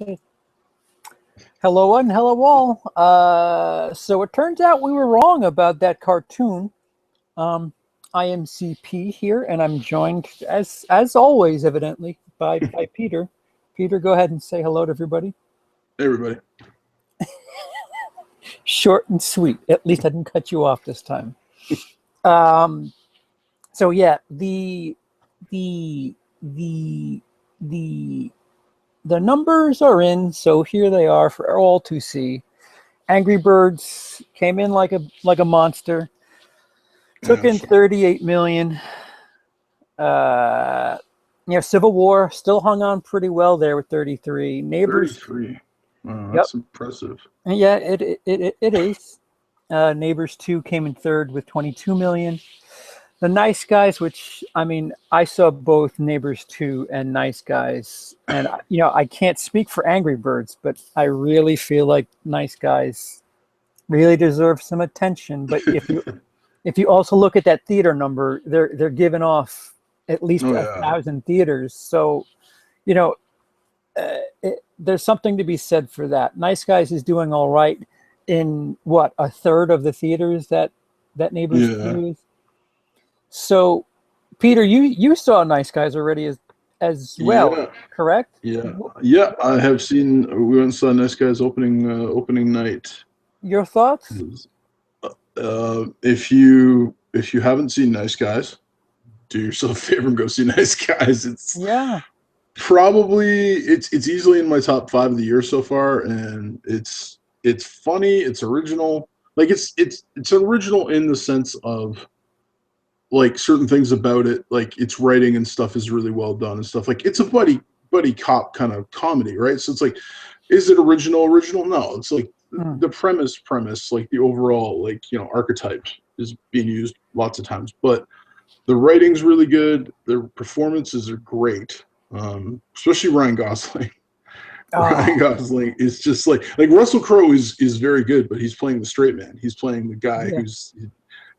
Okay. Hello and hello all. So it turns out we were wrong about that cartoon. Um, I am CP here, and I'm joined, as always, evidently, by Peter. Peter, go ahead and say hello to everybody. Hey, everybody. Short and sweet. At least I didn't cut you off this time. Um, so yeah, the the the the numbers are in. So here they are for all to see. Angry Birds came in like a monster. Took Yeah, in 38 million. Uh, Civil War still hung on pretty well there with 33. Neighbors, 33. Wow, yep, that's impressive. yeah, it is. Neighbors 2 came in third with 22 million. The Nice Guys, which I mean, I saw both Neighbors 2 and Nice Guys, and I can't speak for Angry Birds, but I really feel like Nice Guys really deserve some attention. But if you also look at that theater number, they're giving off at least Oh, a yeah. thousand theaters. So, you know, there's something to be said for that. Nice Guys is doing all right in what, a third of the theaters that Neighbors Yeah. 2 is. So, Peter, you saw Nice Guys already as well, Yeah. correct? Yeah. Yeah. I have seen, we went and saw Nice Guys opening night. Your thoughts? If you haven't seen Nice Guys, do yourself a favor and go see Nice Guys. It's Yeah. probably it's easily in my top 5 of the year so far, and it's funny, it's original. Like it's original in the sense of like certain things about it, like its writing and stuff is really well done and stuff. Like it's a buddy cop kind of comedy, right? So it's like, is it original? No, it's like Mm. the premise, like the overall, like, archetype is being used lots of times, but the writing's really good. The performances are great, especially Ryan Gosling. Ryan Oh, Gosling is just like Russell Crowe is very good, but he's playing the straight man. He's playing the guy yeah.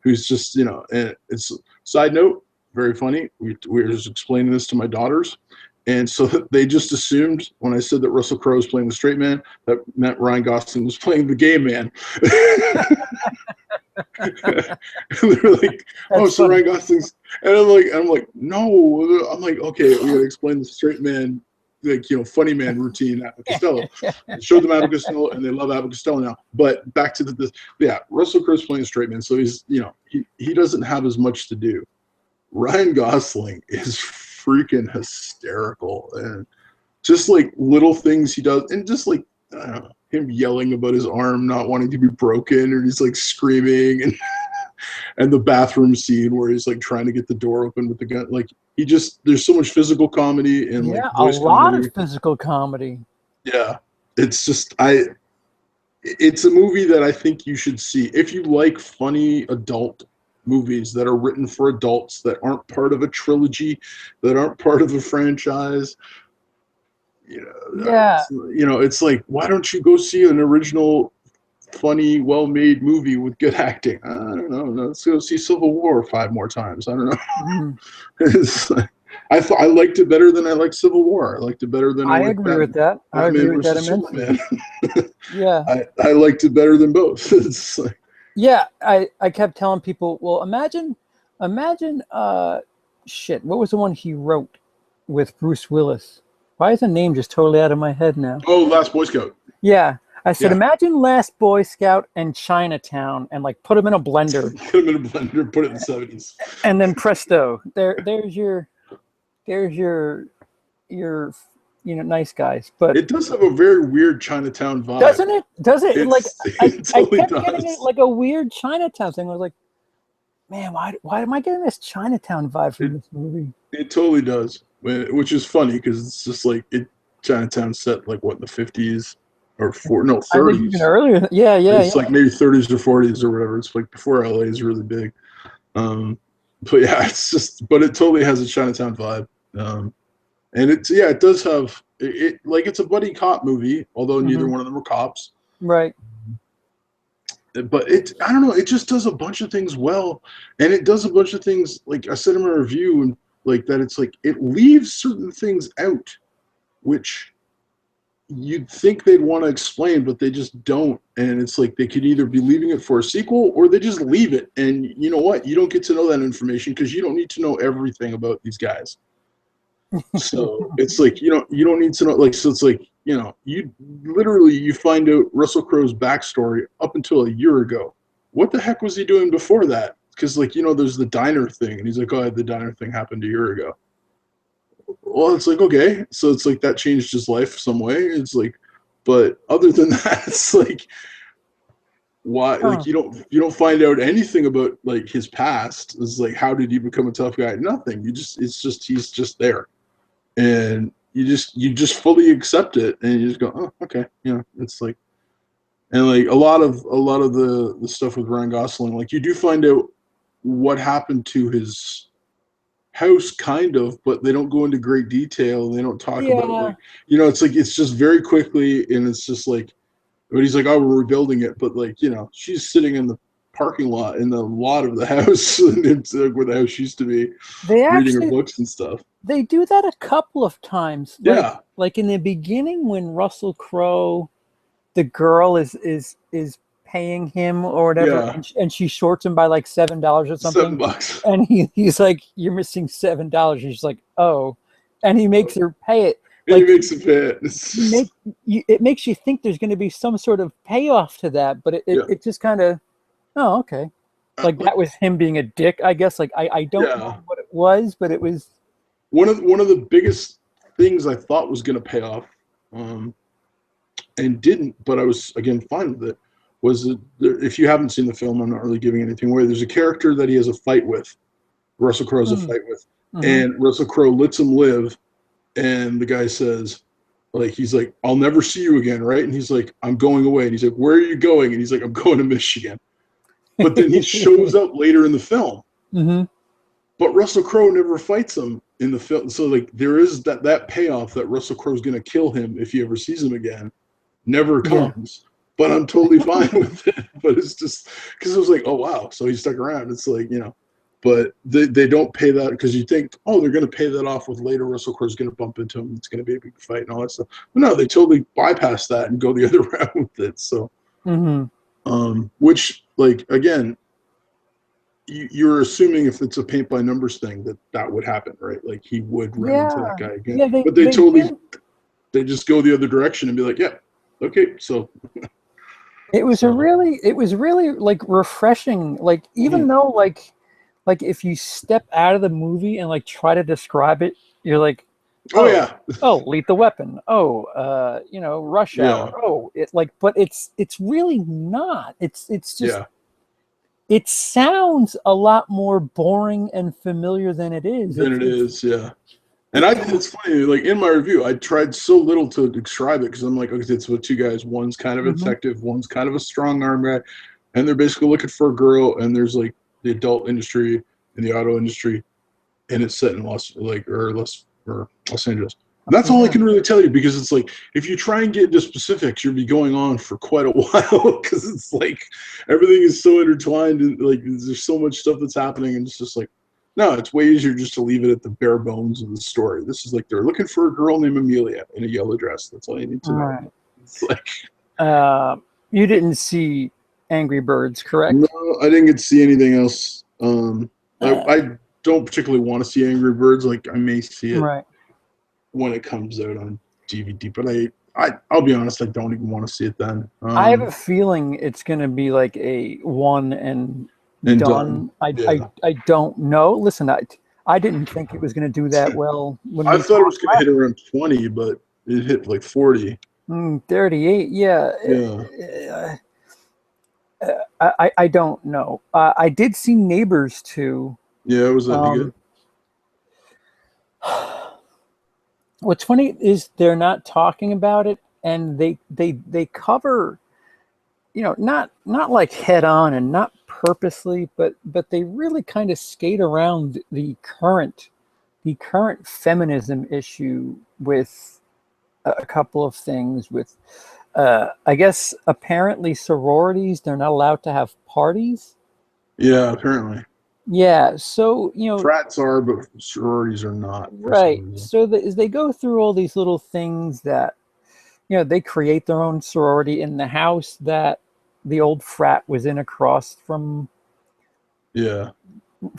who's just, and it's side note, very funny. We were just explaining this to my daughters, and so they just assumed when I said that Russell Crowe was playing the straight man, that meant Ryan Gosling was playing the gay man. They're like, "Oh, That's so funny. Ryan Gosling's," and I'm like, no. I'm like, okay, we gotta explain the straight man, like, funny man routine at Costello. Showed them Abbott Costello, and they love Abbott Costello now. But back to yeah, Russell Crowe's playing straight man, so he's, he doesn't have as much to do. Ryan Gosling is freaking hysterical, and just like little things he does, and just like, I don't know, him yelling about his arm not wanting to be broken, or he's like screaming, and the bathroom scene where he's like trying to get the door open with the gun. Like, there's so much physical comedy and like Yeah, a voice lot of comedy. physical comedy. Yeah, it's just it's a movie that I think you should see if you like funny adult movies that are written for adults, that aren't part of a trilogy, that aren't part of a franchise. Yeah. It's like, why don't you go see an original, funny, well-made movie with good acting? I don't know. Let's go see Civil War 5 more times. I don't know. Mhm. It's like, I liked it better than I liked Civil War. I liked it better than I I liked agree with that. I agree Batman with that versus immensely. Superman. Yeah. I liked it better than both. It's like, Yeah, I kept telling people, well, imagine shit, what was the one he wrote with Bruce Willis? Why is the name just totally out of my head now? oh, Last Boy Scout. Yeah. I said, Yeah. imagine Last Boy Scout and Chinatown and like put them in a blender Put them in a blender, put it in the 70s. and then presto, there's your Nice Guys. But It does have a very weird Chinatown vibe. doesn't it? Does it? Like I, It I totally kept getting it does. like a weird Chinatown thing. I was like, man, why am I getting this Chinatown vibe from It this movie? it totally does, which is funny because it's just like Chinatown set like what, in the 50s or no, I think even 30s. earlier. Yeah, yeah, It's yeah. like maybe 30s or 40s or whatever. It's like before LA is really big. But yeah, but it totally has a Chinatown vibe. And it does have like, it's a buddy cop movie, although neither Hmm. one of them are cops. Right. But I don't know, it just does a bunch of things well, and it does a bunch of things, like I said in my review, and like that, it's like it leaves certain things out, which you'd think they'd want to explain, but they just don't. And it's like they could either be leaving it for a sequel or they just leave it. And you know what? You don't get to know that information because you don't need to know everything about these guys. So it's like you don't need to know, like, so it's like, you literally you find out Russell Crowe's backstory up until a year ago. What the heck was he doing before that? Because, like, there's the diner thing, and he's like, oh, the diner thing happened a year ago. Well, it's like, okay, so it's like that changed his life some way. It's like, but other than that, it's like, why? Huh. Like, you don't find out anything about, like, his past. It's like, how did he become a tough guy? Nothing. He's just there, and you just fully accept it, and you just go, oh, okay, it's like, and like a lot of the stuff with Ryan Gosling, like, you do find out what happened to his house, kind of, but they don't go into great detail. They don't talk about, like, it's like, it's just very quickly, and it's just like, but he's like, oh, we're rebuilding it, but, like, she's sitting in the parking lot, in the lot of the house, and it's like where the house used to be, reading her books and stuff. They do that a couple of times. Yeah. Like in the beginning when Russell Crowe, the girl is paying him or whatever, Yeah. and she shorts him by like $7 or something. $7. And he's like, you're missing $7. She's like, oh, and he makes her pay it. And Like, he makes it fit. It makes you think there's going to be some sort of payoff to that, but it just kind of, oh, okay. Like, that was him being a dick, I guess. Like, I don't know what it was, but it was one of the biggest things I thought was going to pay off, and didn't, but I was, again, fine with it, was that if you haven't seen the film, I'm not really giving anything away. There's a character that he has a fight with. Russell Crowe has a fight with. And Russell Crowe lets him live, and the guy says, like, he's like, I'll never see you again, right? And he's like, I'm going away. And he's like, where are you going? And he's like, I'm going to Michigan. But then he shows up later in the film. But Russell Crowe never fights him in the film. So, like, there is that payoff that Russell Crowe's going to kill him if he ever sees him again. Never comes. Yeah. But I'm totally fine with it. But it's just because it was like, oh, wow. So he stuck around. It's like, but they don't pay that, because you think, oh, they're going to pay that off with later Russell Crowe's going to bump into him. It's going to be a big fight and all that stuff. But no, they totally bypass that and go the other route with it. So, which, like, again, you're assuming if it's a paint by numbers thing that would happen, right? Like, he would run into that guy again. Yeah, but they just go the other direction and be like, yeah, okay, so. It was really like refreshing. Like, even though like if you step out of the movie and like try to describe it, you're like, oh, Lethal Weapon. Oh, Rush Hour. Oh, but it's really not. It's just, it sounds a lot more boring and familiar than it is. Yeah. And it's funny, like, in my review, I tried so little to describe it, because I'm like, okay, it's with two guys. One's kind of a detective, one's kind of a strong arm guy, and they're basically looking for a girl, and there's, like, the adult industry and the auto industry, and it's set in Los Angeles. And that's all I can really tell you, because it's like, if you try and get into specifics, you'll be going on for quite a while, because it's like everything is so intertwined, and like there's so much stuff that's happening, and it's just like, no, it's way easier just to leave it at the bare bones of the story. This is like, they're looking for a girl named Amelia in a yellow dress. That's all you need to know. Right. It's like, you didn't see Angry Birds, correct? No, I didn't get to see anything else. I don't particularly want to see Angry Birds. Like, I may see it when it comes out on DVD, but I'll be honest, I don't even want to see it then. I have a feeling it's going to be like a one and done. I don't know. Listen, I didn't think it was going to do that well. I thought it was going to hit around 20, but it hit like 40. 38, yeah. I don't know. I did see Neighbors too. Yeah, it was that good. What's funny is they're not talking about it, and they cover, not like head on and not purposely, but they really kind of skate around the current feminism issue with a couple of things. With I guess apparently sororities, they're not allowed to have parties. Yeah, apparently. Yeah, so frats are, but sororities are not. Right. So they go through all these little things that they create their own sorority in the house that the old frat was in across from Yeah.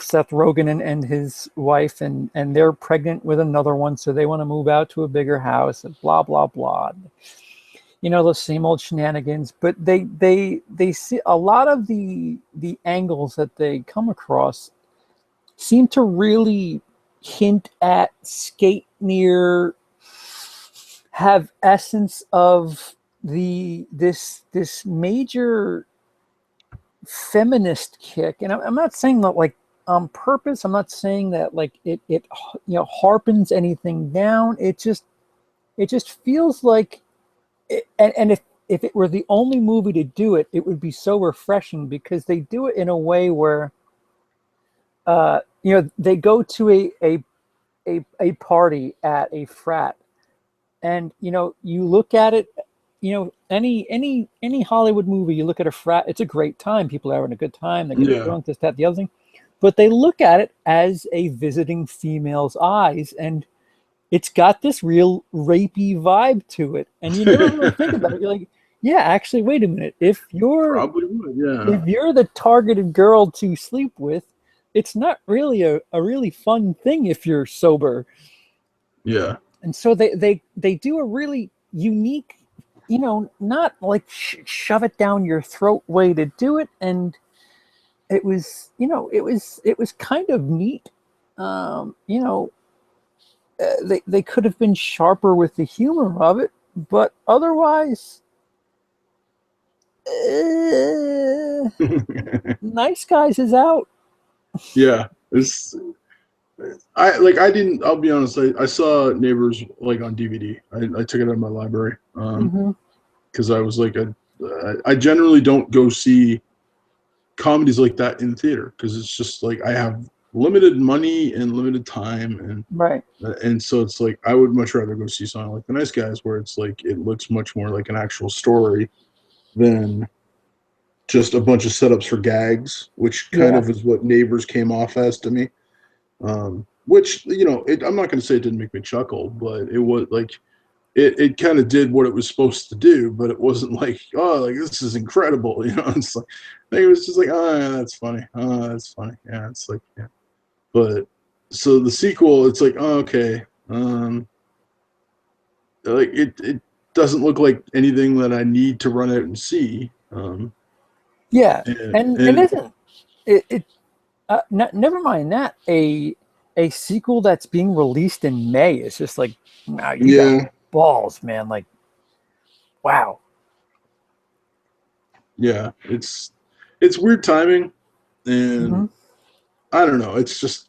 Seth Rogen and his wife, and they're pregnant with another one, so they want to move out to a bigger house, and blah blah blah. Those same old shenanigans. But they see a lot of the angles that they come across seem to really hint at, skate near, have essence of this major feminist kick. And I'm not saying that like on purpose. I'm not saying that like it harpens anything down. It just feels like and if it were the only movie to do it, it would be so refreshing, because they do it in a way where they go to a party at a frat, and you look at it, any Hollywood movie, you look at a frat, it's a great time, people are having a good time, they're getting drunk, this, that, the other thing, but they look at it as a visiting female's eyes, and it's got this real rapey vibe to it, and you never really think about it. You're like, yeah, actually, wait a minute. If you're the targeted girl to sleep with, it's not really a really fun thing if you're sober. Yeah. And so they do a really unique, not like shove it down your throat way to do it, and it was kind of neat. They could have been sharper with the humor of it, but otherwise, Nice Guys is out. Yeah, I'll be honest, I saw Neighbors like on DVD. I took it out of my library because I was like, I generally don't go see comedies like that in the theater, because it's just like I have limited money and limited time, and right, and so it's like I would much rather go see something like The Nice Guys, where it's like it looks much more like an actual story than just a bunch of setups for gags, which kind of is what Neighbors came off as to me. Which I'm not going to say it didn't make me chuckle, but it was like it kind of did what it was supposed to do, but it wasn't like, oh, like this is incredible, It's like it was just like, oh, yeah, that's funny, oh, that's funny, yeah, it's like, yeah. But so the sequel, it's like, oh, okay, like it doesn't look like anything that I need to run out and see. Yeah, and it isn't. Never mind that. A sequel that's being released in May is just like, wow, you got balls, man. Like, wow. Yeah, it's weird timing, and I don't know. It's just,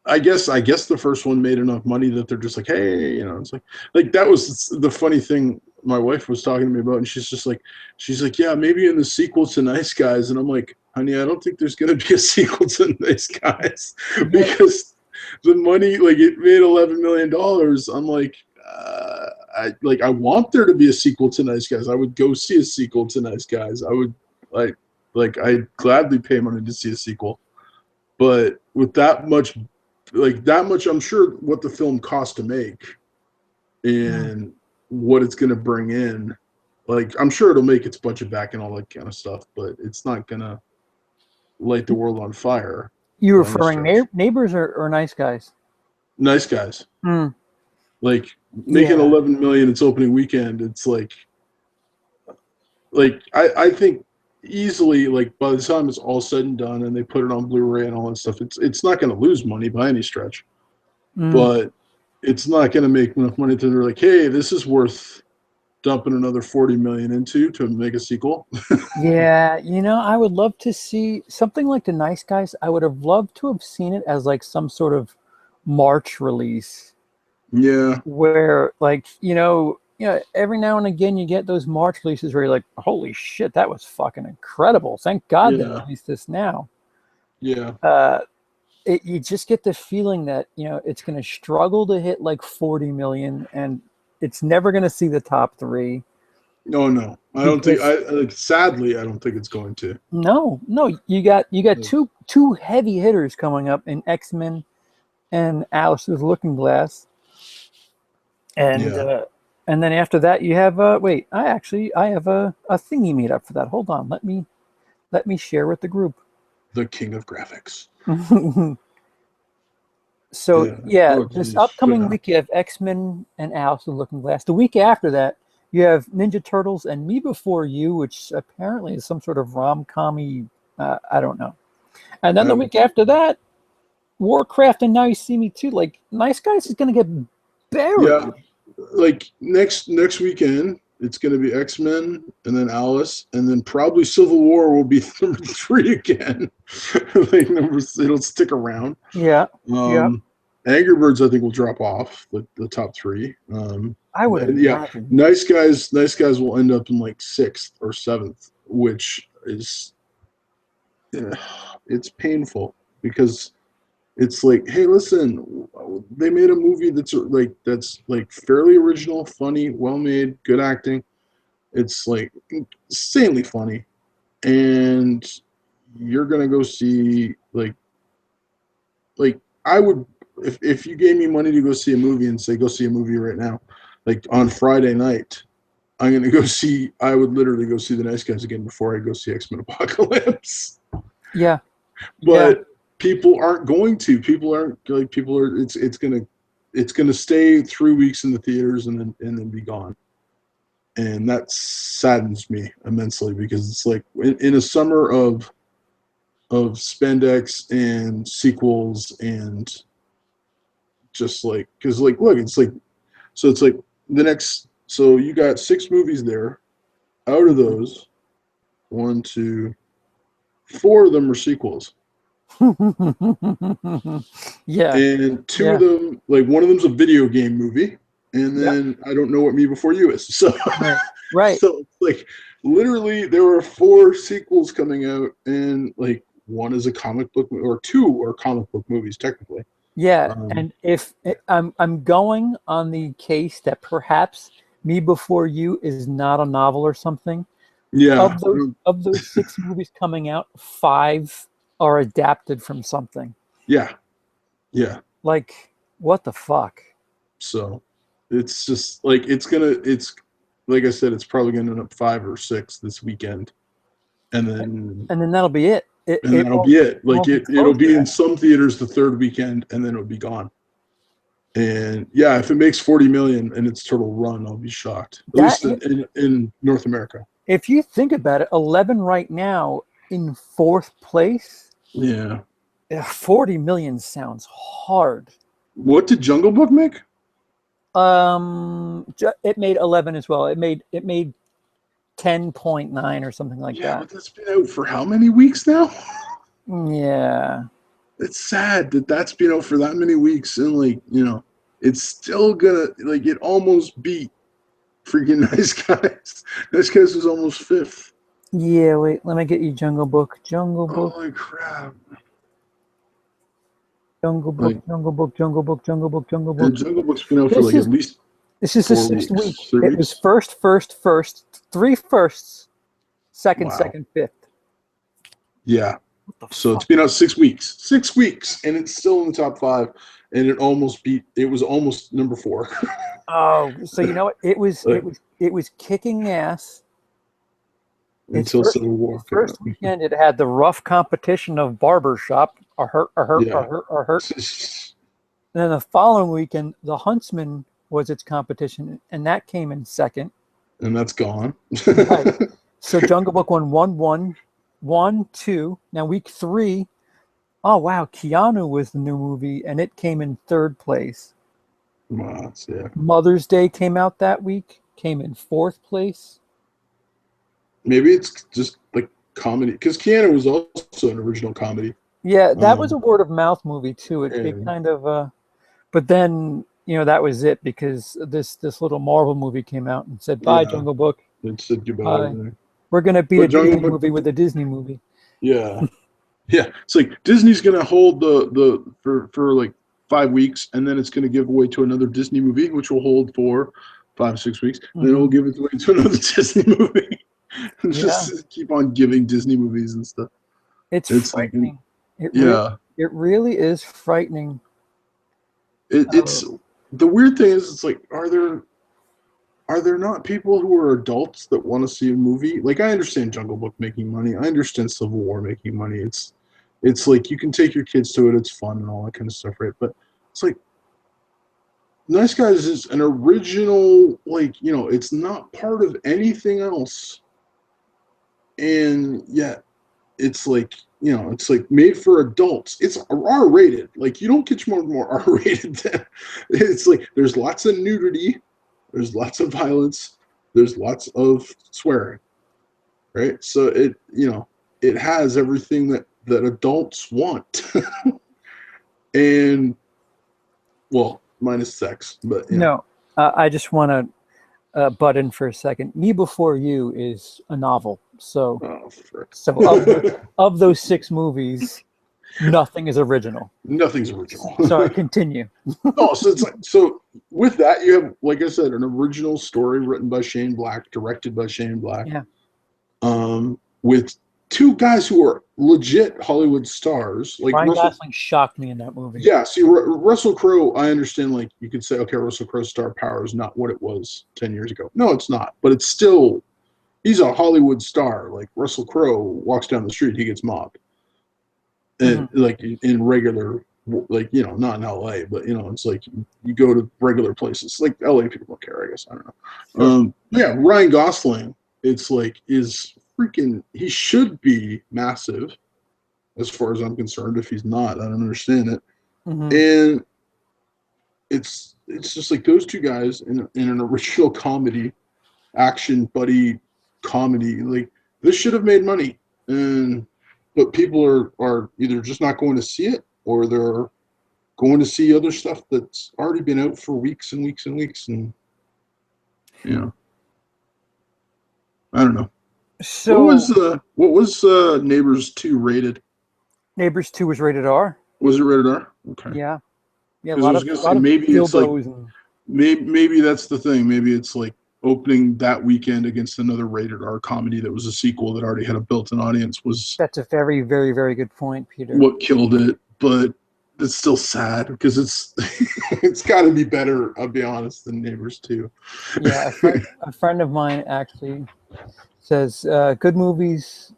I guess the first one made enough money that they're just like, hey, it's like that was the funny thing my wife was talking to me about, and she's like, yeah, maybe in the sequel to Nice Guys, and I'm like, honey, I don't think there's gonna be a sequel to Nice Guys because the money, like it made $11 million. I'm like, I want there to be a sequel to Nice Guys. I would go see a sequel to Nice Guys. I would I'd gladly pay money to see a sequel, but with that much, I'm sure what the film cost to make and what it's going to bring in, like I'm sure it'll make its budget back and all that kind of stuff, but it's not going to light the world on fire. You referring Neighbors or Nice Guys? Nice Guys. Like making 11 million its opening weekend, it's like I think easily, like by the time it's all said and done and they put it on Blu-ray and all that stuff, it's not going to lose money by any stretch, but it's not going to make enough money to they're like, hey, this is worth dumping another 40 million into to make a sequel. Yeah, I would love to see something like The Nice Guys. I would have loved to have seen it as like some sort of March release. Yeah. Where like, every now and again you get those March releases where you're like, holy shit, that was fucking incredible. Thank God they released this now. Yeah. You just get the feeling that, it's going to struggle to hit like 40 million, and it's never going to see the top 3. No. I don't think, sadly, I don't think it's going to. No, you got two heavy hitters coming up in X-Men and Alice with Looking Glass. And And then after that, you have wait. I have a thingy made up for that. Hold on. Let me share with the group. The king of graphics. So Oh, this geez. upcoming week you have X-Men and Alice in the Looking Glass. The week after that, you have Ninja Turtles and Me Before You, which apparently is some sort of rom-commy. I don't know. And then the week after that, Warcraft and Now You See Me Too. Like, Nice Guys is going to get buried. Yeah, like next weekend, it's going to be X-Men and then Alice, and then probably Civil War will be number 3 again. Like it'll stick around. Yeah. Angry Birds, I think, will drop off the top 3. I would imagine. Nice Guys will end up in like 6th or 7th, which is it's painful because it's like, hey, listen, they made a movie that's like fairly original, funny, well made, good acting. It's like insanely funny, and you're gonna go see like I would if you gave me money to go see a movie and say go see a movie right now, like on Friday night, I'm gonna go see. I would literally go see The Nice Guys again before I go see X-Men Apocalypse. Yeah, but people aren't going to. People are. It's gonna stay 3 weeks in the theaters and then be gone. And that saddens me immensely because it's like in a summer of spandex and sequels and just like, because like look, it's like, so it's like the next, so you got 6 movies there. Out of those, 1, 2, 4 of them are sequels. Yeah. And 2 of them, like one of them's a video game movie, and then I don't know what Me Before You is. So right. So it's like literally there were 4 sequels coming out, and like 1 is a comic book, or 2 are comic book movies technically. Yeah, and if I'm going on the case that perhaps Me Before You is not a novel or something. Yeah. Of those 6 movies coming out, 5 are adapted from something. Yeah. Yeah. Like, what the fuck? So it's just like it's like I said, it's probably gonna end up 5 or 6 this weekend. And then that'll be it. That'll be it. Like it'll be in some theaters the 3rd weekend, and then it'll be gone. And yeah, if it makes 40 million in its total run, I'll be shocked. At least in North America. If you think about it, 11 right now in 4th place. Yeah. 40 million sounds hard. What did Jungle Book make? It made 11 as well. It made 10.9 or something like that. Yeah, but that's been out for how many weeks now? Yeah. It's sad that that's been out for that many weeks, and like, you know, it's still gonna, like, it almost beat freaking Nice Guys. Nice Guys was almost 5th. Yeah, wait, let me get you Jungle Book. Jungle Book. Holy crap. Jungle Book, like, Jungle Book, Jungle Book, Jungle Book, Jungle Book. Jungle Book's been out for like at least. This is the 6th week. It was first, 3 firsts, second, 5th. Yeah. So it's been out 6 weeks. 6 weeks, and it's still in the top 5, and it was almost number 4. Oh, so you know what? It was kicking ass. Until Civil War. First weekend, it had the rough competition of Barbershop, or hurt. And then the following weekend, The Huntsman was its competition, and that came in 2nd. And that's gone. Right. So Jungle Book won 1, 2. Now week 3, oh wow, Keanu was the new movie, and it came in 3rd place. Wow, yeah. Mother's Day came out that week, came in 4th place. Maybe it's just like comedy, because Keanu was also an original comedy. Yeah, that was a word of mouth movie too. It kind of, but then that was it, because this little Marvel movie came out and said bye, Jungle Book. It said goodbye. We're gonna beat a Disney movie with a Disney movie. Yeah, yeah. It's like Disney's gonna hold for like 5 weeks, and then it's gonna give away to another Disney movie, which will hold for 5-6 weeks. Mm-hmm. Then it'll give it away to another Disney movie. Just keep on giving Disney movies and stuff. It's frightening. It really is frightening. It's the weird thing is, it's like, are are there not people who are adults that want to see a movie? Like, I understand Jungle Book making money. I understand Civil War making money. It's like you can take your kids to it. It's fun and all that kind of stuff, right? But it's like Nice Guys is an original, like, it's not part of anything else. And yet it's like, it's like made for adults. It's R-rated. Like, you don't get more R-rated than it's like there's lots of nudity, there's lots of violence, there's lots of swearing. Right? So it has everything that adults want. And well, minus sex, but No, I just want to butt in for a second. Me Before You is a novel, so of those 6 movies, nothing is original. Nothing's original. Sorry, continue. Oh, so it's like, so with that, you have, like I said, an original story written by Shane Black, directed by Shane Black. Yeah. With 2 guys who are legit Hollywood stars. Like Ryan Gosling shocked me in that movie. Yeah, see, Russell Crowe, I understand, like, you could say, okay, Russell Crowe's star power is not what it was 10 years ago. No, it's not. But it's still, he's a Hollywood star. Like, Russell Crowe walks down the street, he gets mobbed. And, like, in regular, like, not in L.A., but, it's like you go to regular places. Like, L.A. people don't care, I guess. I don't know. Yeah, Ryan Gosling, it's like, is freaking, he should be massive. As far as I'm concerned, if he's not, I don't understand it. And it's just like those 2 guys in an original comedy, action buddy comedy. Like, this should have made money, but people are either just not going to see it, or they're going to see other stuff that's already been out for weeks and weeks and weeks, and I don't know. So what was Neighbors 2 rated? Neighbors 2 was rated R. Was it rated R? Okay. Yeah. Yeah, maybe it's like, maybe that's the thing. Maybe it's like opening that weekend against another rated R comedy that was a sequel that already had a built-in audience That's a very, very, very good point, Peter. What killed it, but it's still sad because it's got to be better, I'll be honest, than Neighbors 2. Yeah, a friend of mine actually says, good movies,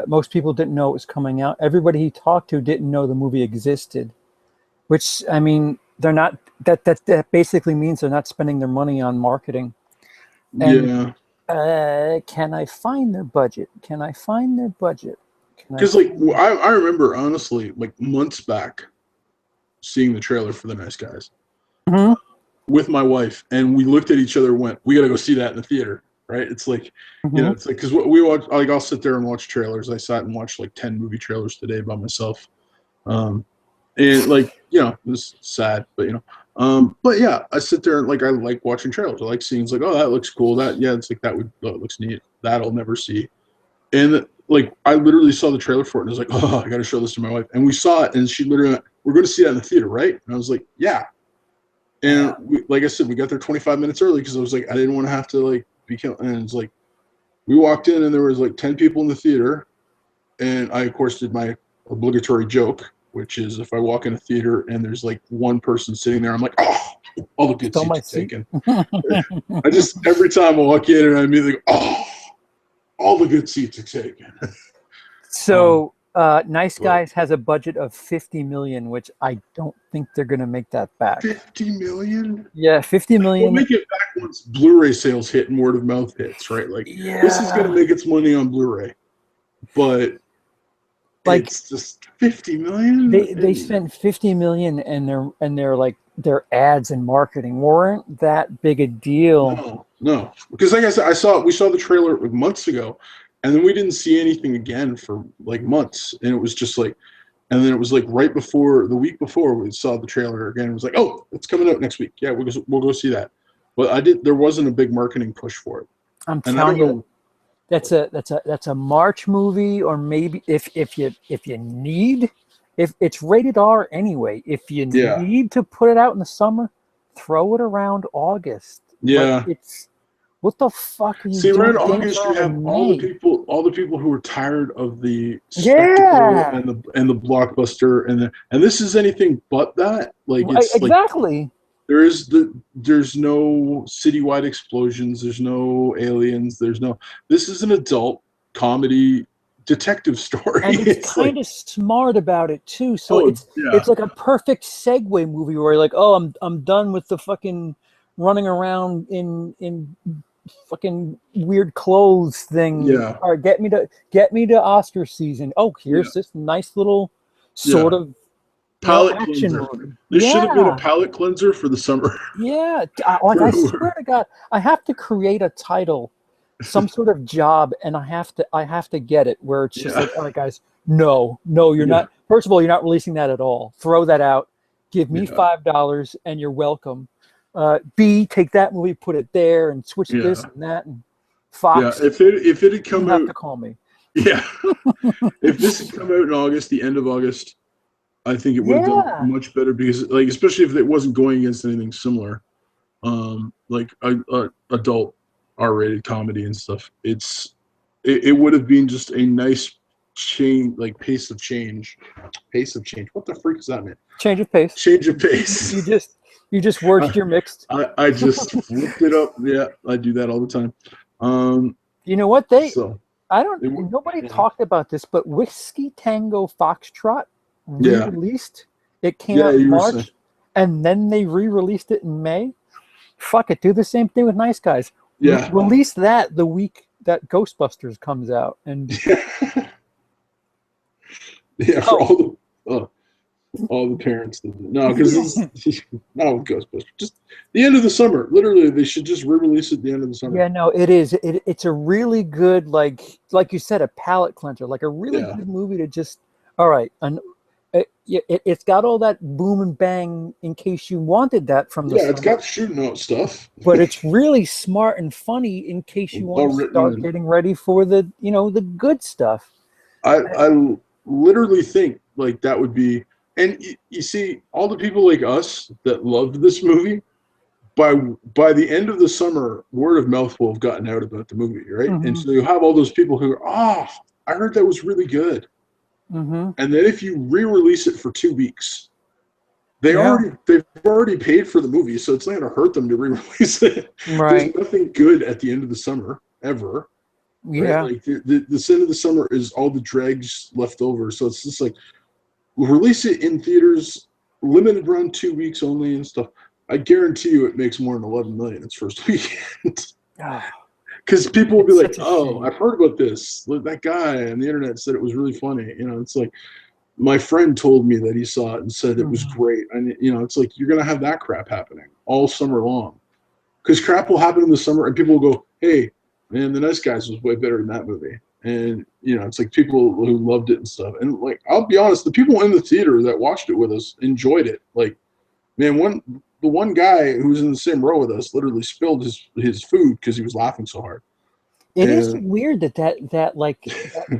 most people didn't know it was coming out. Everybody he talked to didn't know the movie existed, which, I mean, they're not, that basically means they're not spending their money on marketing. And, can I find their budget? Because, like, I remember, honestly, like, months back, seeing the trailer for The Nice Guys with my wife, and we looked at each other and went, we got to go see that in the theater. Right? It's like, it's like, because we watch, like, I'll sit there and watch trailers. I sat and watched like 10 movie trailers today by myself. And like, it's sad, but but yeah, I sit there and, like, I like watching trailers. I like seeing, like, oh, that looks cool. It's like, that looks neat. That I'll never see. And like, I literally saw the trailer for it and I was like, oh, I got to show this to my wife. And we saw it, and she literally went, we're going to see that in the theater, right? And I was like, yeah. And like I said, we got there 25 minutes early because I was like, I didn't want to have to, like, and it's like, we walked in and there was like 10 people in the theater, and I, of course, did my obligatory joke, which is, if I walk in a theater and there's like 1 person sitting there, I'm like, oh, all the good seats are taken. I just, every time I walk in, and I immediately go, oh, all the good seats are taken. So Nice Guys has a budget of $50 million, which I don't think they're going to make that back. $50 million? Yeah, $50 million. We'll make it back once Blu-ray sales hit and word of mouth hits, right? Like, this is going to make its money on Blu-ray, but like, it's just $50 million. They spent $50 million, and their ads and marketing weren't that big a deal. No, because like I said, we saw the trailer months ago. And then we didn't see anything again for like months. And it was just like, and then it was like the week before we saw the trailer again. It was like, oh, it's coming out next week. Yeah, we'll go see that. But there wasn't a big marketing push for it. I'm telling you, that's a March movie, or maybe if it's rated R anyway, if you need to put it out in the summer, throw it around August. Yeah. But what the fuck are you doing? See, around August, you have all the people who are tired of the spectacle and the blockbuster, and this is anything but that. Like, it's exactly. there's no citywide explosions. There's no aliens. This is an adult comedy detective story. And it's kind of smart about it too. So it's like a perfect segue movie where you're like, oh, I'm done with the fucking running around in fucking weird clothes thing. Yeah. All right, get me to Oscar season. Oh, here's this nice little sort of palate action cleanser. movie. This should have been a palate cleanser for the summer. Yeah, like I swear to God, I have to create a title, some sort of job, and I have to get it where it's just like, all right, guys, no, you're not. First of all, you're not releasing that at all. Throw that out. Give me $5 and you're welcome. B, take that movie, put it there, and switch this and that, and Fox. Yeah, if it had come out, have to call me. Yeah, if this had come out in August, the end of August, I think it would have done much better because, like, especially if it wasn't going against anything similar, like adult R-rated comedy and stuff. It would have been just a nice change, like pace of change. What the freak does that mean? Change of pace. Change of pace. You just worked your mixed. I just flipped it up. Yeah, I do that all the time. You know what nobody talked about this, but Whiskey Tango Foxtrot re-released. It came out in March, and then they re-released it in May. Fuck it, do the same thing with Nice Guys. Yeah, release that the week that Ghostbusters comes out, and for all the parents. No, because not with Ghostbusters. Just the end of the summer. Literally, they should just re-release it at the end of the summer. Yeah, no, it is. It's a really good, like you said, a palate cleanser, like a really good movie to just. All right, and it's got all that boom and bang in case you wanted that from the. Yeah, it's got shooting out stuff. But it's really smart and funny in case you want to start getting ready for the the good stuff. I literally think like that would be. And you see, all the people like us that loved this movie, by the end of the summer, word of mouth will have gotten out about the movie, right? Mm-hmm. And so you have all those people who are, I heard that was really good. Mm-hmm. And then if you re-release it for 2 weeks, they've already paid for the movie, so it's not going to hurt them to re-release it. Right. There's nothing good at the end of the summer ever. Yeah. Right? Like the end of the summer is all the dregs left over, so it's just like. We'll release it in theaters, limited run, 2 weeks only and stuff. I guarantee you it makes more than $11 million its first weekend. Because people will be like, oh, I've heard about this. That guy on the internet said it was really funny. It's like my friend told me that he saw it and said it was great. And, it's like you're going to have that crap happening all summer long. Because crap will happen in the summer and people will go, hey, man, The Nice Guys was way better than that movie. And, it's like people who loved it and stuff. And, like, I'll be honest, the people in the theater that watched it with us enjoyed it. Like, man, the one guy who was in the same row with us literally spilled his food because he was laughing so hard. It is weird that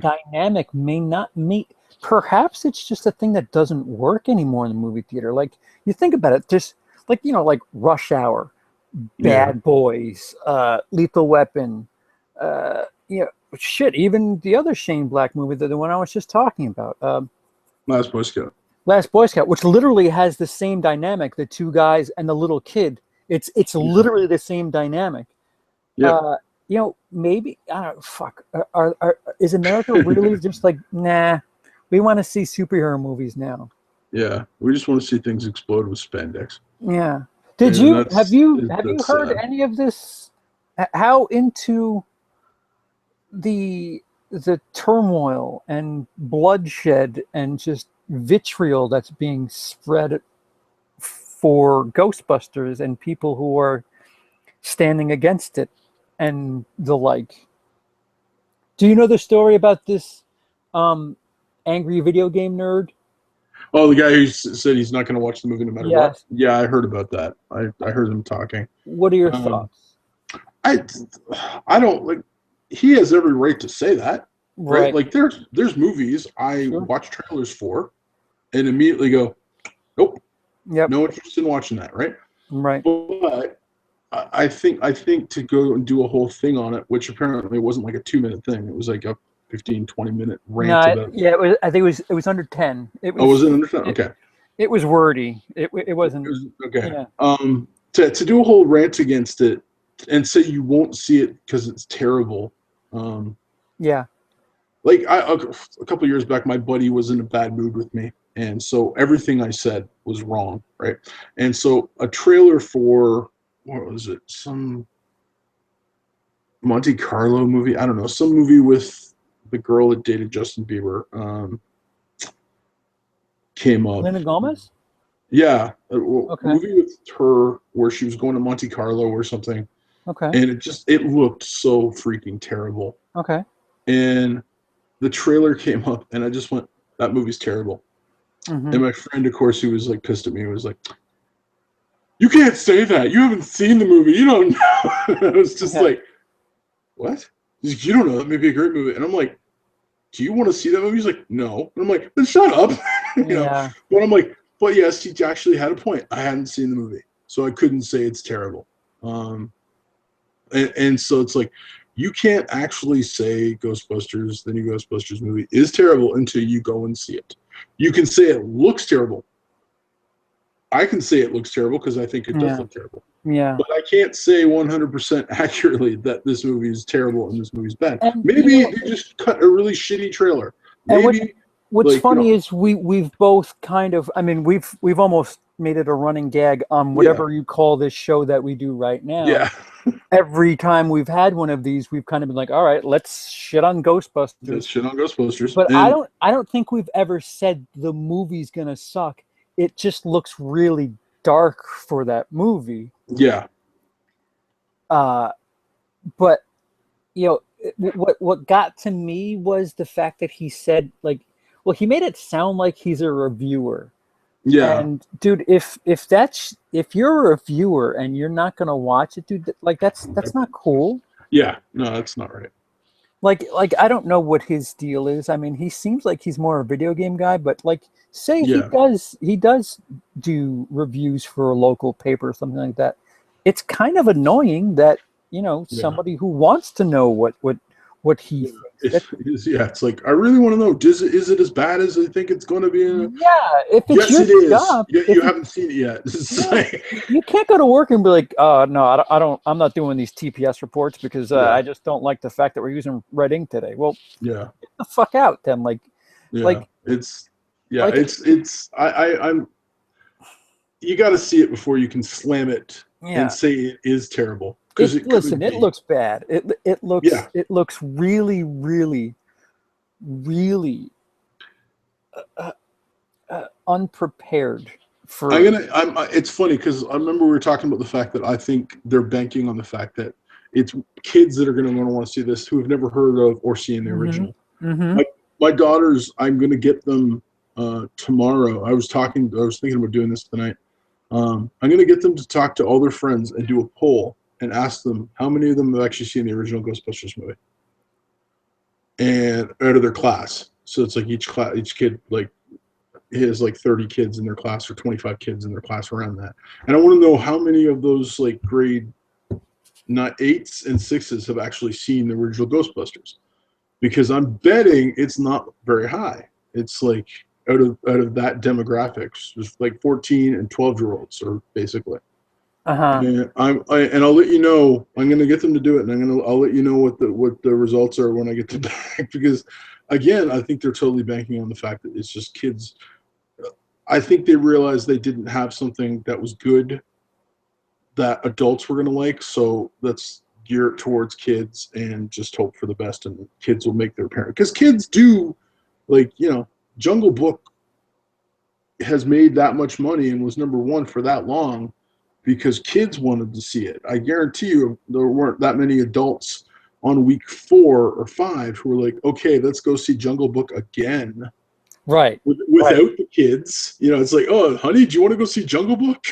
dynamic may not meet. Perhaps it's just a thing that doesn't work anymore in the movie theater. Like, you think about it, just like, like Rush Hour, Bad Boys, Lethal Weapon, shit, even the other Shane Black movie, the one I was just talking about. Last Boy Scout. Last Boy Scout, which literally has the same dynamic, the two guys and the little kid. It's literally the same dynamic. Yeah. Maybe, I don't know, fuck. Is America really just like, nah, we want to see superhero movies now. Yeah, we just want to see things explode with spandex. Yeah. Have you heard any of this? How into the turmoil and bloodshed and just vitriol that's being spread for Ghostbusters and people who are standing against it and the like. Do you know the story about this angry video game nerd? Oh, the guy who said he's not going to watch the movie no matter what? Yeah, I heard about that. I heard him talking. What are your thoughts? I don't like. He has every right to say that, right? Like there's movies I watch trailers for, and immediately go, nope, no interest in watching that, right? Right. But I think to go and do a whole thing on it, which apparently wasn't like a 2-minute thing. It was like a 15, 20-minute rant about it. Yeah, I think it was under 10. Was it under 10? Okay. It was wordy. It It wasn't. was, okay. Yeah. To do a whole rant against it and say you won't see it because it's terrible. Um, Yeah. like a couple years back, my buddy was in a bad mood with me, and so everything I said was wrong, right? And so a trailer for what was it? Some Monte Carlo movie. I don't know. Some movie with the girl that dated Justin Bieber came up. Selena Gomez. Yeah, a Okay. movie with her where she was going to Monte Carlo or something, Okay. and it looked so freaking terrible. Okay. And the trailer came up, and I just went, "That movie's terrible." Hmm. And my friend, of course, who was like pissed at me, was like, "You can't say that. You haven't seen the movie. You don't know." I was just Yeah. like, "What? He's like, you don't know that may be a great movie." And I'm like, "Do you want to see that movie?" He's like, "No." And I'm like, "Then shut up." Yeah. But I'm like, "But yes, he actually had a point. I hadn't seen the movie, so I couldn't say it's terrible." Um, and so it's like, you can't actually say Ghostbusters, the new Ghostbusters movie, is terrible until you go and see it. You can say it looks terrible. I can say it looks terrible because I think it does Yeah. look terrible. Yeah. But I can't say 100% accurately that this movie is terrible and this movie's bad. And Maybe they just cut a really shitty trailer. and Maybe, what's like, funny is we've both kind of, I mean, we've almost made it a running gag on yeah, whatever you call this show that we do right now. yeah, Every time we've had one of these, we've kind of been like, all right, let's shit on that's Ghostbusters. shit on Ghostbusters. But And I don't think we've ever said the movie's gonna suck. It just looks really dark for that movie. yeah, Uh, but you know, what got to me was the fact that he said, like, well, he made it sound like he's a reviewer. yeah, And dude, if you're a reviewer and you're not gonna watch it, dude, like that's not cool. yeah. No, that's not right. Like I don't know what his deal is. I mean, he seems like he's more a video game guy, but like say Yeah, he does do reviews for a local paper or something like that. It's kind of annoying that, you know, yeah. somebody who wants to know what he Yeah, thinks. That, it's like I really want to know. Is it as bad as I think it's going to be? yeah, if it's Yes, your it is. job, You if it, haven't seen it yet. It's yeah, like, you can't go to work and be like, no, I don't, I'm not doing these TPS reports because yeah, I just don't like the fact that we're using red ink today. Well, yeah, get the fuck out then. yeah. Like, It's yeah. like, It's I'm. You got to see it before you can slam it and yeah. say it is terrible because it Listen, could it be. looks bad. Yeah, It looks really, really, really unprepared for. It's funny because I remember we were talking about the fact that I think they're banking on the fact that it's kids that are going to want to see this who have never heard of or seen the Hmm. original. Hmm. My daughters, I'm going to get them tomorrow. I was thinking about doing this tonight. I'm going to get them to talk to all their friends and do a poll and ask them how many of them have actually seen the original Ghostbusters movie, and out of their class. So it's like each kid like has like 30 kids in their class or 25 kids in their class around that. And I want to know how many of those like grade not eights and sixes have actually seen the original Ghostbusters, because I'm betting it's not very high. It's like out of that demographics, just like 14 and 12-year-olds are basically. Uh-huh. And I'll let you know. I'm going to get them to do it, and I'll let you know what the results are when I get them back. Because again, I think they're totally banking on the fact that it's just kids. I think they realized they didn't have something that was good that adults were going to like, so let's gear it towards kids and just hope for the best, and kids will make their parent, because kids do, like, Jungle Book has made that much money and was number one for that long because kids wanted to see it. I guarantee you there weren't that many adults on week 4 or 5 who were like, okay, let's go see Jungle Book again Right. Right. without the kids. It's like, oh, honey, do you want to go see Jungle Book?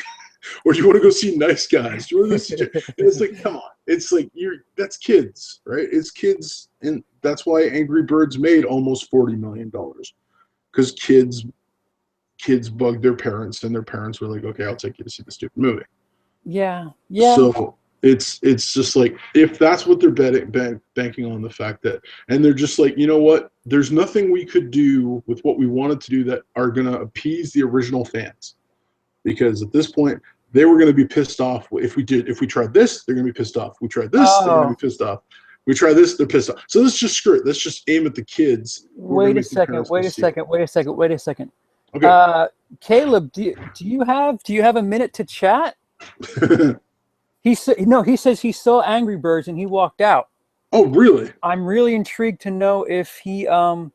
Or do you want to go see Nice Guys? Do you want to go see? And it's like, come on. It's like that's kids, right? It's kids, and that's why Angry Birds made almost $40 million, because kids bugged their parents, and their parents were like, okay, I'll take you to see the stupid movie. Yeah. Yeah. So It's just like, if that's what they're banking on, the fact that, and they're just like, you know what, there's nothing we could do with what we wanted to do that are going to appease the original fans, because at this point they were going to be pissed off if we tried this, they're going to be pissed off. We tried this, they're going to be pissed off. We try this, they're pissed off. So let's just screw it. Let's just aim at the kids. Wait a second. Okay. Caleb, do you have a minute to chat? He says he saw Angry Birds and he walked out. Oh, really? I'm really intrigued to know if he can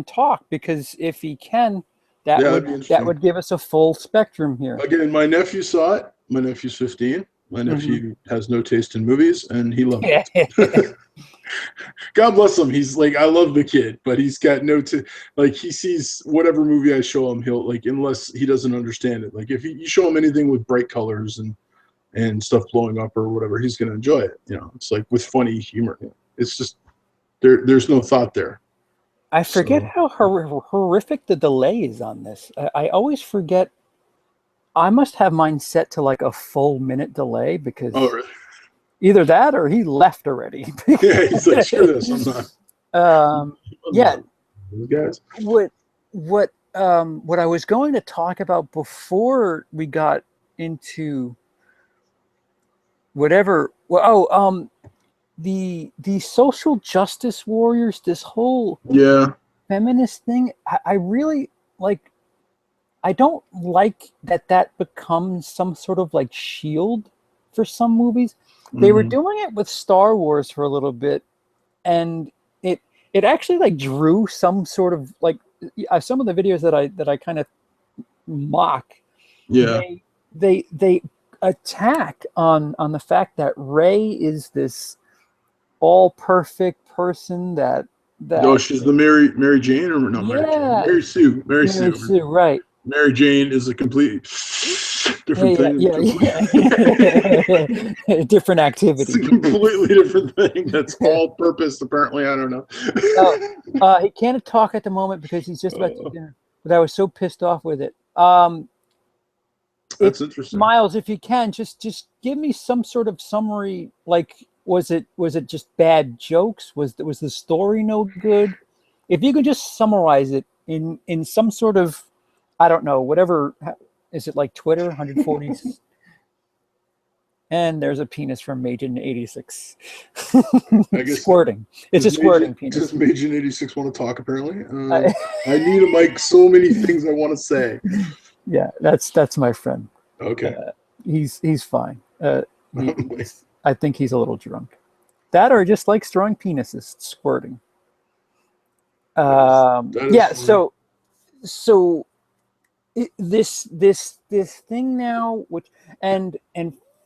talk, because if he can, that would give us a full spectrum here. Again, my nephew saw it. My nephew's 15. My nephew has no taste in movies, and he loved it. God bless him. He's like, I love the kid, but he's got no like, he sees whatever movie I show him, he'll like, unless he doesn't understand it. Like, if you show him anything with bright colors and stuff blowing up or whatever, he's gonna enjoy it. You know, it's like with funny humor. It's just there's no thought there. I forget how horrific the delay is on this. I always forget. I must have mine set to like a full minute delay, because really? Either that or he left already. Yeah, he's like, screw this, I'm not. Yeah. Guys. What I was going to talk about before we got into whatever. Well, the social justice warriors, this whole feminist thing. I really like. I don't like that becomes some sort of like shield for some movies. They were doing it with Star Wars for a little bit, and it actually like drew some sort of like some of the videos that I kind of mock. Yeah. They attack on the fact that Rey is this all perfect person that she's the Mary Jane, or not? Mary Sue. Mary Sue, right. Mary Jane is a complete different thing. Different activity. It's a completely different thing. That's all purpose, apparently. I don't know. He can't talk at the moment because he's just about to dinner. But I was so pissed off with it. That's interesting. Miles, if you can, just give me some sort of summary. Like, was it just bad jokes? Was the story no good? If you could just summarize it in some sort of, I don't know, whatever. Is it like Twitter 140? And there's a penis from Majin 86. I guess squirting. It's a squirting penis. Does Majin 86 want to talk? Apparently, I need a mic. So many things I want to say. Yeah, that's my friend. Okay. He's fine. I think he's a little drunk. That or just like strong penises squirting. Yeah. Funny. So. This thing now, which and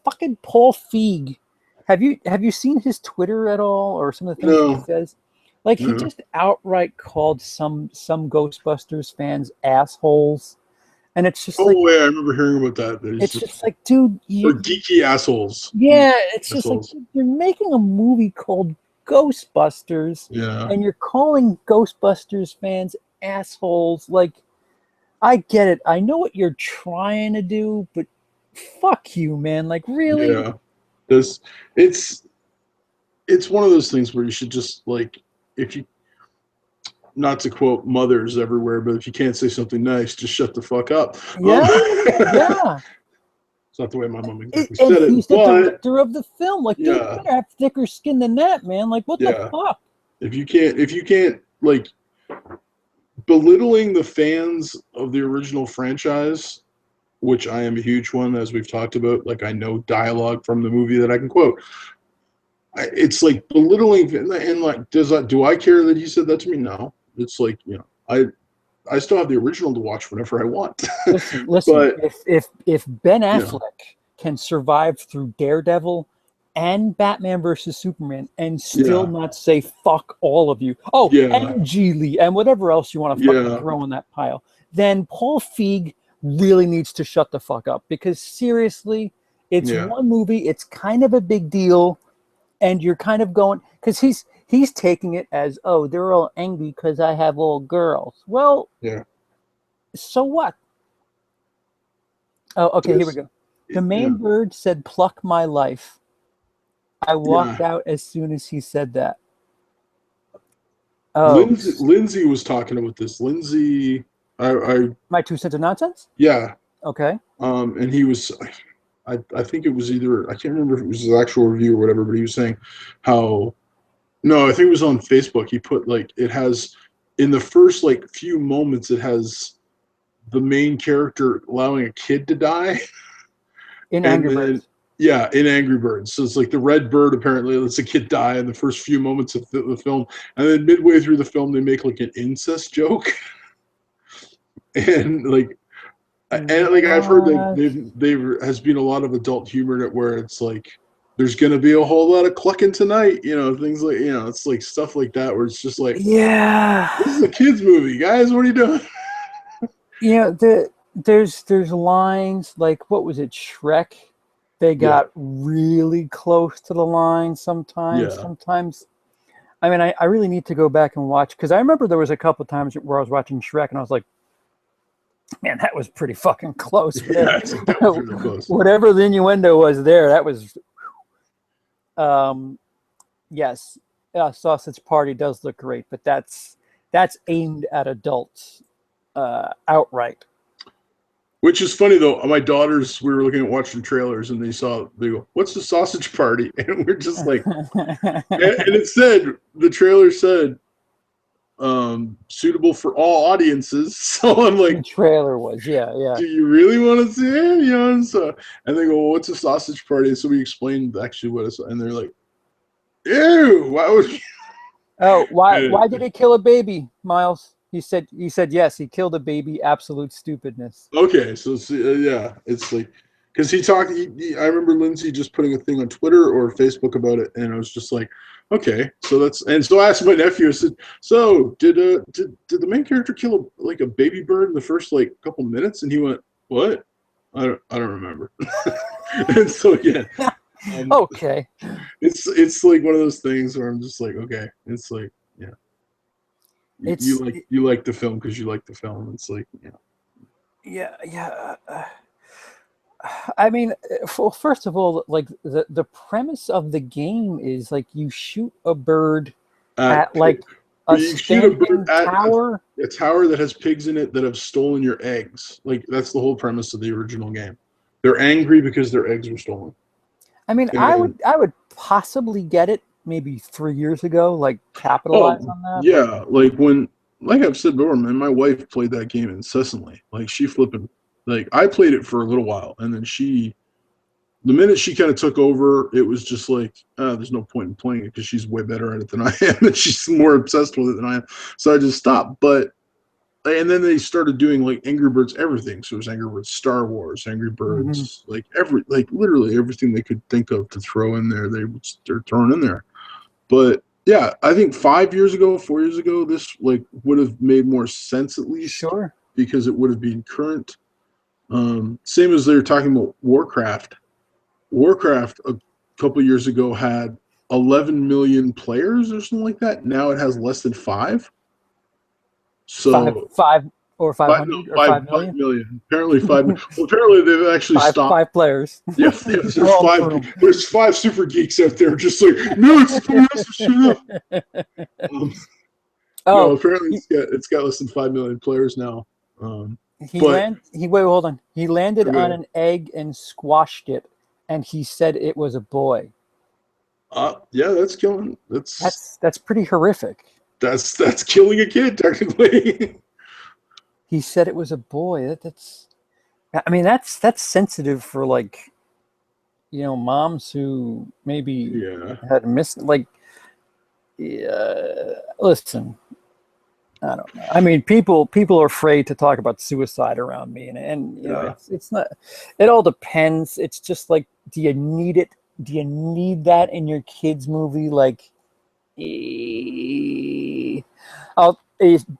fucking Paul Feig, have you seen his Twitter at all, or some of the things he says? Like, he just outright called some Ghostbusters fans assholes, and it's just I remember hearing about that. It's just like, dude, you're geeky assholes. Yeah, it's just like, you're making a movie called Ghostbusters, and you're calling Ghostbusters fans assholes. Like, I get it. I know what you're trying to do, but fuck you, man. Like, really? Yeah. It's one of those things where you should just, like, if you, not to quote mothers everywhere, but if you can't say something nice, just shut the fuck up. Yeah. Yeah. It's not the way my mom exactly said it. He's the director of the film. Like, dude, you better have thicker skin than that, man. Like, what the fuck? If you can't, like, belittling the fans of the original franchise, which I am a huge one, as we've talked about. Like, I know dialogue from the movie that I can quote. It's like belittling, and like, do I care that he said that to me? No. It's like, I still have the original to watch whenever I want. Listen. But, if Ben Affleck can survive through Daredevil and Batman versus Superman and still not say fuck all of you, and Geely and whatever else you want to fucking throw in that pile, then Paul Feig really needs to shut the fuck up, because seriously, it's one movie, it's kind of a big deal, and you're kind of going, because he's taking it as, oh, they're all angry because I have all girls. Well, so what? Oh, okay, here we go. The main bird said, "Pluck my life." I walked out as soon as he said that. Oh, Lindsay was talking about this. Lindsay, my 2 cents of nonsense. yeah. Okay. And he was, I think it was either, I can't remember if it was his actual review or whatever, but he was saying how, no, I think it was on Facebook. He put like, it has, in the first like few moments, it has the main character allowing a kid to die. In Angry Birds. Yeah, in Angry Birds. So it's like the red bird apparently lets a kid die in the first few moments of the film. And then midway through the film, they make like an incest joke. And like, I've heard that there has been a lot of adult humor in it where it's like there's gonna be a whole lot of clucking tonight, things like it's like stuff like that where it's just like, yeah, this is a kids movie, guys. What are you doing? There's lines like, what was it, Shrek? They got really close to the line sometimes. Yeah. Sometimes, I mean, I really need to go back and watch, because I remember there was a couple of times where I was watching Shrek and I was like, man, that was pretty fucking close. Yeah, that was really close. Whatever the innuendo was there, that was. Yes, Sausage Party does look great, but that's aimed at adults, outright. Which is funny though. My daughters, we were looking at watching trailers, and they go, "What's the Sausage Party?" And we're just like, and the trailer said, suitable for all audiences. So I'm like, the trailer was, yeah. Do you really want to see it? And they go, well, what's a sausage party? So we explained actually what it's, and they're like, ew, why would you? Oh, why did he kill a baby, Miles? He said yes, he killed a baby. Absolute stupidness. Okay, so it's like, because he talked. I remember Lindsay just putting a thing on Twitter or Facebook about it, and I was just like, okay, so I asked my nephew. I said, so did the main character kill a baby bird in the first like couple minutes? And he went, what? I don't remember. And so again, okay, it's like one of those things where I'm just like, okay, it's like, yeah. You like the film because you like the film. It's like, yeah. I mean, first of all, like the premise of the game is like you shoot a bird at like a standing tower. A tower that has pigs in it that have stolen your eggs. Like that's the whole premise of the original game. They're angry because their eggs were stolen. I mean, I would possibly get it maybe 3 years ago, like capitalize on that. Yeah, like I've said before, man, my wife played that game incessantly. Like she flipping, like I played it for a little while, and then the minute she kind of took over, it was just like, there's no point in playing it because she's way better at it than I am, and she's more obsessed with it than I am. So I just stopped. And then they started doing like Angry Birds everything. So it was Angry Birds Star Wars, Angry Birds, like literally everything they could think of to throw in there, they're throwing in there. But yeah, I think 4 years ago, this like would have made more sense at least. Sure. Because it would have been current. Same as they were talking about Warcraft. Warcraft a couple years ago had 11 million players or something like that. Now it has less than 5. So five or 500 or 5 million? 5 million. Apparently 5. Well, apparently they've actually stopped. 5 players. Yeah, there's 5 super geeks out there just like, no, shut up. No, apparently it's got less than 5 million players now. Hold on. He landed on an egg and squashed it, and he said it was a boy. Yeah, that's killing. That's pretty horrific. That's killing a kid technically. He said it was a boy. That's sensitive for like, moms who maybe had missed listen. I don't know. I mean, people are afraid to talk about suicide around me, and it's not. It all depends. It's just like, do you need it? Do you need that in your kids' movie? Like,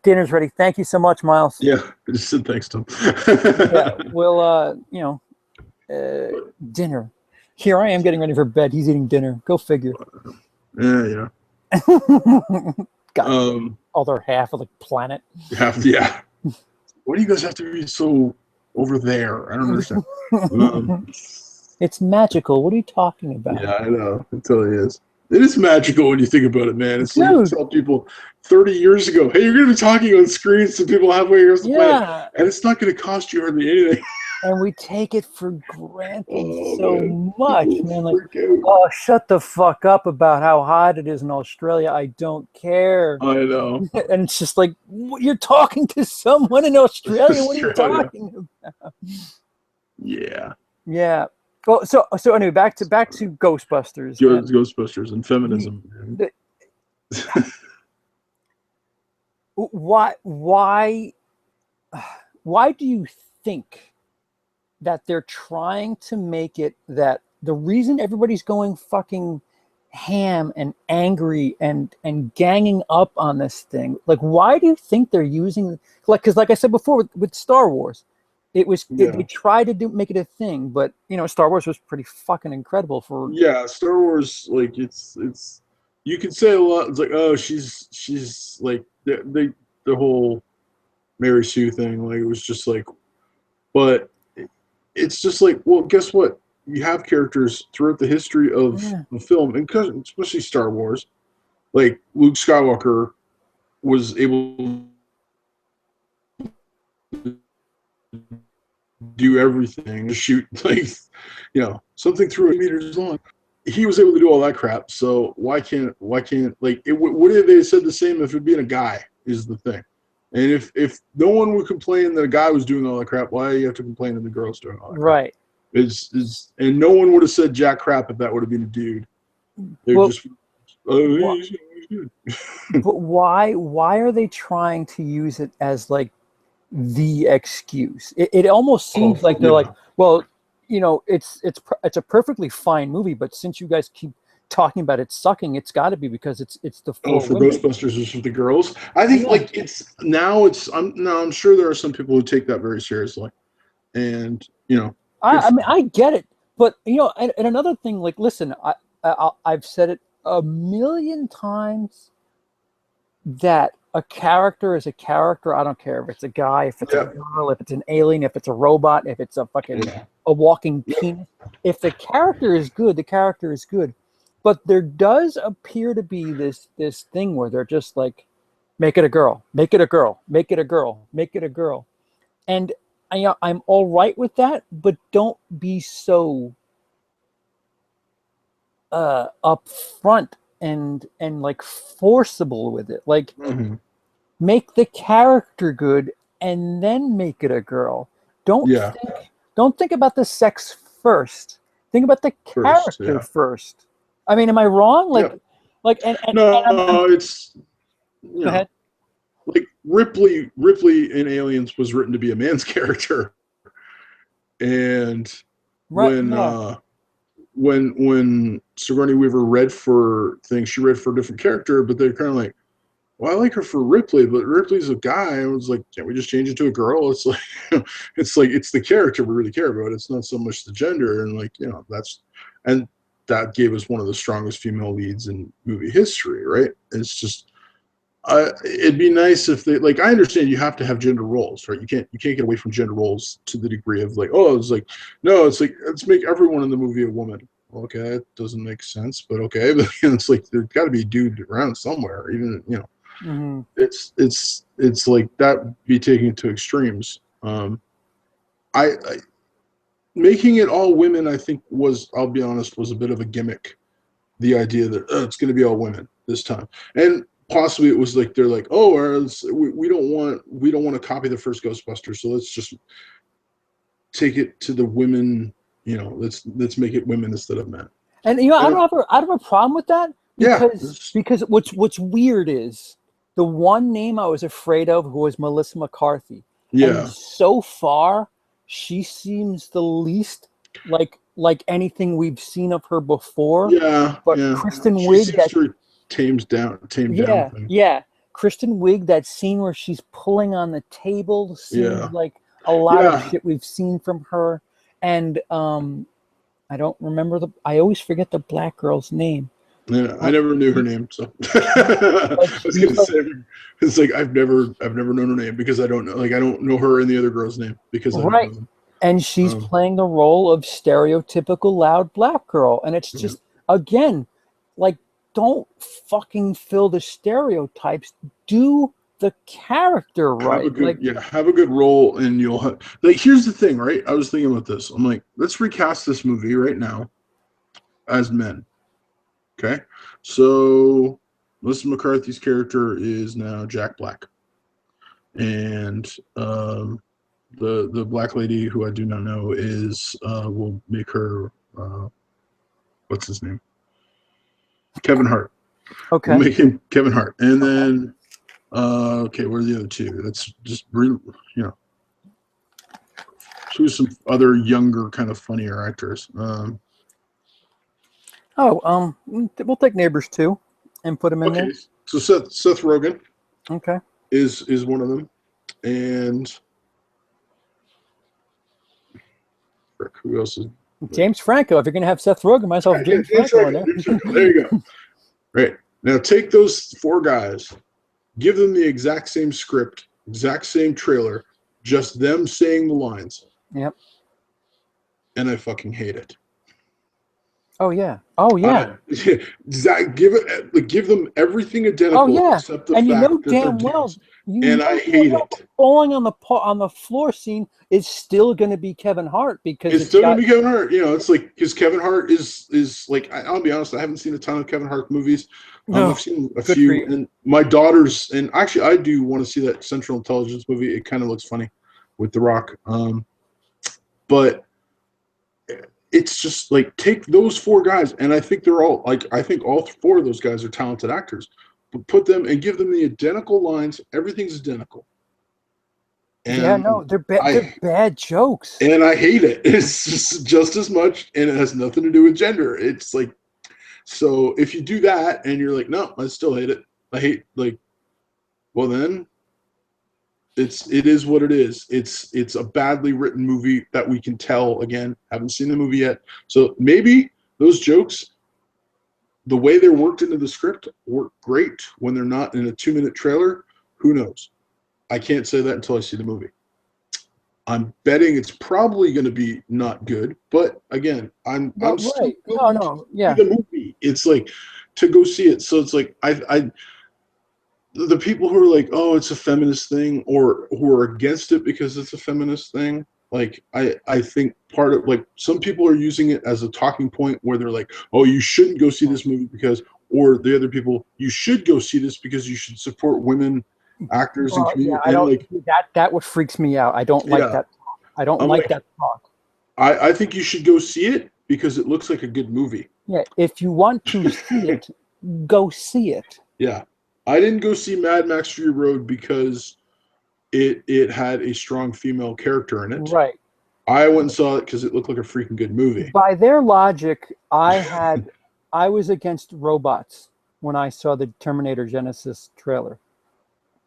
dinner's ready. Thank you so much, Miles. Yeah, I just said thanks to him. Yeah, well, dinner. Here I am getting ready for bed. He's eating dinner. Go figure. Yeah. Other half of the planet. Yeah. Why do you guys have to be so over there. I don't understand. Um, It's magical. What are you talking about? yeah, I know. It totally is. It is magical when you think about it, man. It's like you Dude, tell people 30 years ago, hey, you're going to be talking on screens to people halfway across the planet, yeah. and it's not going to cost you hardly anything. And we take it for granted Oh, so man. much, People man. Like, freak out. oh, shut the fuck up about how hot it is in Australia. I don't care. I know. And it's just like, you're talking to someone in Australia. What are you Australia. talking about? Yeah. Yeah. Well, so anyway, back to Ghostbusters. And Ghostbusters and we, feminism. Man. the, why why do you think that they're trying to make it that the reason everybody's going fucking ham and angry and ganging up on this thing, like, why do you think they're using, like, because like I said before with Star Wars, they tried to make it a thing, but Star Wars was pretty fucking incredible for. Yeah, Star Wars, like it's you could say a lot. It's like, oh, she's like the whole Mary Sue thing. Like it was just like, but it's just like, well, guess what? You have characters throughout the history of the film, and especially Star Wars. Like Luke Skywalker was able to do everything, shoot like something through 8 meters long. He was able to do all that crap. So why can't like it? What if they said the same if it being a guy is the thing? And if no one would complain that a guy was doing all that crap, why do you have to complain that the girl's doing all that crap? Right. And no one would have said jack crap if that would have been a dude. They're just he's good. But why are they trying to use it as like the excuse? It almost seems like they're like, well, it's a perfectly fine movie, but since you guys keep talking about it sucking, it's got to be because it's the four for women. Ghostbusters is for the girls. I think like I'm sure there are some people who take that very seriously, and I mean, I get it, but and another thing, like, listen, I've said it a million times that a character is a character. I don't care if it's a guy, if it's a girl, if it's an alien, if it's a robot, if it's a fucking a walking penis. If the character is good, the character is good. But there does appear to be this thing where they're just like, make it a girl, make it a girl, make it a girl, make it a girl. And I'm all right with that, but don't be so upfront and like forcible with it. Like, make the character good and then make it a girl. Don't think about the sex first. Think about the character first. I mean, am I wrong? Like, no, it's go ahead. Like Ripley in Aliens was written to be a man's character, and when Sigourney Weaver read for things, she read for a different character, but they're kind of like, well, I like her for Ripley, but Ripley's a guy. I was like, can't we just change it to a girl? It's like, it's the character we really care about. It's not so much the gender, and that gave us one of the strongest female leads in movie history, right? It's just, it'd be nice if they, like, I understand you have to have gender roles, right? You can't get away from gender roles to the degree of like, oh, it's like, no, it's like, let's make everyone in the movie a woman. Okay, it doesn't make sense, but okay, but it's like there's got to be a dude around somewhere, even It's like that be taking it to extremes. I making it all women, I think I'll be honest, was a bit of a gimmick. The idea that it's going to be all women this time, and possibly it was like they're like, oh, we don't want to copy the first Ghostbusters, so let's just take it to the women. Let's make it women instead of men. And I don't have a problem with that because what's weird is the one name I was afraid of, who was Melissa McCarthy. Yeah. And so far, she seems the least like anything we've seen of her before. Yeah. But yeah. Kristen she Wiig, seems to tamed down. Yeah. Kristen Wiig, that scene where she's pulling on the table seems like a lot of shit we've seen from her. And I don't remember I always forget the black girl's name. Yeah, I never knew her name, so I was gonna say it's like I've never known her name because I don't know her and the other girl's name because I don't know Right. them. And she's playing the role of stereotypical loud black girl. And it's just, again, like, don't fucking fill the stereotypes. Do the character right. Have a good role, and you'll have, like, here's the thing, right? I was thinking about this. I'm like, let's recast this movie right now as men. Okay. So Melissa McCarthy's character is now Jack Black. And the black lady who I do not know is will make her what's his name? Kevin Hart. Okay. We'll make him Kevin Hart. And then okay, where are the other two? That's just choose some other younger, kind of funnier actors. We'll take Neighbors 2 and put him in there. So Seth Rogen is one of them. And who else is James Franco? If you're gonna have Seth Rogen, might as well have James Franco in there. There you go. Right. Now take those 4 guys, give them the exact same script, exact same trailer, just them saying the lines. Yep. And I fucking hate it. Oh yeah. Oh yeah. Give them everything identical. Oh yeah. Except the and fact you know that damn well. I hate it. Falling on the floor scene is still going to be Kevin Hart because it's still going to be Kevin Hart. You know, it's like because Kevin Hart is like I'll be honest, I haven't seen a ton of Kevin Hart movies. No, I've seen a few, and my daughters, and actually I do want to see that Central Intelligence movie. It kind of looks funny with The Rock, but it's just like take those 4 guys, and I think they're all like I think all 4 of those guys are talented actors. But put them and give them the identical lines. Everything's identical. And they're bad jokes. And I hate it. It's just as much, and it has nothing to do with gender. It's like, so if you do that and you're like, no, I still hate it. I hate well then, it is what it is. It's a badly written movie that we can tell. Again, haven't seen the movie yet, so maybe those jokes, the way they're worked into the script, work great when they're not in a 2-minute trailer. Who knows? I can't say that until I see the movie. I'm betting it's probably going to be not good, but again, I'm still the movie. It's like to go see it. So it's like the people who are like, oh, it's a feminist thing, or who are against it because it's a feminist thing. Like I think part of like some people are using it as a talking point where they're like, oh, you shouldn't go see this movie because, or the other people, you should go see this because you should support women actors and comedians. Yeah, I don't that what freaks me out. I don't like that. I don't like that talk. I think you should go see it because it looks like a good movie. Yeah, if you want to see it, go see it. Yeah, I didn't go see Mad Max Fury Road because it had a strong female character in it. Right. I went and saw it because it looked like a freaking good movie. By their logic, I was against robots when I saw the Terminator Genesis trailer.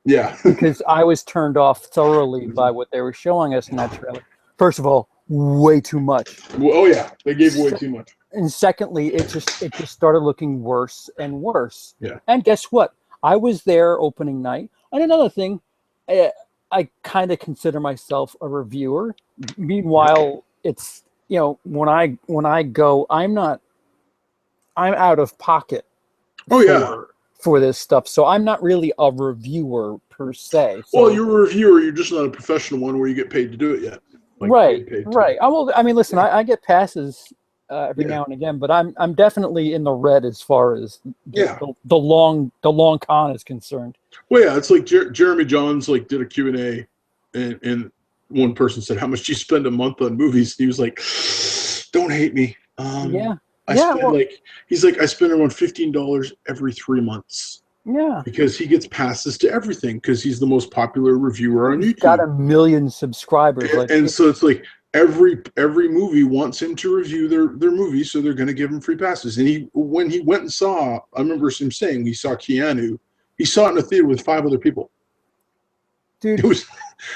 Yeah. Because I was turned off thoroughly by what they were showing us in that trailer. First of all, way too much. Well, oh yeah, they gave way too much. And secondly, it just started looking worse and worse. Yeah. And guess what? I was there opening night. And another thing, I kind of consider myself a reviewer. Meanwhile, it's when I go, I'm out of pocket. Oh yeah. For this stuff, so I'm not really a reviewer per se. So. Well, you're a reviewer. You're just not a professional one where you get paid to do it yet. Right. I mean, listen, I get passes every now and again, but I'm definitely in the red as far as the long con is concerned. Well, yeah, it's like Jeremy Johns did a Q&A, and one person said, "How much do you spend a month on movies?" And he was like, "Don't hate me." He's like, I spend around $15 every 3 months. Yeah. Because he gets passes to everything because he's the most popular reviewer on YouTube. He's got 1 million subscribers. So it's like every movie wants him to review their movie, so they're going to give him free passes. And when he went and saw, I remember him saying he saw Keanu. He saw it in a theater with 5 other people. Dude.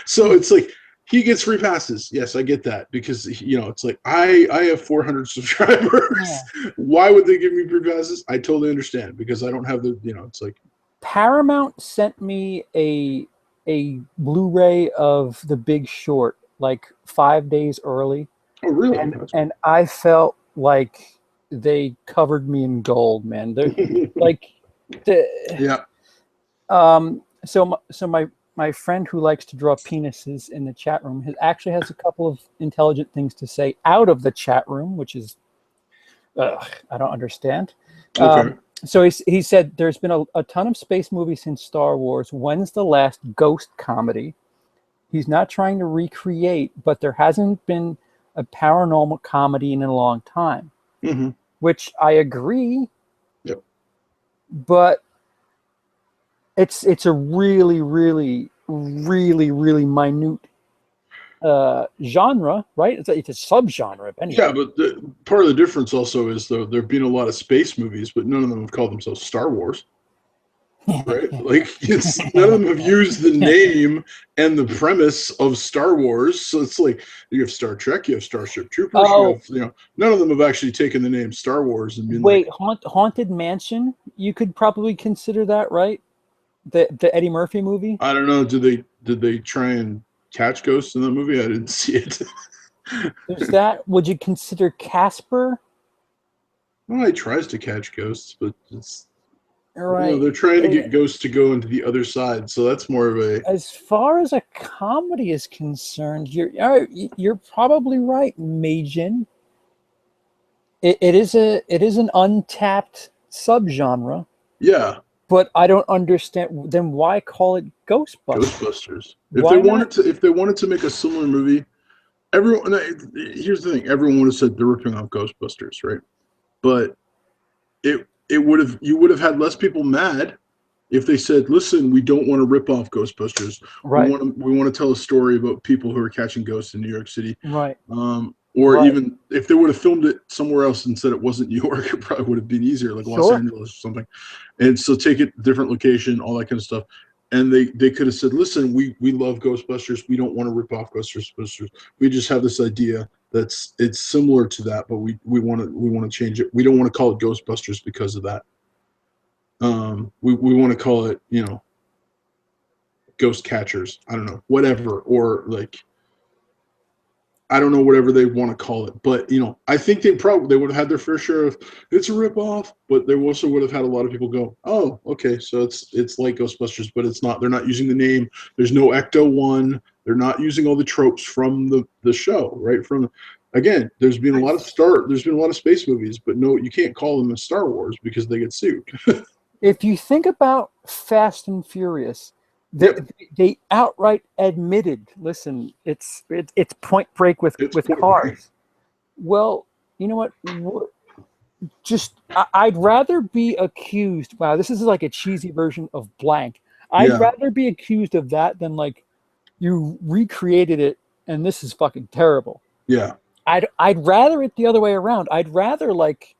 So it's like, he gets free passes. Yes, I get that because it's like I have 400 subscribers. Yeah. Why would they give me free passes? I totally understand because I don't have the it's like Paramount sent me a Blu-ray of The Big Short like 5 days early, oh really? and I felt like they covered me in gold, man. They're like the Yeah. so my friend who likes to draw penises in the chat room actually has a couple of intelligent things to say out of the chat room, which is I don't understand. Okay. So he said there's been a ton of space movies since Star Wars. When's the last ghost comedy? He's not trying to recreate, but there hasn't been a paranormal comedy in a long time, Mm-hmm. which I agree. Yep. But it's a really, really, really, really minute genre, right? It's a subgenre of anything. Yeah, but part of the difference also is though there have been a lot of space movies, but none of them have called themselves Star Wars. Right? Like none of them have used the name and the premise of Star Wars. So it's like you have Star Trek, you have Starship Troopers, Oh, you have none of them have actually taken the name Star Wars and been wait, like Haunted Mansion? You could probably consider that, right? The Eddie Murphy movie? I don't know, did they try and catch ghosts in that movie? I didn't see it. There's that. Would you consider Casper? Well, he tries to catch ghosts, but it's Right. they're trying to get ghosts to go into the other side, so that's more of a As far as a comedy is concerned, you're probably right, Majin. It is an untapped subgenre, yeah. but I don't understand. Then why call it Ghostbusters? Ghostbusters. Why not? If they wanted to make a similar movie, everyone. Here's the thing: everyone would have said they're ripping off Ghostbusters, right? But it would have you would have had less people mad if they said, "Listen, we don't want to rip off Ghostbusters. Right. We want to tell a story about people who are catching ghosts in New York City." Right. Or Right. even if they would have filmed it somewhere else and said it wasn't New York, it probably would have been easier, like Los Sure. Angeles or something. And so take it different location, all that kind of stuff. And they could have said, "Listen, we love Ghostbusters. We don't want to rip off Ghostbusters. We just have this idea it's similar to that, but we want to change it. We don't want to call it Ghostbusters because of that. We want to call it Ghost Catchers. I don't know, whatever, or like." I don't know whatever they want to call it, but I think they would have had their fair share of it's a ripoff, but they also would have had a lot of people go, oh, okay, so it's like Ghostbusters, but it's not. They're not using the name. There's no Ecto-1. They're not using all the tropes from the show, right? Again, there's been a lot of space movies, but no, you can't call them a Star Wars because they get sued. If you think about Fast and Furious, they outright admitted, listen, it's Point Break with cars. Well, you know what? I'd rather be accused. Wow, this is like a cheesy version of blank. I'd rather be accused of that than like you recreated it and this is fucking terrible. Yeah. I'd rather it the other way around. I'd rather like,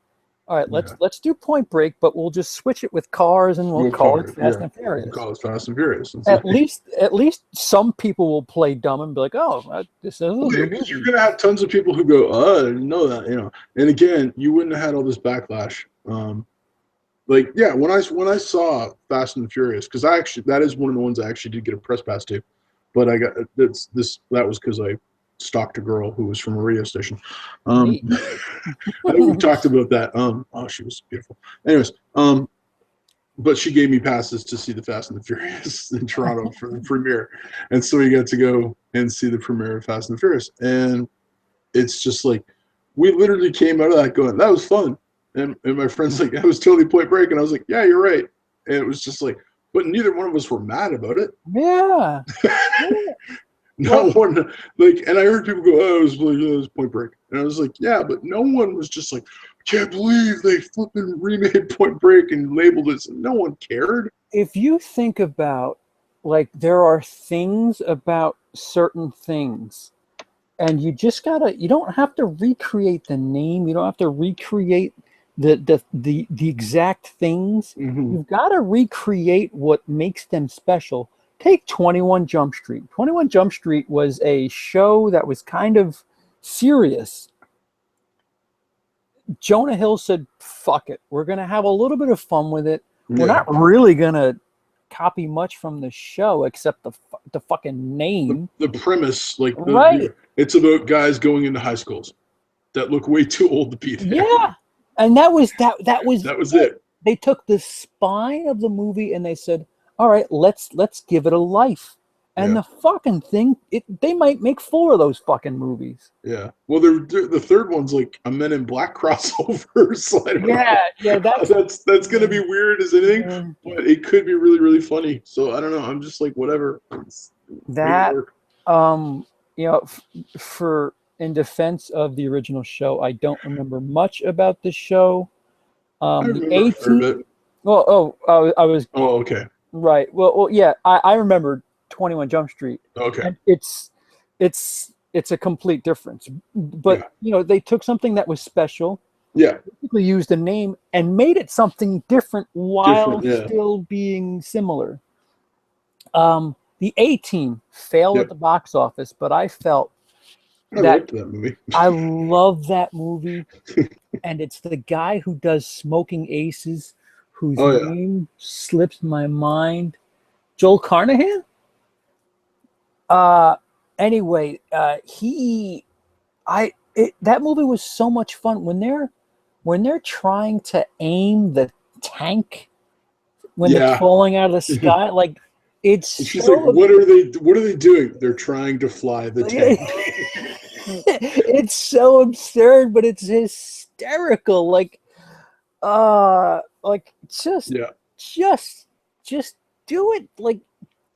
all right, let's do Point Break, but we'll just switch it with cars and we'll call it Fast and Furious. We'll call it Fast and Furious. At least some people will play dumb and be like, "Oh, this is because you're gonna have tons of people who go, "Oh, I didn't know that," And again, you wouldn't have had all this backlash. When I saw Fast and Furious, because that is one of the ones I actually did get a press pass to, but I got that was because I stalked a girl who was from a radio station. I think we talked about that. Oh, she was beautiful. Anyways, but she gave me passes to see the Fast and the Furious in Toronto for the premiere, and so we got to go and see the premiere of Fast and the Furious. And it's just like we literally came out of that going, "That was fun," and my friend's like, "That was totally Point Break," and I was like, "Yeah, you're right." And it was just like, but neither one of us were mad about it. Yeah. No one and I heard people go, "Oh, it was Point Break," and I was like, "Yeah," but no one was just like, "Can't believe they flipping remade Point Break and labeled it." No one cared. If you think about, like, there are things about certain things, and you don't have to recreate the name. You don't have to recreate the exact things. Mm-hmm. You've got to recreate what makes them special. take 21 Jump Street. 21 Jump Street was a show that was kind of serious. Jonah Hill said, fuck it. We're going to have a little bit of fun with it. We're not really going to copy much from the show except the fucking name. The premise, like, right. It's about guys going into high schools that look way too old to be there. Yeah. And that was it. They took the spine of the movie and they said, all right, let's give it a life. And the fucking thing, they might make 4 of those fucking movies. Yeah. Well, the third one's like a Men in Black crossover. So I don't know. Yeah. That's gonna be weird as anything, but it could be really, really funny. So I don't know. I'm just like, whatever. For in defense of the original show, I don't remember much about the show. The 18. I was. Oh, okay. Right. Well, yeah. I remember 21 Jump Street. Okay. And it's a complete difference. But they took something that was special. Yeah. Basically used a name and made it something different while still being similar. The A-Team failed at the box office, but I felt I liked that movie. I love that movie. And it's the guy who does Smoking Aces, whose name slips my mind. Joel Carnahan? Anyway, that movie was so much fun when they're trying to aim the tank when they're falling out of the sky. Like she's like, what are they doing? They're trying to fly the tank. It's so absurd, but it's hysterical. Just do it.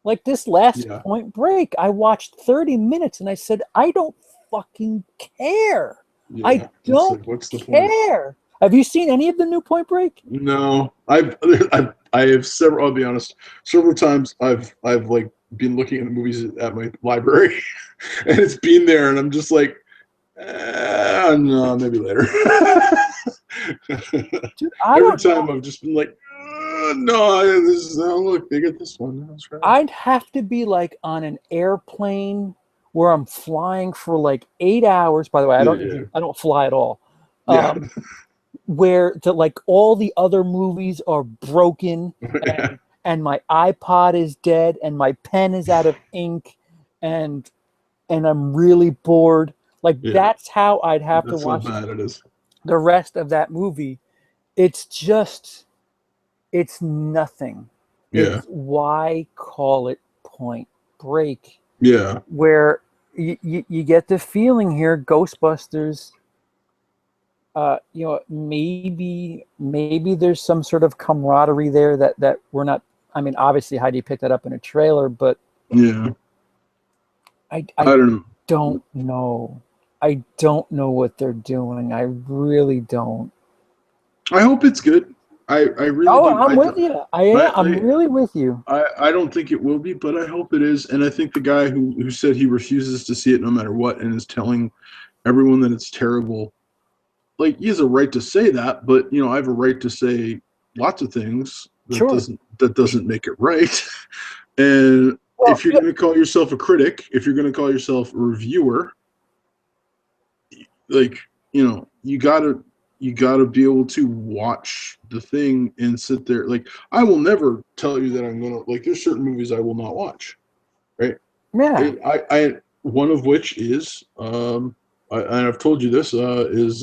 Like this last Point Break, I watched 30 minutes and I said, I don't fucking care. I don't care. Have you seen any of the new Point Break? No, I have several. I'll be honest. Several times I've like been looking at the movies at my library, and it's been there, and I'm just like, no, maybe later. Dude, Every time I've just been like, no, look, they get this one. That's right. I'd have to be like on an airplane where I'm flying for like 8 hours. By the way, I don't fly at all. Where all the other movies are broken and my iPod is dead and my pen is out of ink and I'm really bored. That's how I'd have to watch the rest of that movie. It's nothing. Yeah. Why call it Point Break? Yeah. Where you get the feeling here, Ghostbusters, maybe there's some sort of camaraderie there that we're not. I mean, obviously Heidi picked that up in a trailer, but I don't know. I don't know what they're doing. I really don't. I hope it's good. I really do. I'm with you. I'm really with you. I don't think it will be, but I hope it is. And I think the guy who said he refuses to see it no matter what and is telling everyone that it's terrible, like, he has a right to say that, but I have a right to say lots of things that doesn't make it right. And if you're going to call yourself a critic, if you're going to call yourself a reviewer, you gotta be able to watch the thing and sit there. Like, I will never tell you that I'm gonna there's certain movies I will not watch, right? Yeah. I one of which is and I've told you this is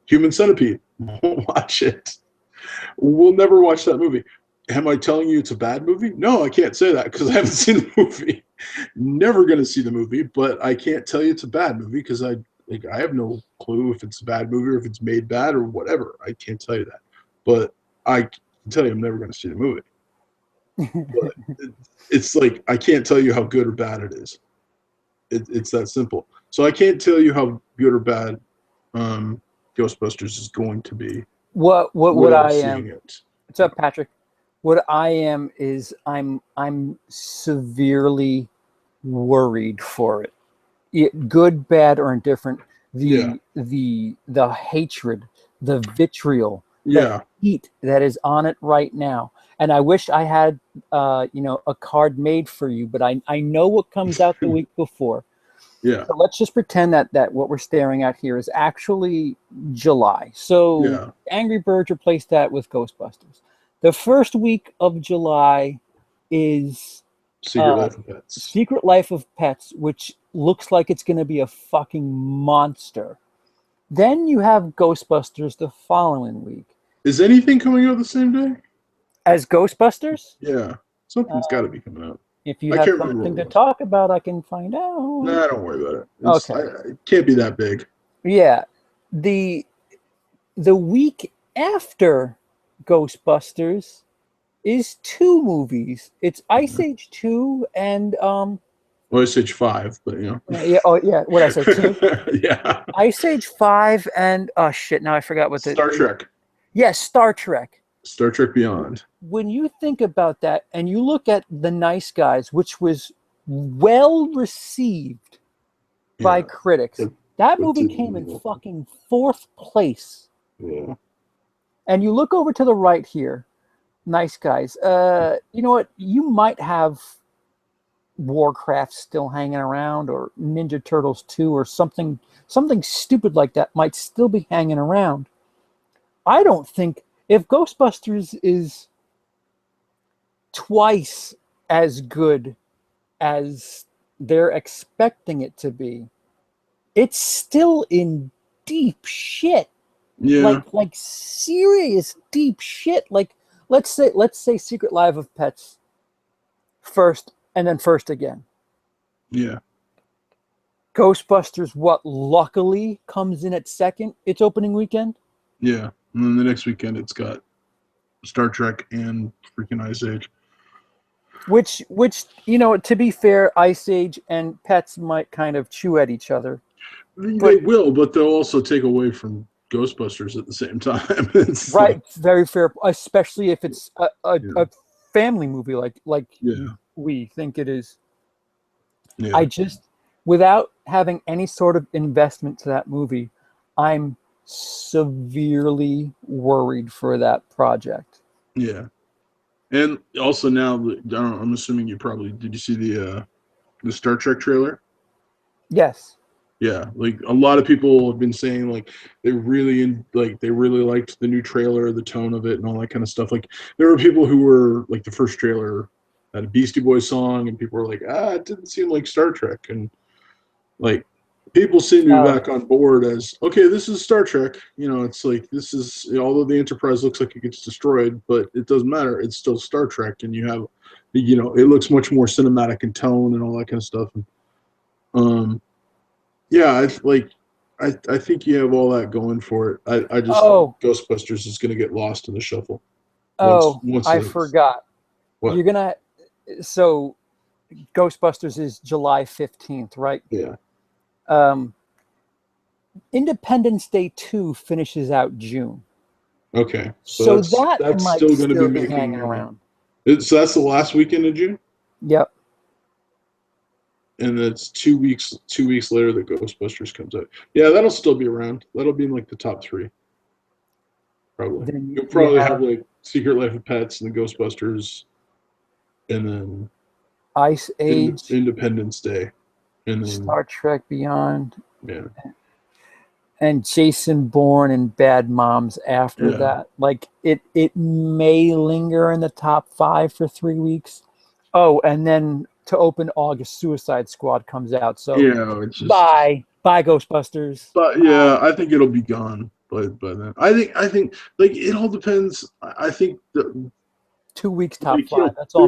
Human Centipede. Won't watch it. We'll never watch that movie. Am I telling you it's a bad movie? No, I can't say that because I haven't seen the movie. Never gonna see the movie, but I can't tell you it's a bad movie because I have no clue if it's a bad movie or if it's made bad or whatever. I can't tell you that. But I can tell you I'm never going to see the movie. But it's like, I can't tell you how good or bad it is. It's that simple. So I can't tell you how good or bad Ghostbusters is going to be. What I am. What's up, Patrick? What I am is I'm severely worried for it. Good, bad, or indifferent, the hatred, the vitriol, the heat that is on it right now. and I wish I had, a card made for you, but I know what comes out the week before. Yeah. So let's just pretend that what we're staring at here is actually July. So Yeah. Angry Birds replaced that with Ghostbusters. The first week of July is Secret Life of Pets. Secret Life of Pets, which looks like it's going to be a fucking monster. Then you have Ghostbusters the following week. Is anything coming out the same day? As Ghostbusters? Yeah. Something's got to be coming out. If you I have can't remember something what to it was. talk about, I can find out. Nah, don't worry about it. Okay. It can't be that big. Yeah. The week after Ghostbusters is 2 movies. It's Ice Age 2 and Well, Ice Age 5, but what did I say, 2? Yeah. Ice Age 5 and shit, now I forgot what Star Trek. Yes, Star Trek. Star Trek Beyond. When you think about that and you look at The Nice Guys, which was well received by critics, that movie came in fucking 4th place. Yeah. And you look over to the right here, Nice Guys. You know what? You might have Warcraft still hanging around, or Ninja Turtles 2, or something stupid like that might still be hanging around. I don't think, if Ghostbusters is twice as good as they're expecting it to be, it's still in deep shit. Yeah. Like serious deep shit. Like let's say Secret Life of Pets first, and then first again. Yeah. Ghostbusters, what luckily comes in at second, its opening weekend. Yeah. And then the next weekend it's got Star Trek and freaking Ice Age. Which to be fair, Ice Age and Pets might kind of chew at each other. They will, but they'll also take away from Ghostbusters at the same time. It's right, very fair, especially if it's a family movie like we think it is. Yeah. I just, without having any sort of investment to that movie, I'm severely worried for that project. Yeah. And also now, I'm assuming did you see the Star Trek trailer? Yes. Yeah, like a lot of people have been saying, like they really liked the new trailer, the tone of it, and all that kind of stuff. Like there were people who were like, the first trailer had a Beastie Boys song, and people were like, it didn't seem like Star Trek, and like people seem to be back on board as, okay, this is Star Trek. It's like, this is, although the Enterprise looks like it gets destroyed, but it doesn't matter. It's still Star Trek, and you have, it looks much more cinematic in tone and all that kind of stuff. And, yeah, I think you have all that going for it. I just think Ghostbusters is going to get lost in the shuffle. I forgot. What? You're gonna. So, Ghostbusters is July 15th, right? Yeah. Independence Day 2 finishes out June. Okay. So that that's might still going to be hanging around. So that's the last weekend of June? Yep. And that's 2 weeks later that Ghostbusters comes out. Yeah, that'll still be around. That'll be in like the top 3. Probably. Then You'll probably have like Secret Life of Pets and the Ghostbusters, and then Ice Age, Independence Day, and then Star Trek Beyond. Yeah. And Jason Bourne and Bad Moms after that. Like it may linger in the top 5 for 3 weeks. Oh, and then to open August, Suicide Squad comes out. So it's just, bye Ghostbusters. But yeah, I think it'll be gone by then. I think like it all depends. I think the 2 weeks top 5. That's all.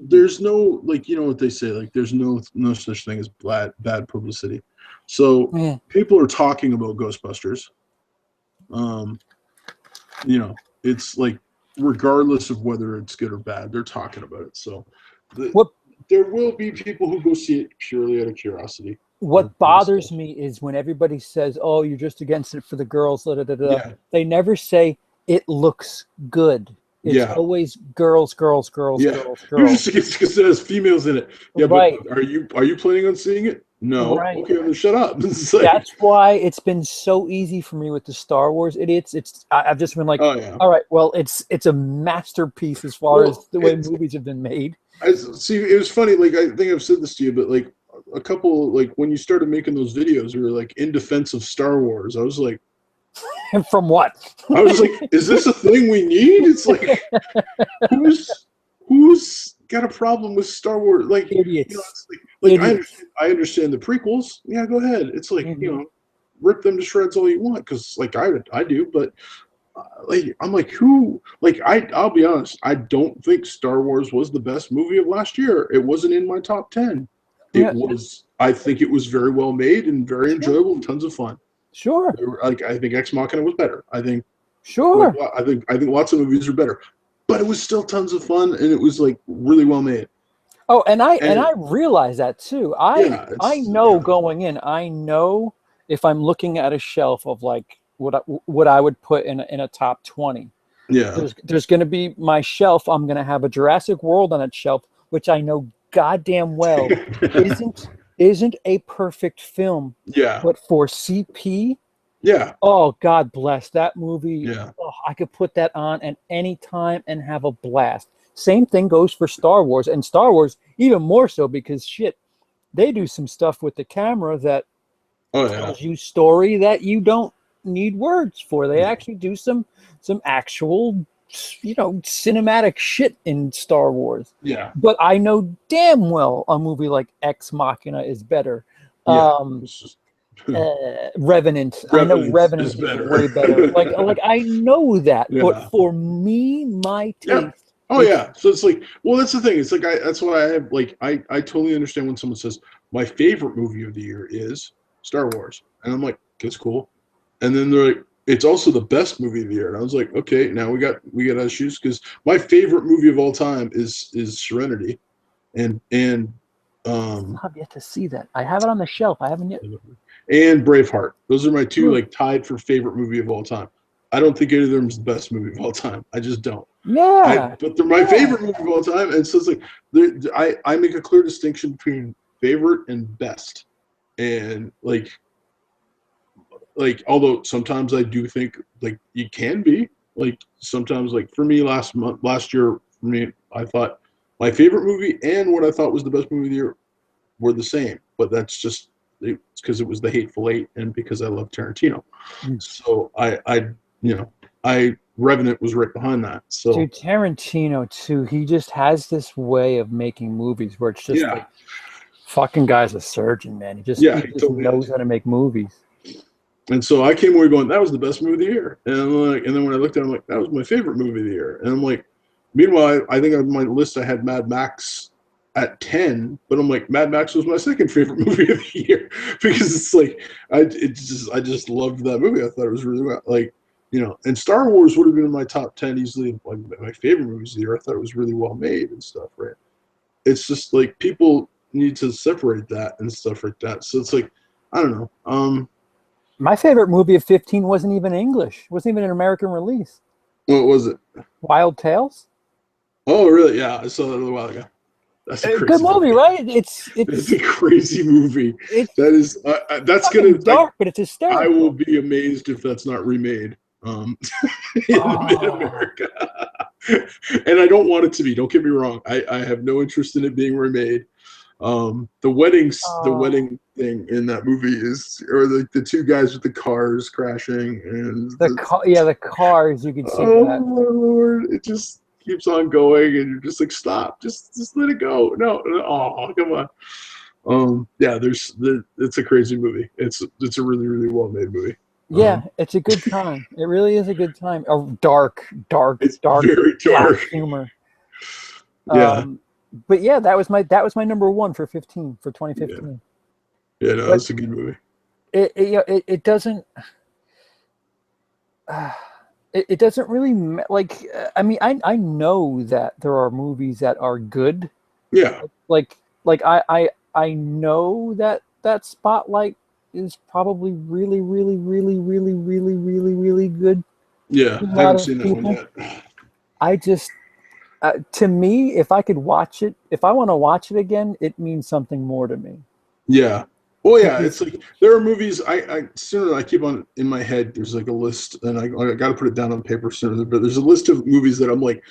There's no, like, what they say, like there's no such thing as bad publicity. So people are talking about Ghostbusters. It's like, regardless of whether it's good or bad, they're talking about it. So there will be people who go see it purely out of curiosity. What bothers me is when everybody says, "Oh, you're just against it for the girls." They never say it looks good. It's always girls. You're just because it has females in it. Yeah, right. But are you planning on seeing it? No. Right. Okay, then shut up. It's like, That's why it's been so easy for me with the Star Wars idiots. I've just been like, oh yeah. all right, well, it's a masterpiece as far as Well, the way movies have been made. I see. It was funny. Like I think I've said this to you, but like a couple, like when you started making those videos, we were like in defense of Star Wars. And from what? I was like, is this a thing we need? It's like, who's got a problem with Star Wars? Like, Idiots. it's like Idiots. I understand the prequels. Yeah, go ahead. It's like Mhm. rip them to shreds all you want because like I do, but like I'm like who like I'll be honest. I don't think Star Wars was the best movie of last year. It wasn't in my top 10. It Yeah, was. I think it was very well made and very sure, enjoyable and tons of fun. sure, Like I think Ex Machina was better. I think sure. I think lots of movies are better, but it was still tons of fun and it was like really well made. Oh, and And I realize that too. yeah, I it's know going in, I know if I'm looking at a shelf of like what I would put in a top 20. yeah. There's going to be my shelf. I'm going to have a Jurassic World on its shelf, which I know goddamn well isn't a perfect film, Yeah, but for CP, yeah, oh God bless that movie. yeah, Oh, I could put that on at any time and have a blast. Same thing goes for Star Wars, and Star Wars even more so because shit, they do some stuff with the camera that oh yeah, tells you story that you don't need words for. They yeah, actually do some actual, cinematic shit in Star Wars. yeah, But I know damn well a movie like Ex Machina is better. yeah. Um, It's just Revenant. I know Revenant Revenant is is better. way better. Like I know that, but Yeah, for me, my yeah. taste, Oh it's yeah. So it's like, well, that's the thing. It's like that's what I have. Like I totally understand when someone says my favorite movie of the year is Star Wars, and I'm like, that's cool. And then they're like, it's also the best movie of the year, and I was like, okay, now we got issues because my favorite movie of all time is Serenity, and um I've yet to see that. I have it on the shelf. I haven't yet. and Braveheart. Those are my two Hmm. like tied for favorite movie of all time. I don't think any of them is the best movie of all time. I just don't. Yeah, But they're my yeah. favorite movie of all time, and so it's like I make a clear distinction between favorite and best, and like although sometimes I do think like you can be like sometimes like for me last year for me I thought my favorite movie and what I thought was the best movie of the year were the same, but that's just it's because it was The Hateful Eight and because I love Tarantino. Mm. So I I Revenant was right behind that. So Dude, Tarantino too. He just has this way of making movies where it's just yeah, like fucking guy's a surgeon, man. yeah, He he just totally knows is. how to make movies. And so I came away going, that was the best movie of the year. And I'm like, and then when I looked at it, I'm like, that was my favorite movie of the year. And I'm like, meanwhile, I think on my list I had Mad Max at 10, but I'm like, Mad Max was my second favorite movie of the year because it's like I just loved that movie. I thought it was really well, like and Star Wars would have been in my top 10 easily, like my favorite movies of the year. I thought it was really well made and stuff, right? It's just like people need to separate that and stuff like that. So it's like I don't know. My favorite movie of 15 wasn't even English. Wasn't even an American release. What was it? Wild Tales. Oh, really? Yeah, I saw that a little while ago. That's a Good crazy movie, movie. right? It's a crazy movie. It's That is that's fucking gonna dark, but it's I will hysterical. be amazed if that's not remade in Oh, America. And I don't want it to be. Don't get me wrong. I have no interest in it being remade. The oh. wedding thing in that movie is, or the two guys with the cars crashing, and The cars. You could see oh that. my lord, it just keeps on going, and you're just like, stop, just let it go. No, oh come on. Yeah, it's a crazy movie. It's a really really well made movie. Yeah, Um, it's a good time. It really is a good time. Oh, dark, dark, it's dark, very black dark. humor. Yeah, But yeah, that was my number one for 15 for yeah, 2015. yeah. No, But it's a good movie. it doesn't uh, it doesn't really like I mean I know that there are movies that are good Yeah, like I know that Spotlight is probably really really really really really really really good yeah. to a I lot haven't of seen that one people. yet. I just to me, if I could watch it, if I want to watch it again, it means something more to me. Yeah, Oh yeah, it's like there are movies I sooner I keep on in my head. There's like a list, and I got to put it down on paper sooner. But there's a list of movies that I'm like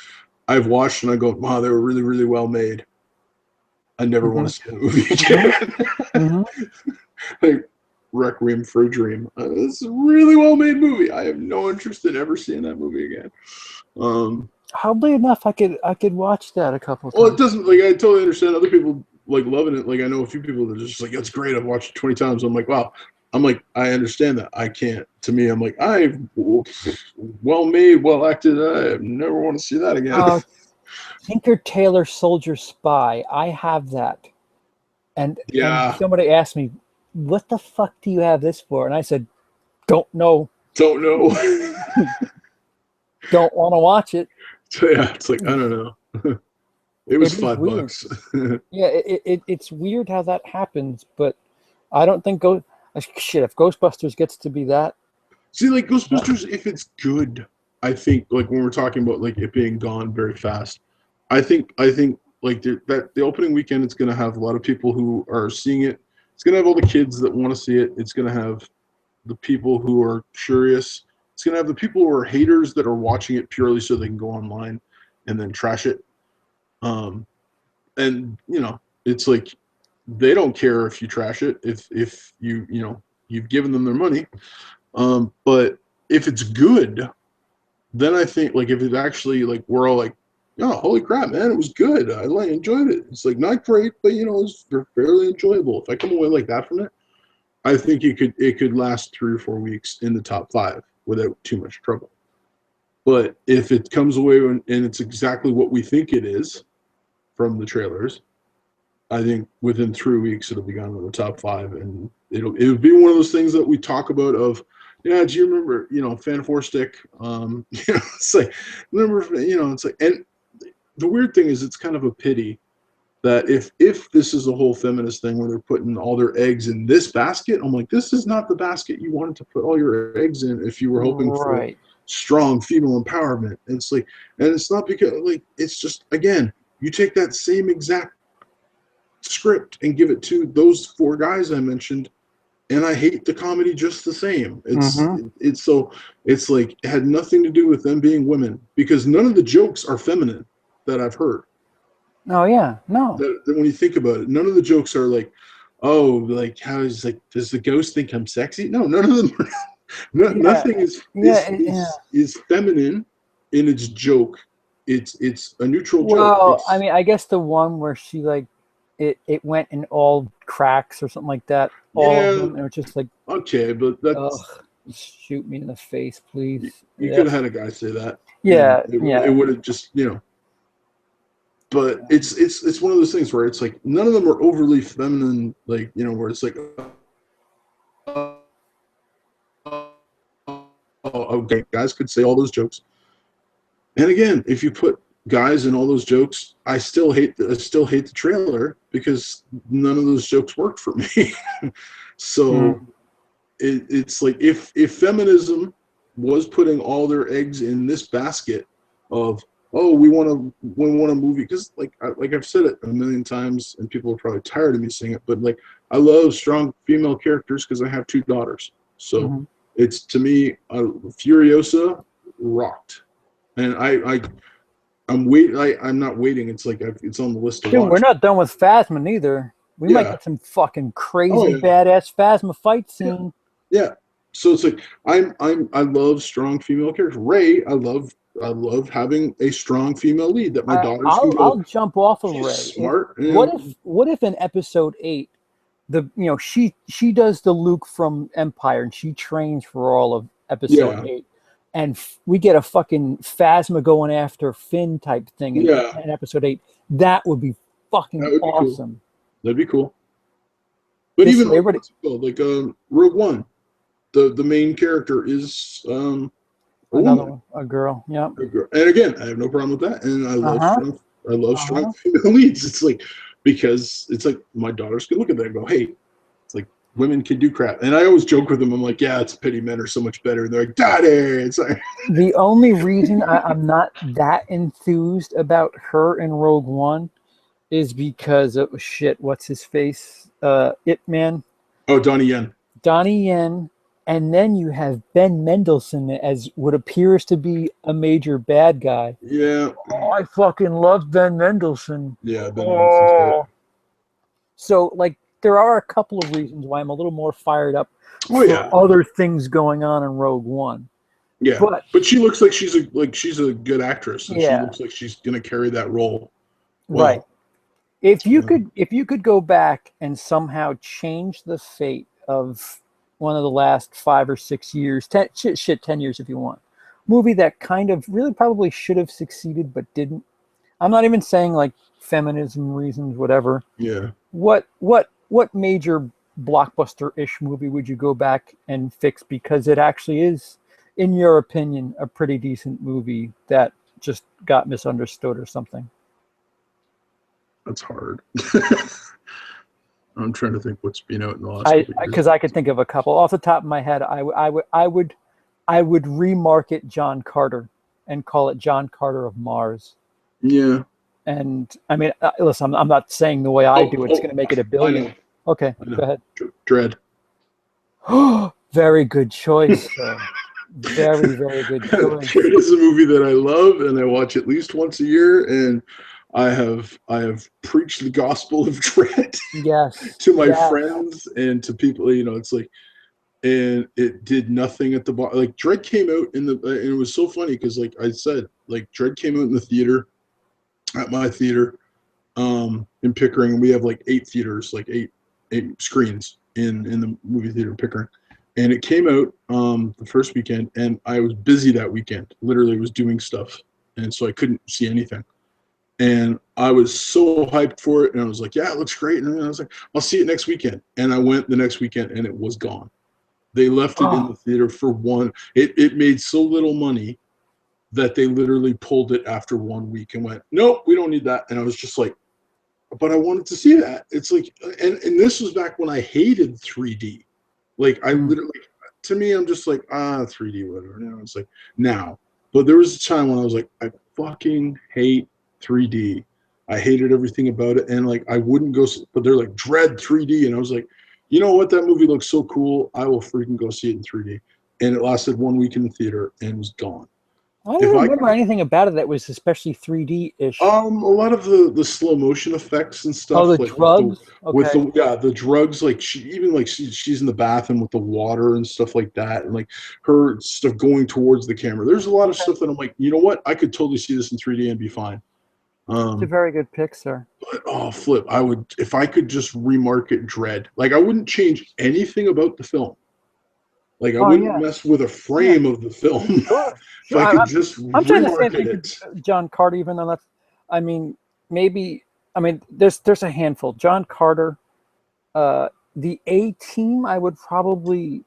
I've watched and I go, wow, they were really really well made. I never want to see that movie again. Like Requiem for a Dream. It's a really well made movie. I have no interest in ever seeing that movie again. Oddly enough, I could watch that a couple of times. Well, it doesn't like I totally understand other people like loving it. Like I know a few people that are just like, that's great. I've watched it 20 times. I'm like, wow. I'm like, I understand that. I can't. To me, I'm like, well made, well acted. I never want to see that again. Tinker Tailor Soldier Spy. I have that. And somebody asked me, what the fuck do you have this for? And I said, don't know. Don't know. Don't want to watch it. So yeah, it's like, I don't know. It was $5. Yeah, it's weird how that happens, but I don't think if Ghostbusters gets to be that. See, like Ghostbusters, if it's good, I think like when we're talking about like it being gone very fast, I think like the opening weekend, it's going to have a lot of people who are seeing it. It's going to have all the kids that want to see it. It's going to have the people who are curious. It's going to have the people who are haters that are watching it purely so they can go online and then trash it. And you know, it's like they don't care if you trash it if you've given them their money. But if it's good, then I think like if it actually like we're all like, oh, holy crap, man, it was good. I enjoyed it. It's like not great, but you know, it's fairly enjoyable. If I come away like that from it, I think it could last 3 or 4 weeks in the top 5 without too much trouble. But if it comes away and it's exactly what we think it is from the trailers, I think within 3 weeks it'll be gone in the top 5, and it'll be one of those things that we talk about of, yeah, do you remember, Fan Four Stick? It's like, remember, it's like, and the weird thing is it's kind of a pity that if this is a whole feminist thing where they're putting all their eggs in this basket, I'm like, this is not the basket you wanted to put all your eggs in if you were hoping for strong female empowerment. And it's like, and it's not because like, it's just, again, you take that same exact script and give it to those 4 guys I mentioned, and I hate the comedy just the same. It's like it had nothing to do with them being women, because none of the jokes are feminine that I've heard. Oh yeah, no. That when you think about it, none of the jokes are like, oh, like how is like, does the ghost think I'm sexy? No, none of them are. Nothing is feminine in its joke. It's a neutral joke. Well, I mean, I guess the one where she like it went in all cracks or something like that. All of them, and it was just like, okay, but that's shoot me in the face, please. You could have had a guy say that. Yeah, it would have just But it's one of those things where it's like none of them are overly feminine, like where it's like, okay, guys could say all those jokes. And again, if you put guys in all those jokes, I still hate the trailer because none of those jokes worked for me. So it's like if feminism was putting all their eggs in this basket of, oh, we want a movie, because like I've said it a million times and people are probably tired of me saying it, but like I love strong female characters because I have 2 daughters. So it's, to me, Furiosa rocked. And I'm waiting. I'm not waiting. It's like it's on the list to watch. We're not done with Phasma neither. We might get some fucking crazy badass Phasma fight scene. Yeah. So it's like I love strong female characters. Rey, I love having a strong female lead that my daughters can go. I'll jump off of Rey. Smart. What if in episode 8, she does the Luke from Empire and she trains for all of episode 8. And we get a fucking Phasma going after Finn type thing in episode 8. That would be fucking awesome. Cool. That'd be cool. But even like Rogue One, the main character is a girl. Yeah. And again, I have no problem with that. And I love strong female leads. It's like, because it's like my daughters can look at that and go, hey, it's like, women can do crap. And I always joke with them. I'm like, yeah, it's a pity men are so much better. And they're like, Daddy. It's like the only reason I'm not that enthused about her in Rogue One is because of what's his face? Ip Man. Oh, Donnie Yen. Donnie Yen, and then you have Ben Mendelsohn as what appears to be a major bad guy. Yeah, Oh, I fucking love Ben Mendelsohn. yeah, Ben Mendelsohn's great. Oh. So, like, there are a couple of reasons why I'm a little more fired up Oh for yeah, other things going on in Rogue One. yeah. But But she looks like she's a good actress, and she yeah, looks like she's gonna carry that role right. well. If you could go back and somehow change the fate of one of the last 5 or 6 years, 10 years if you want, movie that kind of really probably should have succeeded but didn't. I'm not even saying like feminism reasons, whatever. Yeah. What major blockbuster-ish movie would you go back and fix because it actually is, in your opinion, a pretty decent movie that just got misunderstood or something? That's hard. I'm trying to think what's been out in the last I couple of years. because I could think of a couple off the top of my head. I would remarket John Carter and call it John Carter of Mars. Yeah. And I mean, listen, I'm not saying the way I do it's going to make it a I billion. know. Okay, I know. go ahead. Dread. Very good choice, sir. Very, very good choice. Dread is a movie that I love, and I watch at least once a year. And I have preached the gospel of Dread Yes. to my Yes. friends and to people. You know, it's like, and it did nothing at the bar. Like Dread came out in the, and it was so funny because, like I said, like Dread came out in the theater, at my theater, in Pickering. We have like 8 theaters, like eight screens in the movie theater in Pickering. And it came out the first weekend, and I was busy that weekend. Literally, was doing stuff, and so I couldn't see anything. And I was so hyped for it, and I was like, "Yeah, it looks great." And I was like, "I'll see it next weekend." And I went the next weekend, and it was gone. They left it in the theater for one. It made so little money that they literally pulled it after 1 week and went, "Nope, we don't need that." And I was just like, "But I wanted to see that." It's like, and this was back when I hated 3D. Like I literally, to me, I'm just like 3D, whatever. You know, it's like now. But there was a time when I was like, I fucking hate 3D. I hated everything about it, and like I wouldn't go. But they're like Dread 3D, and I was like, you know what? That movie looks so cool. I will freaking go see it in 3D. And it lasted 1 week in the theater and was gone. I If don't I remember anything about it that was especially 3D-ish. A lot of the slow motion effects and stuff, Oh, the like drugs? with Okay. the yeah, the drugs, like she's in the bathroom with the water and stuff like that, and like her stuff going towards the camera. There's a lot of stuff that I'm like, you know what, I could totally see this in 3D and be fine. It's a very good pick, sir. But oh flip, I would, if I could just remarket Dread. Like I wouldn't change anything about the film. Like I Oh, wouldn't yeah. mess with a frame of the film. Sure. If I could just I'm saying the same remarket thing it. to John Carter, even though that's, I mean, maybe, I mean, there's a handful. John Carter, the A Team, I would probably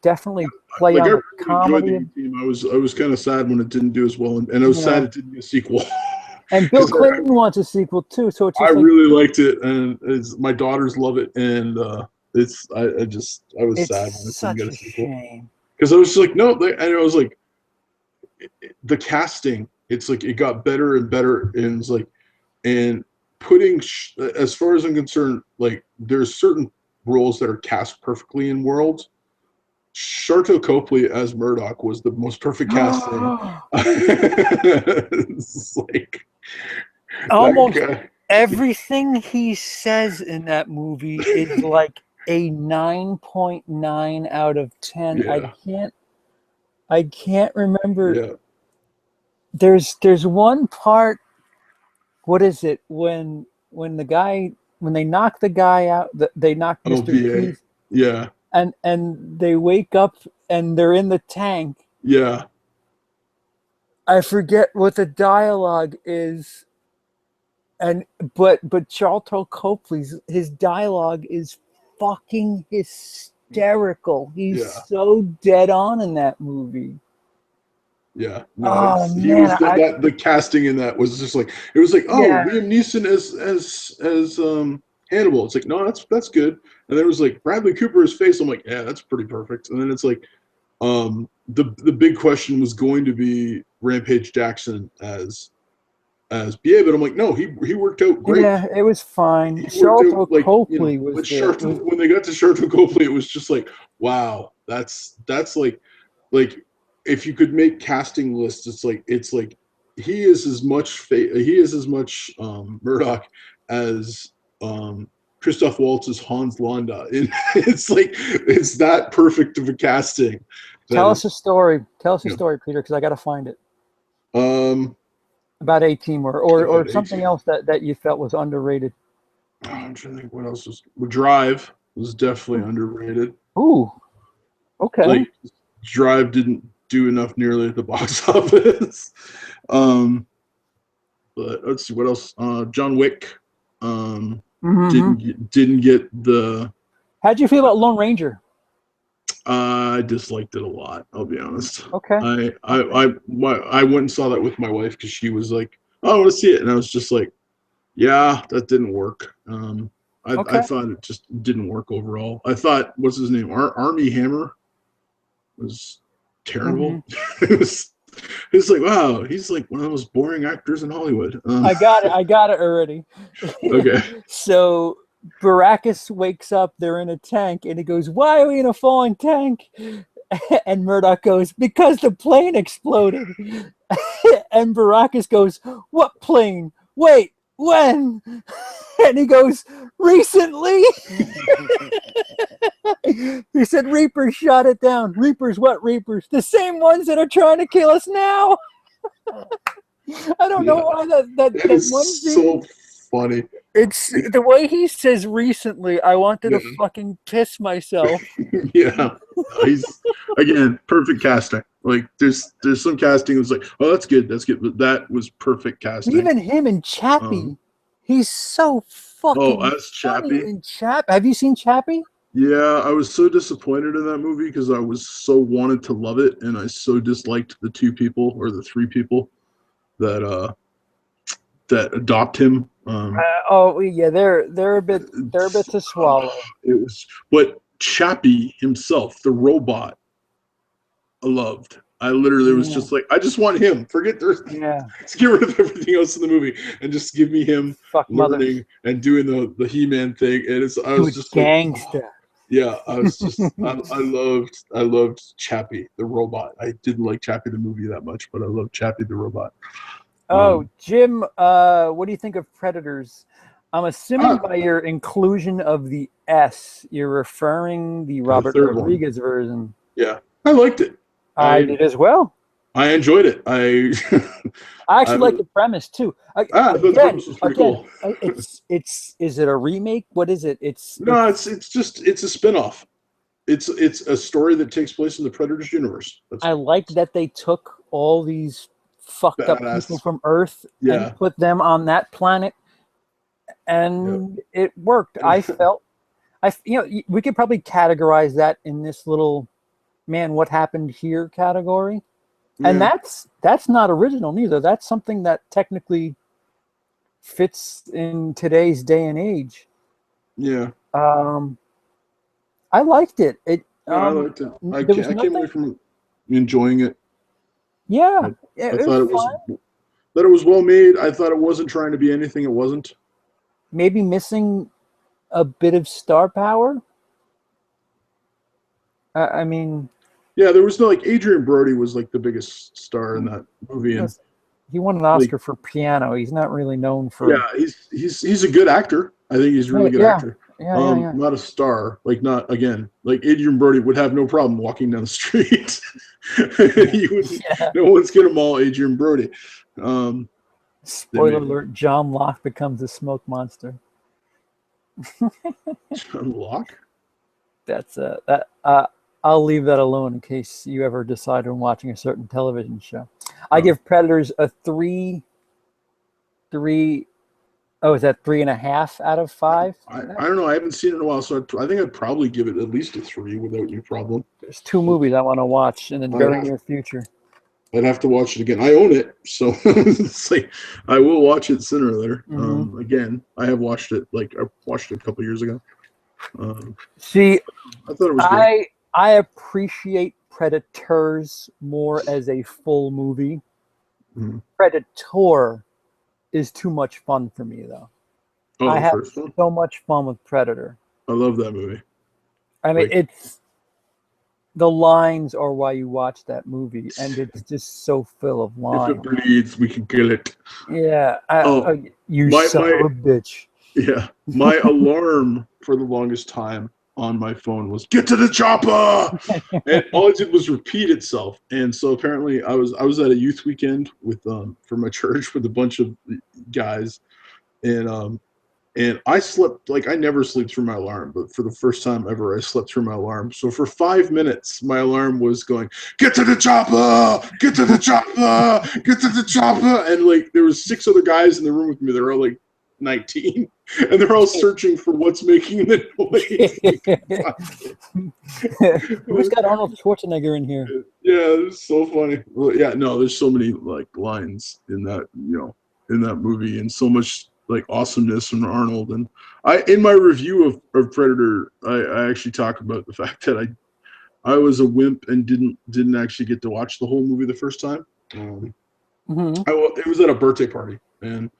definitely play Like I on the really enjoyed comedy. the team. I was kind of sad when it didn't do as well, and I was sad it didn't get a sequel. And Bill 'Cause Clinton wants a sequel too, so it's I just like really liked it, and my daughters love it, and it's I was it's sad when it didn't such get a a sequel shame. because I was just like, no, and I was like, the casting, it's like it got better and better, and it's like, and putting, as far as I'm concerned, like there's certain roles that are cast perfectly in Worlds. Sharto Copley as Murdoch was the most perfect casting. It's like that Almost guy. everything he says in that movie is like a 9.9 out of 10. Yeah, I can't remember. yeah. There's one part, what is it, when the guy, when they knock the guy out, they knock Oh, Mr. VA. Keith, Yeah, and they wake up and they're in the tank. yeah. I forget what the dialogue is, and but Charlton Copley's, his dialogue is fucking hysterical. He's Yeah. so dead on in that movie. Yeah, no, Oh he man, was the casting in that was just like, it was like, oh, yeah. Liam Neeson as Hannibal. It's like, no, that's good. And then it was like Bradley Cooper's face. I'm like, yeah, that's pretty perfect. And then it's like, the big question was going to be Rampage Jackson as as BA, but I'm like, no, he worked out great. Yeah, it was fine. He worked Sharlto out, like, Copley was with there. when they got to Sharlto Copley, it was just like, wow, that's like if you could make casting lists, it's like he is as much Murdoch as Christoph Waltz's Hans Landa. It's that perfect of a casting. Tell us a story. Tell us a story, Peter, because I got to find it. About A-Team or something else that you felt was underrated. I'm trying to think what else was. Drive was definitely underrated. Ooh, okay. Like, Drive didn't do enough nearly at the box office. But let's see what else. John Wick didn't get the. How'd you feel about Lone Ranger? I disliked it a lot. I'll be honest. Okay. I went and saw that with my wife because she was like, "Oh, I want to see it," and I was just like, "Yeah, that didn't work." I thought it just didn't work overall. I thought, what's his name? Armie Hammer was terrible. It's like, wow, he's like one of the most boring actors in Hollywood. I got it already. Okay. So Baracus wakes up, they're in a tank, and he goes, "Why are we in a falling tank?" And Murdoch goes, "Because the plane exploded." And Baracus goes, "What plane? Wait, when?" And he goes, "Recently." He said, "Reapers shot it down." Reapers? What Reapers? The same ones that are trying to kill us now. I don't know why that is one so funny. It's the way he says "recently." I wanted to fucking piss myself. Yeah, he's again perfect casting. Like there's some casting that's like, oh, that's good, but that was perfect casting. Even him and Chappie, he's so fucking as Chappie. In have you seen Chappie? Yeah, I was so disappointed in that movie because I was so wanted to love it, and I so disliked the two people or the three people that adopt him. Yeah, they're a bit to swallow. It was, but Chappie himself, the robot, I loved. I literally was just like, I just want him. Forget the let's get rid of everything else in the movie and just give me him learning and doing the He-Man thing. And I was just gangster. Like, yeah, I was just I loved Chappie the robot. I didn't like Chappie the movie that much, but I loved Chappie the robot. Jim, what do you think of Predators? I'm assuming by your inclusion of the S, you're referring the Robert Rodriguez version. Yeah, I liked it. I did as well. I enjoyed it. I actually like the premise too. The premise was pretty cool. Is it a remake? What is it? It's a spinoff. It's a story that takes place in the Predators universe. I like that they took all these fucked up people from Earth and put them on that planet, and it worked. I felt, we could probably categorize that in this little "man, what happened here" category, and that's not original neither. That's something that technically fits in today's day and age. Yeah. I liked it. I liked it. I came away from enjoying it. Yeah, I thought it was well made. I thought it wasn't trying to be anything it wasn't. Maybe missing a bit of star power. I mean, yeah, there was no Adrian Brody was like the biggest star in that movie, and he won an Oscar for Piano. He's not really known for. Yeah, he's a good actor. I think he's a really good actor. Yeah. Not a star. Adrian Brody would have no problem walking down the street. No one's gonna maul Adrian Brody. Spoiler alert: John Locke becomes a smoke monster. John Locke? That's I'll leave that alone in case you ever decide on watching a certain television show. I give Predators a 3. Is that 3.5 out of 5? I don't know. I haven't seen it in a while, so I think I'd probably give it at least a 3 without any problem. There's 2 movies I want to watch in the very near future. I'd have to watch it again. I own it, so it's I will watch it sooner or later. Again, I have watched it. I watched it a couple years ago. See, I thought it was good. I appreciate Predators more as a full movie. Predator is too much fun for me, though. Oh, I the have first one. so much fun with Predator. I love that movie. I mean, Like- it's the lines are why you watch that movie, and it's just so full of If lines. it bleeds, we can kill it. Yeah, Oh, you my- son of a bitch. Yeah, my alarm for the longest time on my phone was "Get to the chopper," and all it did was repeat itself. And so apparently, I was at a youth weekend with for my church with a bunch of guys, and I slept like I never sleep through my alarm, but for the first time ever, I slept through my alarm. So for 5 minutes, my alarm was going, "Get to the chopper! Get to the chopper! Get to the chopper!" And like there was 6 other guys in the room with me. They're all like 19, and they're all searching for what's making the noise. Who's got Arnold Schwarzenegger in here? Yeah, it's so funny. Well, yeah, no, there's so many like lines in that, in that movie, and so much like awesomeness from Arnold. And in my review of Predator, I actually talk about the fact that I was a wimp and didn't actually get to watch the whole movie the first time. It was at a birthday party, and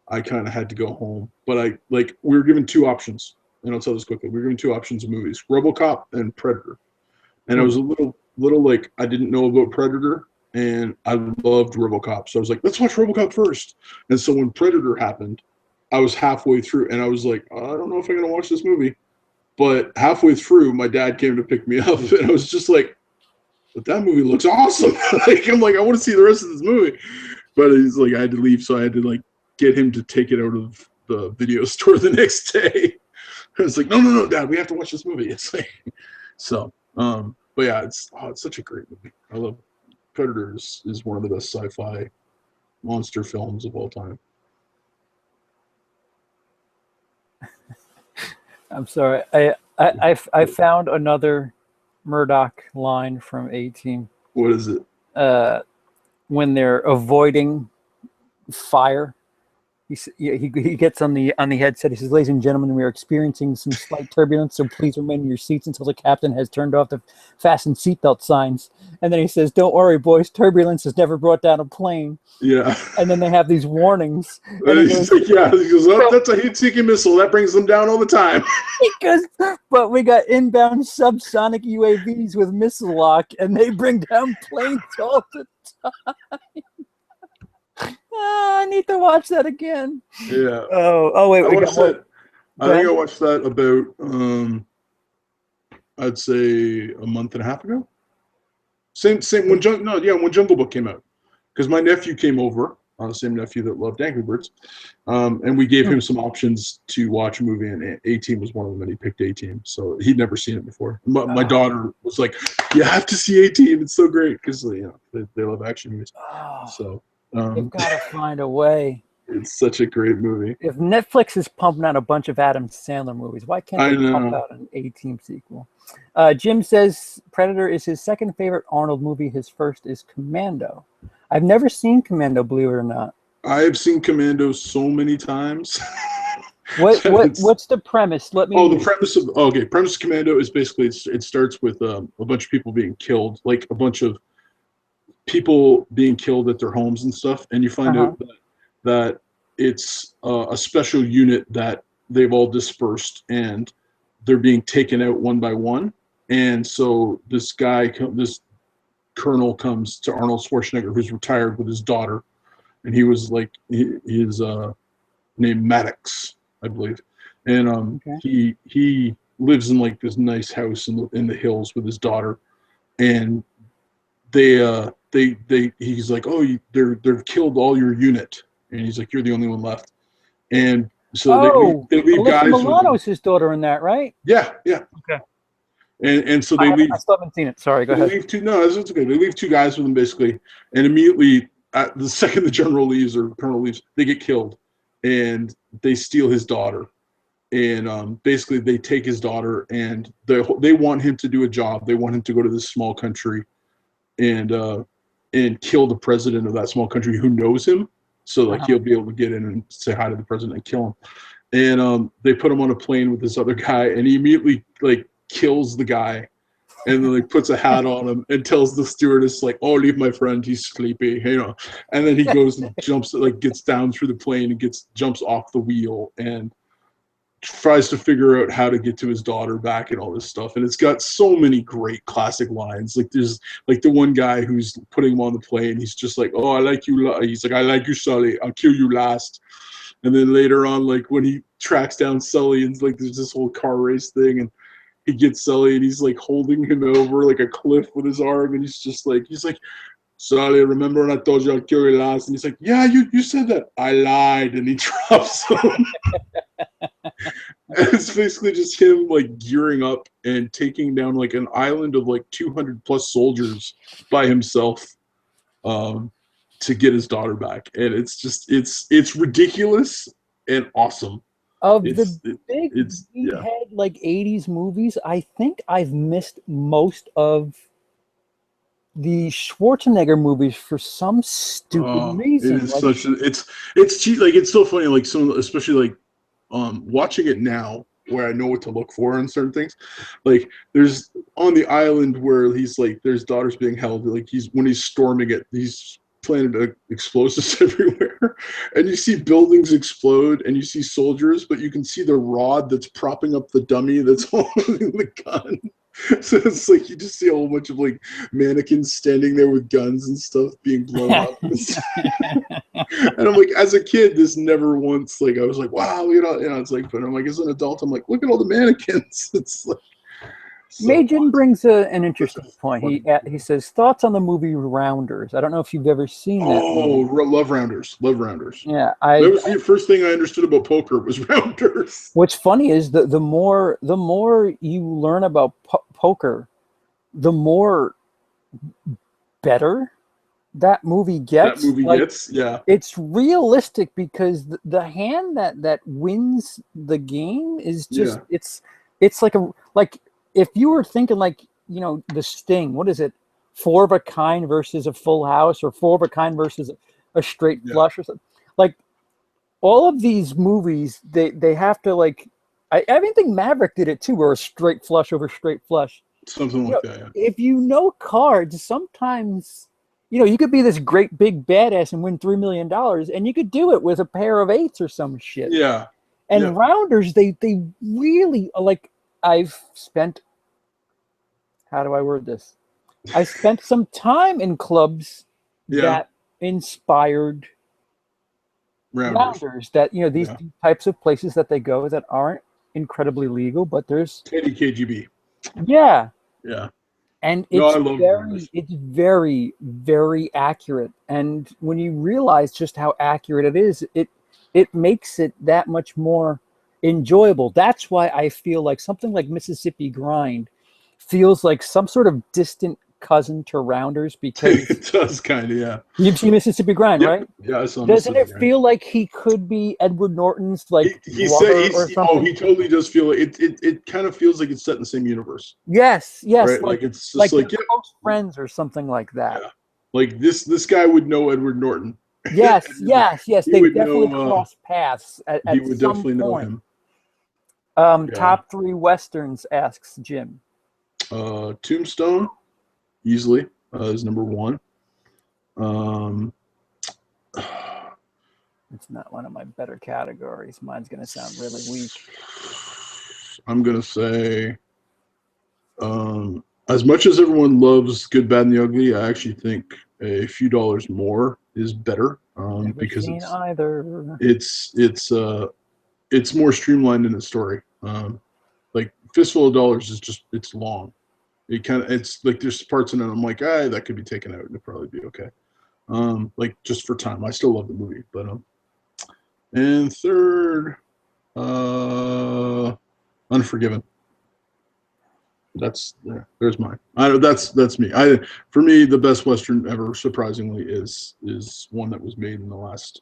I kind of had to go home. But we were given 2 options, and I'll tell this quickly. We were given 2 options of movies: RoboCop and Predator. And I was a little like I didn't know about Predator, and I loved RoboCop, so I was like, let's watch RoboCop first. And so when Predator happened, I was halfway through, and I was like, I don't know if I'm gonna watch this movie. But halfway through, my dad came to pick me up, and I was just like, but that movie looks awesome. I'm like, I want to see the rest of this movie. But he's like, I had to leave, so I had to like get him to take it out of the video store the next day. I was like, no, Dad, we have to watch this movie. It's like, so, but yeah, it's such a great movie. I love Predator is one of the best sci-fi monster films of all time. I'm sorry. I found another Murdoch line from A-Team. What is it? When they're avoiding fire, he gets on the headset. He says, "Ladies and gentlemen, we are experiencing some slight turbulence, so please remain in your seats until the captain has turned off the fasten seatbelt signs." And then he says, "Don't worry, boys. Turbulence has never brought down a plane." Yeah. And then they have these warnings. And he's like, yeah. He goes, oh, that's a heat-seeking missile. That brings them down all the time. Because, but we got inbound subsonic UAVs with missile lock, and they bring down planes all the time. I need to watch that again. Yeah. Oh wait, I watched that. I think I watched that about I'd say a month and a half ago. Same when Jungle Book came out, because my nephew came over, the same nephew that loved Angry Birds, and we gave him some options to watch a movie, and A-Team was one of them, and he picked A-Team. So he'd never seen it before. My daughter was like, "You have to see A-Team. It's so great," because they love action movies. So you've got to find a way. It's such a great movie. If Netflix is pumping out a bunch of Adam Sandler movies, why can't they pump out an A-Team sequel? Jim says Predator is his second favorite Arnold movie. His first is Commando. I've never seen Commando, believe it or not. I have seen Commando so many times. What's the premise? The premise of Commando is basically it starts with a bunch of people being killed, like a bunch of people being killed at their homes and stuff, and you find out that it's a special unit that they've all dispersed, and they're being taken out one by one. And so this colonel comes to Arnold Schwarzenegger, who's retired, with his daughter, and he was like his named Maddox, I believe, and he lives in like this nice house in the hills with his daughter, and he's like, oh, they've killed all your unit, and he's like, you're the only one left, and so they leave guys. Milano's his daughter in that, right? Yeah. Okay. And so they leave. I still haven't seen it. Sorry, go ahead. It's okay. They leave 2 guys with them basically, and immediately at the second the general leaves or colonel leaves, they get killed, and they steal his daughter, and basically they take his daughter, and they want him to do a job. They want him to go to this small country, and kill the president of that small country who knows him, so like he'll be able to get in and say hi to the president and kill him. And they put him on a plane with this other guy, and he immediately like kills the guy and then like puts a hat on him and tells the stewardess like, "Oh, leave my friend, he's sleepy," you know. And then he goes and jumps, like gets down through the plane and jumps off the wheel and tries to figure out how to get to his daughter back and all this stuff. And it's got so many great classic lines. Like there's like the one guy who's putting him on the plane. He's just like, "Oh, I like you." He's like, "I like you, Sully. I'll kill you last." And then later on, like when he tracks down Sully and like there's this whole car race thing and he gets Sully and he's like holding him over like a cliff with his arm. And he's like, "Sully, remember when I told you I'll kill you last?" And he's like, "Yeah, you said that." "I lied." And he drops him. And it's basically just him like gearing up and taking down like an island of like 200 plus soldiers by himself to get his daughter back. And it's just it's ridiculous and awesome. Of It's the big yeah. head like 80s movies, I think I've missed most of the Schwarzenegger movies for some stupid It reason. is Like, such a it's cheap. Like it's so funny. Like some especially like watching it now where I know what to look for in certain things. Like there's on the island where he's like there's daughters being held, like he's storming it, he's planted explosives everywhere and you see buildings explode and you see soldiers, but you can see the rod that's propping up the dummy that's holding the gun. So it's like you just see a whole bunch of like mannequins standing there with guns and stuff being blown up. And I'm like, as a kid, this never once like I was like, wow, it's like, but I'm like, as an adult, I'm like, look at all the mannequins. It's like so Majin brings an interesting point. funny. He says thoughts on the movie Rounders. I don't know if you've ever seen that Oh, movie. love rounders, love rounders. Yeah, That was the first thing I understood about poker was rounders. what's funny is the more you learn about poker, the more better that movie That gets. movie Like, gets, yeah, it's realistic because the hand that wins the game is just yeah, it's like if you were thinking like, you know, the Sting, what is it, four of a kind versus a full house, or four of a kind versus a straight yeah, flush, or something. Like, all of these movies, they have to like, I even think Maverick did it too, where a straight flush over straight flush. something You like know, that. Yeah, if you know cards, sometimes, you know, you could be this great big badass and win $3 million, and you could do it with a pair of eights or some shit. yeah, yeah, And rounders, they really like. I've spent, how do I word this? I spent some time in clubs yeah. that inspired Rounders. rounders. That, you know, these Yeah, types of places that they go that aren't incredibly legal, but there's, Teddy KGB. yeah. Yeah. And No, I love rounders. it's very, very accurate. And when you realize just how accurate it is, it makes it that much more enjoyable. That's why I feel like something like Mississippi Grind feels like some sort of distant cousin to Rounders, because It does kind of, yeah. you've seen Mississippi Grind, Yep. right? Yeah, I saw Doesn't Mississippi it Grind. feel like he could be Edward Norton's like He said brother or something? he totally does feel like it kind of feels like it's set in the same universe, Yes, yes, right? Like it's just like they're like yeah, close friends or something like that. yeah. Like this guy would know Edward Norton. Yes, yes, yes. He They've would definitely know crossed paths he at would some definitely know point. him. Yeah. Top three westerns, asks Jim. Tombstone easily is number one. It's not one of my better categories. Mine's going to sound really weak. I'm gonna say, as much as everyone loves Good, Bad, and the Ugly, I actually think A Few Dollars More is better Never because seen either. it's more streamlined in the story. Like Fistful of Dollars is just it's long. It's like there's parts in it I'm like, that could be taken out and it'd probably be okay. Like just for time. I still love the movie, but and third, Unforgiven. There's mine. That's me. For me, the best Western ever, surprisingly, is one that was made in the last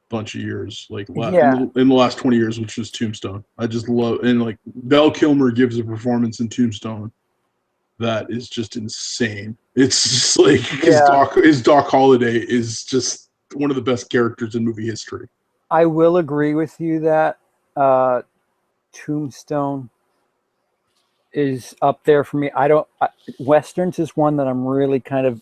bunch of years, like Yeah, in the last 20 years, which was Tombstone. I just love, and like Val Kilmer gives a performance in Tombstone that is just insane. It's just like yeah. his Doc Holliday is just one of the best characters in movie history. I will agree with you that Tombstone is up there for me. Westerns is one that I'm really kind of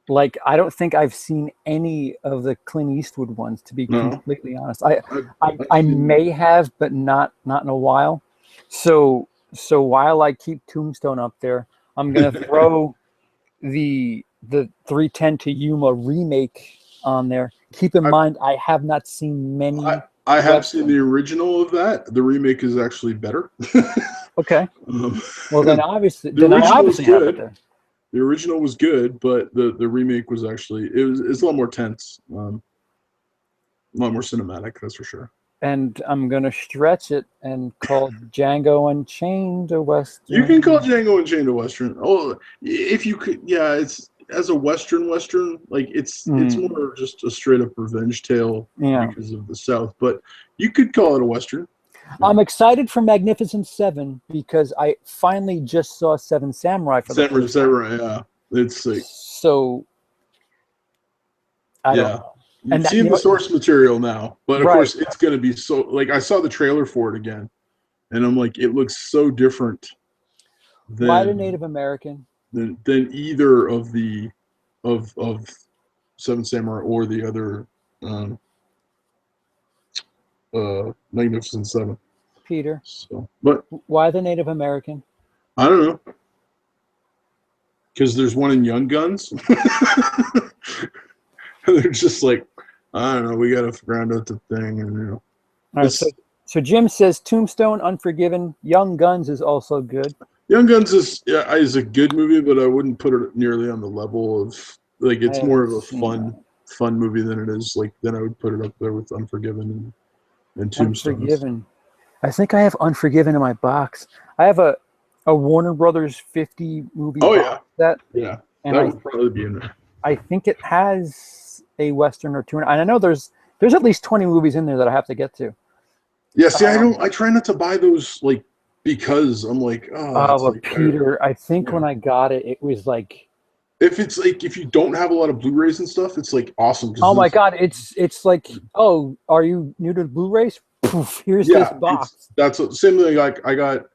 like. I don't think I've seen any of the Clint Eastwood ones, to be No. completely honest. I've I seen- may have, but not in a while. So while I keep Tombstone up there, I'm gonna throw the 310 to Yuma remake on there. Keep in mind, I have not seen many. I have seen the original of that. The remake is actually better. Okay. Um, Well, then obviously, the I original was obviously have it good. there. The original was good, but the remake was actually it's a lot more tense, a lot more cinematic. That's for sure. And I'm gonna stretch it and call Django Unchained a Western. You can call Django Unchained a Western. Oh, if you could, yeah. It's as a Western, like it's more just a straight up revenge tale because of the South. But you could call it a Western. I'm excited for Magnificent Seven because I finally just saw Seven Samurai for the first time. Samurai, yeah. It's like so. I don't know. You've seen the source material now, but of course it's going to be so. Like I saw the trailer for it again, and I'm like, it looks so different. Why the Native American? Than either of the of Seven Samurai or the other Magnificent Seven. Peter. So, but why the Native American? I don't know. Because there's one in Young Guns. They're just like, I don't know, we got to round out the thing. And, you know. All right, so Jim says Tombstone, Unforgiven, Young Guns is also good. Young Guns is a good movie, but I wouldn't put it nearly on the level of, like, it's more of a fun movie than it is, like, then I would put it up there with Unforgiven and Tombstone. Unforgiven. I think I have Unforgiven in my box. I have a Warner Brothers 50 movie box set. Yeah, and that would probably be in there. I think it has a Western or two. And I know there's at least 20 movies in there that I have to get to. Yeah, see, I try not to buy those, like, because I'm like, Peter, I think when I got it, it was like, if you don't have a lot of Blu-rays and stuff, it's like awesome. Oh my God, it's like, oh, are you new to Blu-rays? Poof, here's this box. That's same thing. Like I got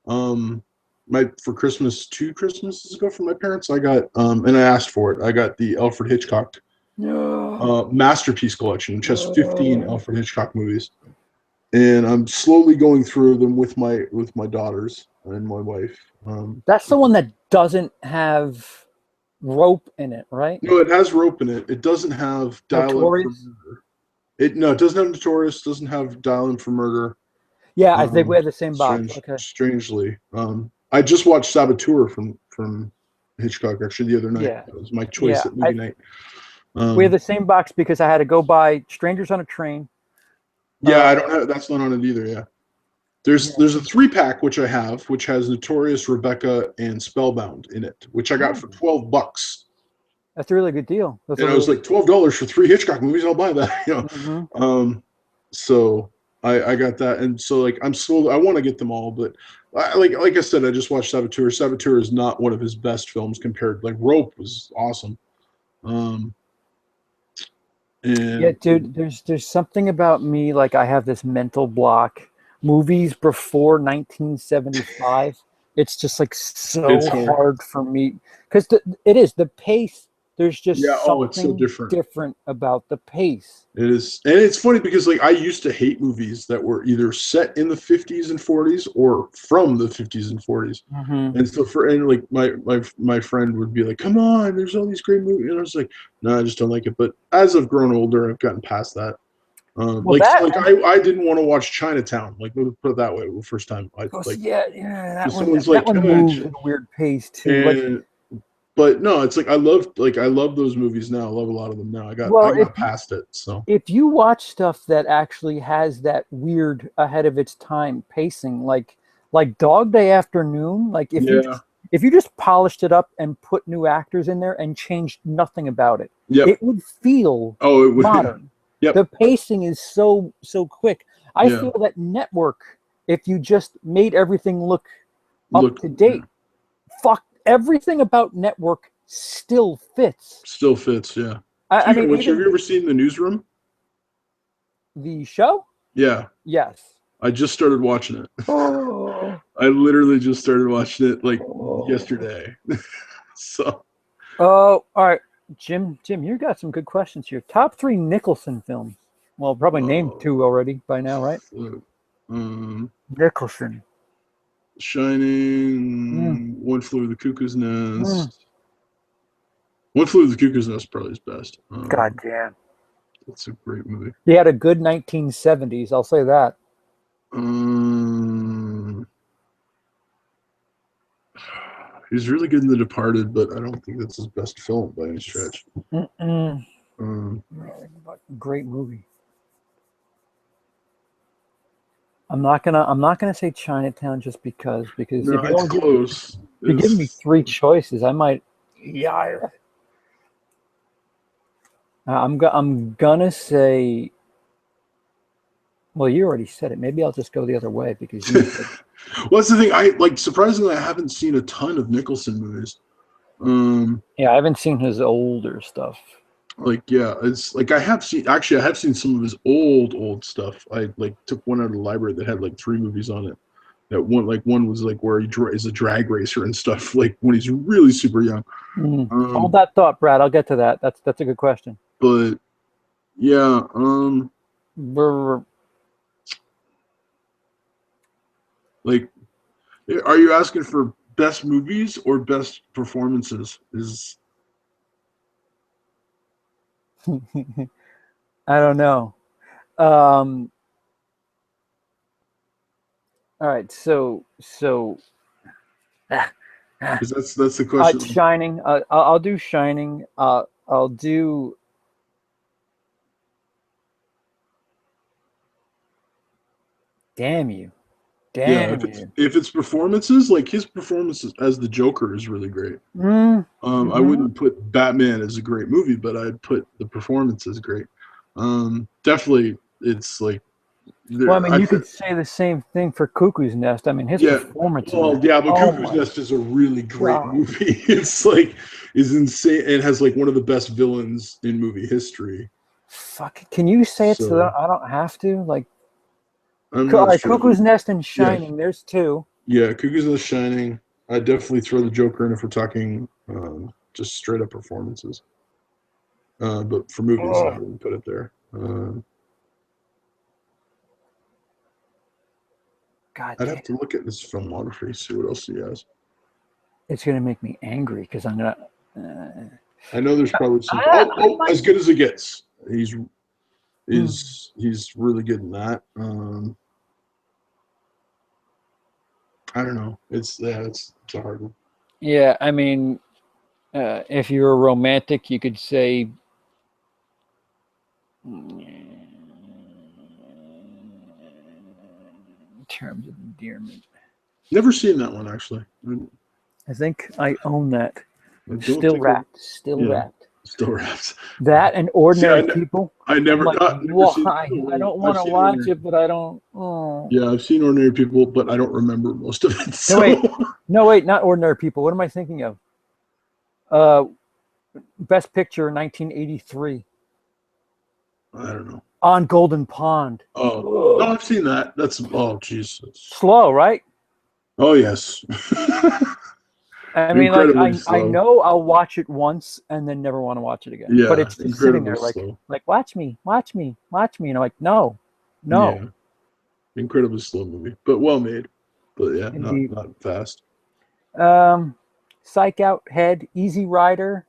for Christmas 2 Christmases ago from my parents. I got and I asked for it. I got the Alfred Hitchcock Masterpiece Collection, which has 15 Alfred Hitchcock movies. And I'm slowly going through them with my daughters and my wife. That's the one that doesn't have rope in it, right? No, it has rope in it. It doesn't have Dial-In for Murder. It doesn't have Notorious. Doesn't have Dial-In for Murder. Yeah, I think we have the same box. Strangely, I just watched Saboteur from Hitchcock actually the other night. Yeah. That was my choice at movie night. We have the same box because I had to go buy Strangers on a Train. Yeah, I don't have. That's not on it either. Yeah, there's a 3-pack which I have, which has Notorious, Rebecca, and Spellbound in it, which I got for $12. That's a really good deal. And I was like, $12 for 3 Hitchcock movies. I'll buy that. You know. So I got that, and so like I want to get them all, but like I said, I just watched Saboteur. Saboteur is not one of his best films compared. Like Rope was awesome. And yeah, dude, there's something about me, like I have this mental block. Movies before 1975, it's just like so hard for me because it is the pace. There's just something it's so different about the pace. It is, and it's funny because like I used to hate movies that were either set in the 50s and 40s or from the 50s and 40s. And so like my friend would be like, "Come on, there's all these great movies," and I was like, "No, I just don't like it." But as I've grown older, I've gotten past that. I didn't want to watch Chinatown. Like, put it that way, the first time. That one moved at a weird pace too. But no, it's like I love those movies now. I love a lot of them now. I got past it. So if you watch stuff that actually has that weird ahead of its time pacing, like Dog Day Afternoon, like if you just polished it up and put new actors in there and changed nothing about it, it would feel modern. The pacing is so quick. I feel that Network, if you just made everything look up to date, everything about Network still fits. Yeah. I mean, have you ever seen The Newsroom? The show? Yeah. Yes. I just started watching it. Oh, I literally just started watching it like yesterday. So. oh, all right, Jim. Jim, you got some good questions here. Top 3 Nicholson films. Well, probably named 2 already by now, right? Um, Nicholson. Shining, One Flew Over the Cuckoo's Mm. Nest. One Flew Over the Cuckoo's Nest probably is best. God damn. It's a great movie. He had a good 1970s. I'll say that. He's really good in The Departed, but I don't think that's his best film by any stretch. Great movie. I'm not gonna say Chinatown just because No, it's close. If you give me 3 choices, I might. Yeah. I'm gonna say. Well, you already said it. Maybe I'll just go the other way because you said. Well, that's the thing. I like surprisingly, I haven't seen a ton of Nicholson movies. Yeah, I haven't seen his older stuff. Like, yeah, it's like I have seen some of his old stuff. I like took one out of the library that had like 3 movies on it. That one was like where he is a drag racer and stuff, like when he's really super young. Hold that thought, Brad. I'll get to that. That's a good question. But yeah, like, are you asking for best movies or best performances? I don't know. All right, so because that's the question. Shining. I'll do Shining. I'll do. Damn you. Damn you. If it's performances, like his performances as the Joker is really great. I wouldn't put Batman as a great movie, but I'd put the performance as great. Definitely, it's like. Well, I mean, you could say the same thing for Cuckoo's Nest. I mean, his performance. Well, yeah, but Cuckoo's Nest is a really great movie. It's like is insane. It has like one of the best villains in movie history. Fuck. Can you say it so that I don't have to? Like, all right, sure. Cuckoo's Nest and Shining. Yeah. There's 2. Yeah, Cuckoo's Nest, Shining. I'd definitely throw the Joker in if we're talking just straight up performances. But for movies, I wouldn't put it there. I'd have to look at his filmography, see what else he has. It's gonna make me angry because I'm gonna. I know there's probably some. As Good as It Gets. He's really good in that. I don't know. It's a hard one. Yeah, I mean, if you're a romantic, you could say. In terms of endearment. Never seen that one actually. I think I own that. Still wrapped. That and Ordinary People. I never. Like, why? I don't want to watch it, but I don't. Oh. Yeah, I've seen Ordinary People, but I don't remember most of it. So. No, wait, not Ordinary People. What am I thinking of? Best Picture, 1983. I don't know. On Golden Pond. Oh, no, I've seen that. That's jeez. Slow, right? Oh yes. I mean, like I know I'll watch it once and then never want to watch it again. Yeah, but it's just sitting there like watch me. And I'm like, no. Yeah. Incredibly slow movie, but well made. But yeah, not fast. Psych Out, Head, Easy Rider.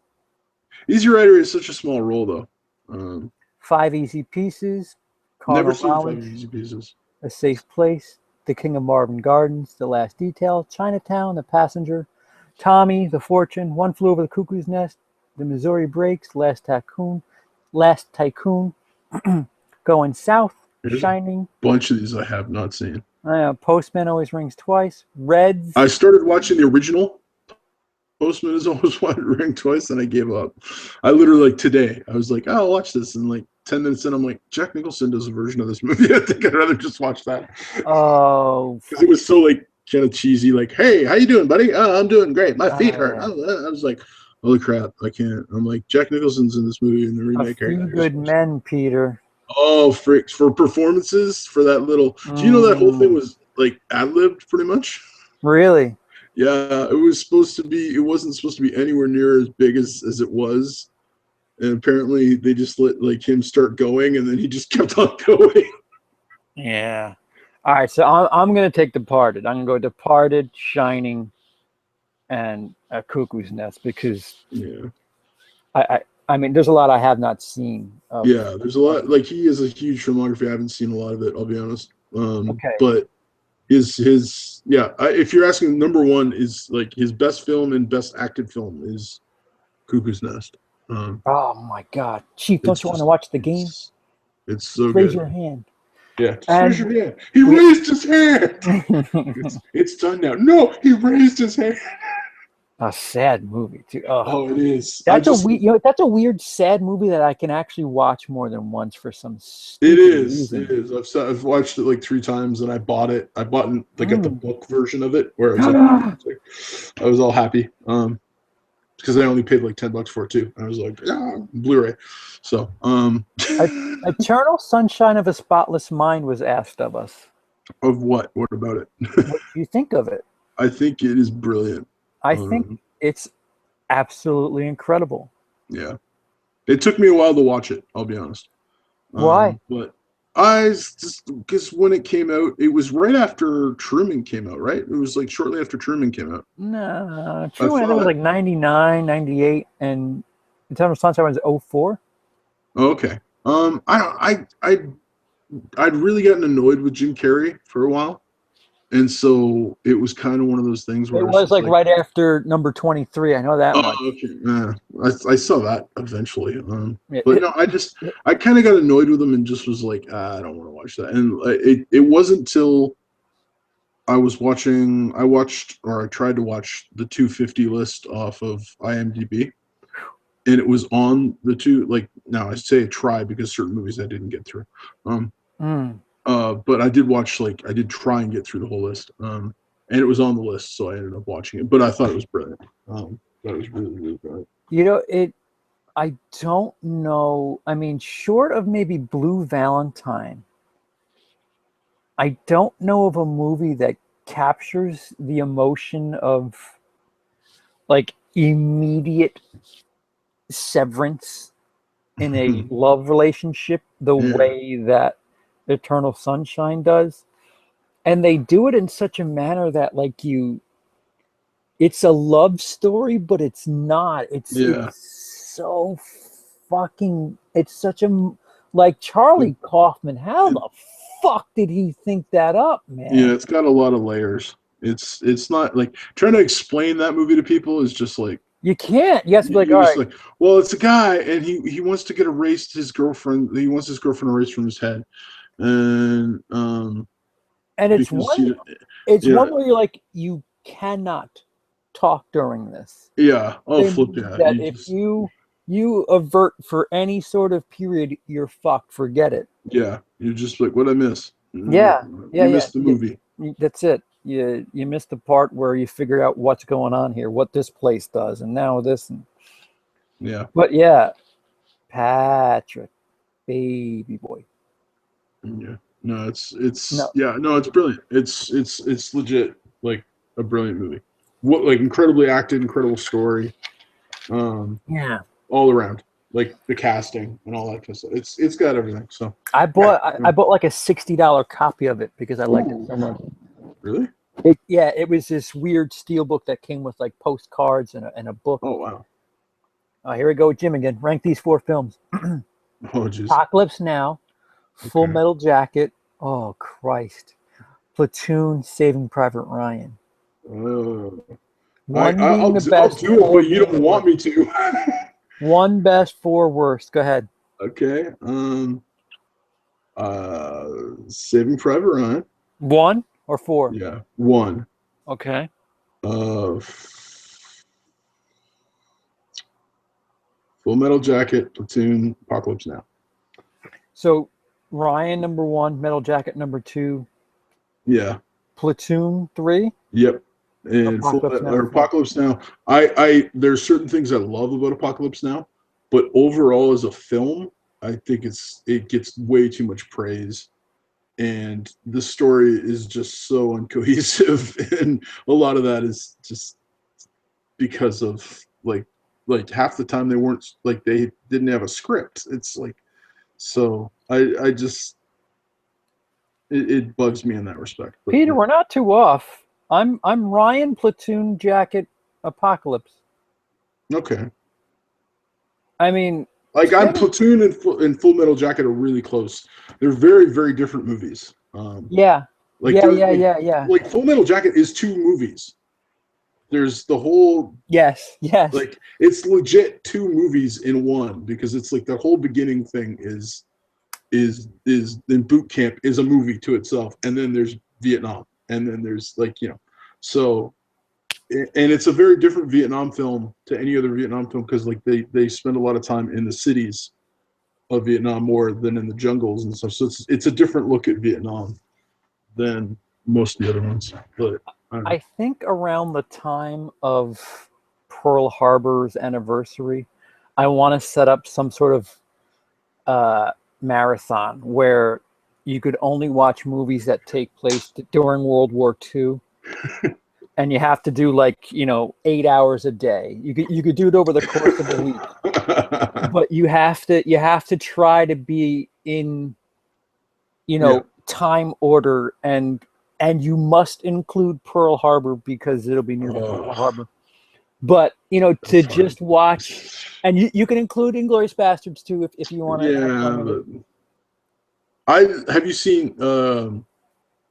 Easy Rider is such a small role though. 5 Easy Pieces. Never seen 5 Easy Pieces. A Safe Place. The King of Marvin Gardens. The Last Detail. Chinatown. The Passenger. Tommy, The Fortune, One Flew Over the Cuckoo's Nest, The Missouri Breaks, Last Tycoon, Going South, There's Shining. A bunch of these I have not seen. Postman Always Rings Twice, Reds. I started watching the original. Postman has always wanted to ring twice, and I gave up. I literally like today. I was like, I'll watch this, and like 10 minutes in, I'm like, Jack Nicholson does a version of this movie. I think I'd rather just watch that. Oh, because it was so like. Kind of cheesy, like, hey, how you doing, buddy? Oh, I'm doing great. My feet hurt. I was like, holy crap, I can't. I'm like, Jack Nicholson's in this movie in the remake. A Few Good Men, Peter. Oh, for performances for that little. Do you know that whole thing Mm, was like ad-libbed pretty much? really? Yeah, it was supposed to be. It wasn't supposed to be anywhere near as big as it was, and apparently they just let like him start going, and then he just kept on going. Yeah. All right, so I'm gonna take Departed. I'm gonna go Departed, Shining, and Cuckoo's Nest because Yeah, I, I I mean there's a lot I have not seen yeah. There's a lot. of Like he has a huge filmography. I haven't seen a lot of it. I'll be honest. okay. But his yeah. If you're asking, number one is like his best film and best acted film is Cuckoo's Nest. Um, Oh my God, Chief, don't it's you want to just watch the game? it's Just so raise good. your hand. Yeah, just raise And your hand. He we raised his hand. It's done now. No, he raised his hand. a sad movie too. Oh, Oh, it is. I that's a just weird, that's a weird sad movie that I can actually watch more than once for some it stupid is. It reason. is. I've watched it like 3 times, and I bought it. I bought like got the Mm. book version of it, where it was like, I was all happy. Because I only paid like $10 for it too. And I was like, yeah, Blu-ray. So, E- Eternal Sunshine of a Spotless Mind was asked of us. of what? What about it? What do you think of it? I think it is brilliant. I think Um, it's absolutely incredible. yeah, it took me a while to watch it. I'll be honest. Why? But I just because when it came out, it was right after Truman came out, right? It was like shortly after Truman came out. No, I true. I think it was thought, like 99, 98, and Eternal Sunshine was 04. oh, okay. I don't, I'd really gotten annoyed with Jim Carrey for a while, and so it was kind of one of those things where It I was was just like like, right after number 23. I know that oh, much. okay, I saw that eventually. It, But it, no, I kind of got annoyed with him and just was like, I don't want to watch that. And it wasn't till I watched, or I tried to watch the 250 list off of IMDb, and it was on the two. Like now, I say try because certain movies I didn't get through. Um, mm. but I did watch, like I did try and get through the whole list. And it was on the list, so I ended up watching it. But I thought it was brilliant. That was really, really brilliant. You know, I don't know. I mean, short of maybe Blue Valentine, I don't know of a movie that captures the emotion of like immediate severance in a love relationship the Yeah, way that Eternal Sunshine does. And they do it in such a manner that like it's a love story, but it's not. yeah. It's so fucking it's such a like Charlie Kaufman, how It, the fuck did he think that up, yeah, man? it's got a lot of layers. It's not like trying to explain that movie to people is just like You can't. You have to be like, you're all just right. like, well, it's a guy and he wants to get erased his girlfriend. He wants his girlfriend erased from his head, and And because it's you know, one where you're like, you cannot talk during this. yeah, oh They flip, mean yeah, that you if just you avert for any sort of period, you're fucked. Forget it. yeah, you're just like, what I miss? Yeah, yeah, You yeah. missed the movie. That's it. You missed the part where you figure out what's going on here, what this place does, and now this. Yeah, But yeah, Patrick, baby boy. yeah. No, it's No, yeah, no, it's brilliant. It's legit like a brilliant movie. What like incredibly acted, incredible story. yeah. All around, like the casting and all that kind of stuff. It's got everything. So yeah. I bought like a $60 copy of it because I liked it Ooh, so much. really? Yeah, it was this weird steel book that came with like postcards and a book. Oh wow. Here we go, Jim again. Rank these four films: Oh jeez. Apocalypse Now, Full Okay. Metal Jacket. Oh Christ, Platoon, Saving Private Ryan. Uh, One being the I'll best, do it, four but you being the don't want worst. me to. One best, four worst. Go ahead. Okay. Saving Private Ryan. One or four? Yeah. One. Okay. Uh, Full Metal Jacket, Platoon, Apocalypse Now. So Ryan number one, Metal Jacket number two, Yeah. Platoon three, Yep. And Apocalypse Now four. Apocalypse Now. There's certain things I love about Apocalypse Now, but overall as a film, I think it gets way too much praise, and the story is just so uncohesive, and a lot of that is just because of like half the time they weren't like they didn't have a script. It's like so I just it bugs me in that respect. But, Peter, we're not too off. I'm Ryan Platoon Jacket Apocalypse. okay. I mean, Like I'm Platoon and Full Metal Jacket are really close. They're very very different movies. Yeah. Like Yeah. like Full Metal Jacket is two movies. There's the whole Yes. like it's legit two movies in one because it's like the whole beginning thing is in boot camp is a movie to itself, and then there's Vietnam, and then there's like so and it's a very different Vietnam film to any other Vietnam film because like they spend a lot of time in the cities of Vietnam more than in the jungles and stuff. So it's a different look at Vietnam than most of the other ones. But I think around the time of Pearl Harbor's anniversary, I want to set up some sort of marathon where you could only watch movies that take place during World War II. And you have to do 8 hours a day. You could do it over the course of a week, but you have to try to be in, time order, and you must include Pearl Harbor because it'll be near Pearl Harbor. But to just watch, and you can include Inglourious Bastards too if you want to. Yeah, have you seen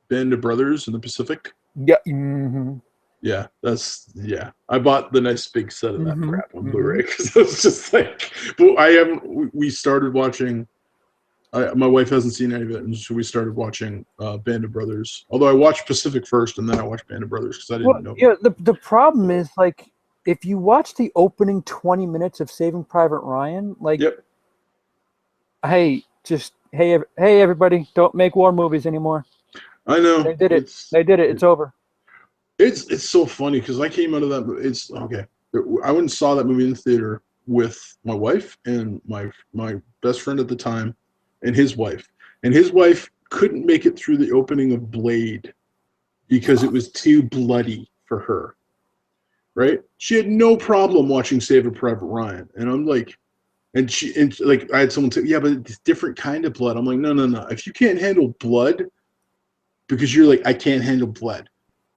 Band of Brothers in the Pacific? Yeah. Mm-hmm. Yeah, I bought the nice big set of that crap on Blu-ray because I was just like, but I haven't. We started watching. My wife hasn't seen any of it, and so we started watching Band of Brothers. Although I watched Pacific first, and then I watched Band of Brothers because I didn't know. Yeah, the problem is if you watch the opening 20 minutes of Saving Private Ryan, hey, everybody, don't make war movies anymore. I know they did it. It's over. It's so funny because I came out of that. It's okay. I went and saw that movie in the theater with my wife and my best friend at the time, and his wife. And his wife couldn't make it through the opening of Blade because it was too bloody for her. Right? She had no problem watching Saving Private Ryan, and I'm like, and I had someone say, yeah, but it's different kind of blood. I'm like, no. If you can't handle blood, because you're like, I can't handle blood.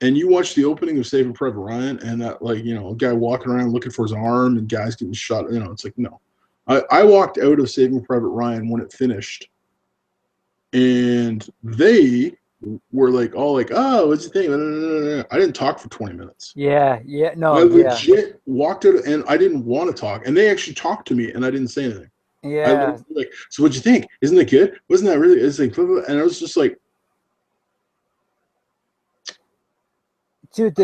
And you watch the opening of Saving Private Ryan, and that a guy walking around looking for his arm and guys getting shot. It's like no. I walked out of Saving Private Ryan when it finished, and they were like all like, "Oh, what's the thing?" I didn't talk for 20 minutes. Yeah, no. I legit walked out, and I didn't want to talk, and they actually talked to me, and I didn't say anything. Yeah. Like, so what'd you think? Isn't it good? Wasn't that really? It's like, and I was just like. Dude,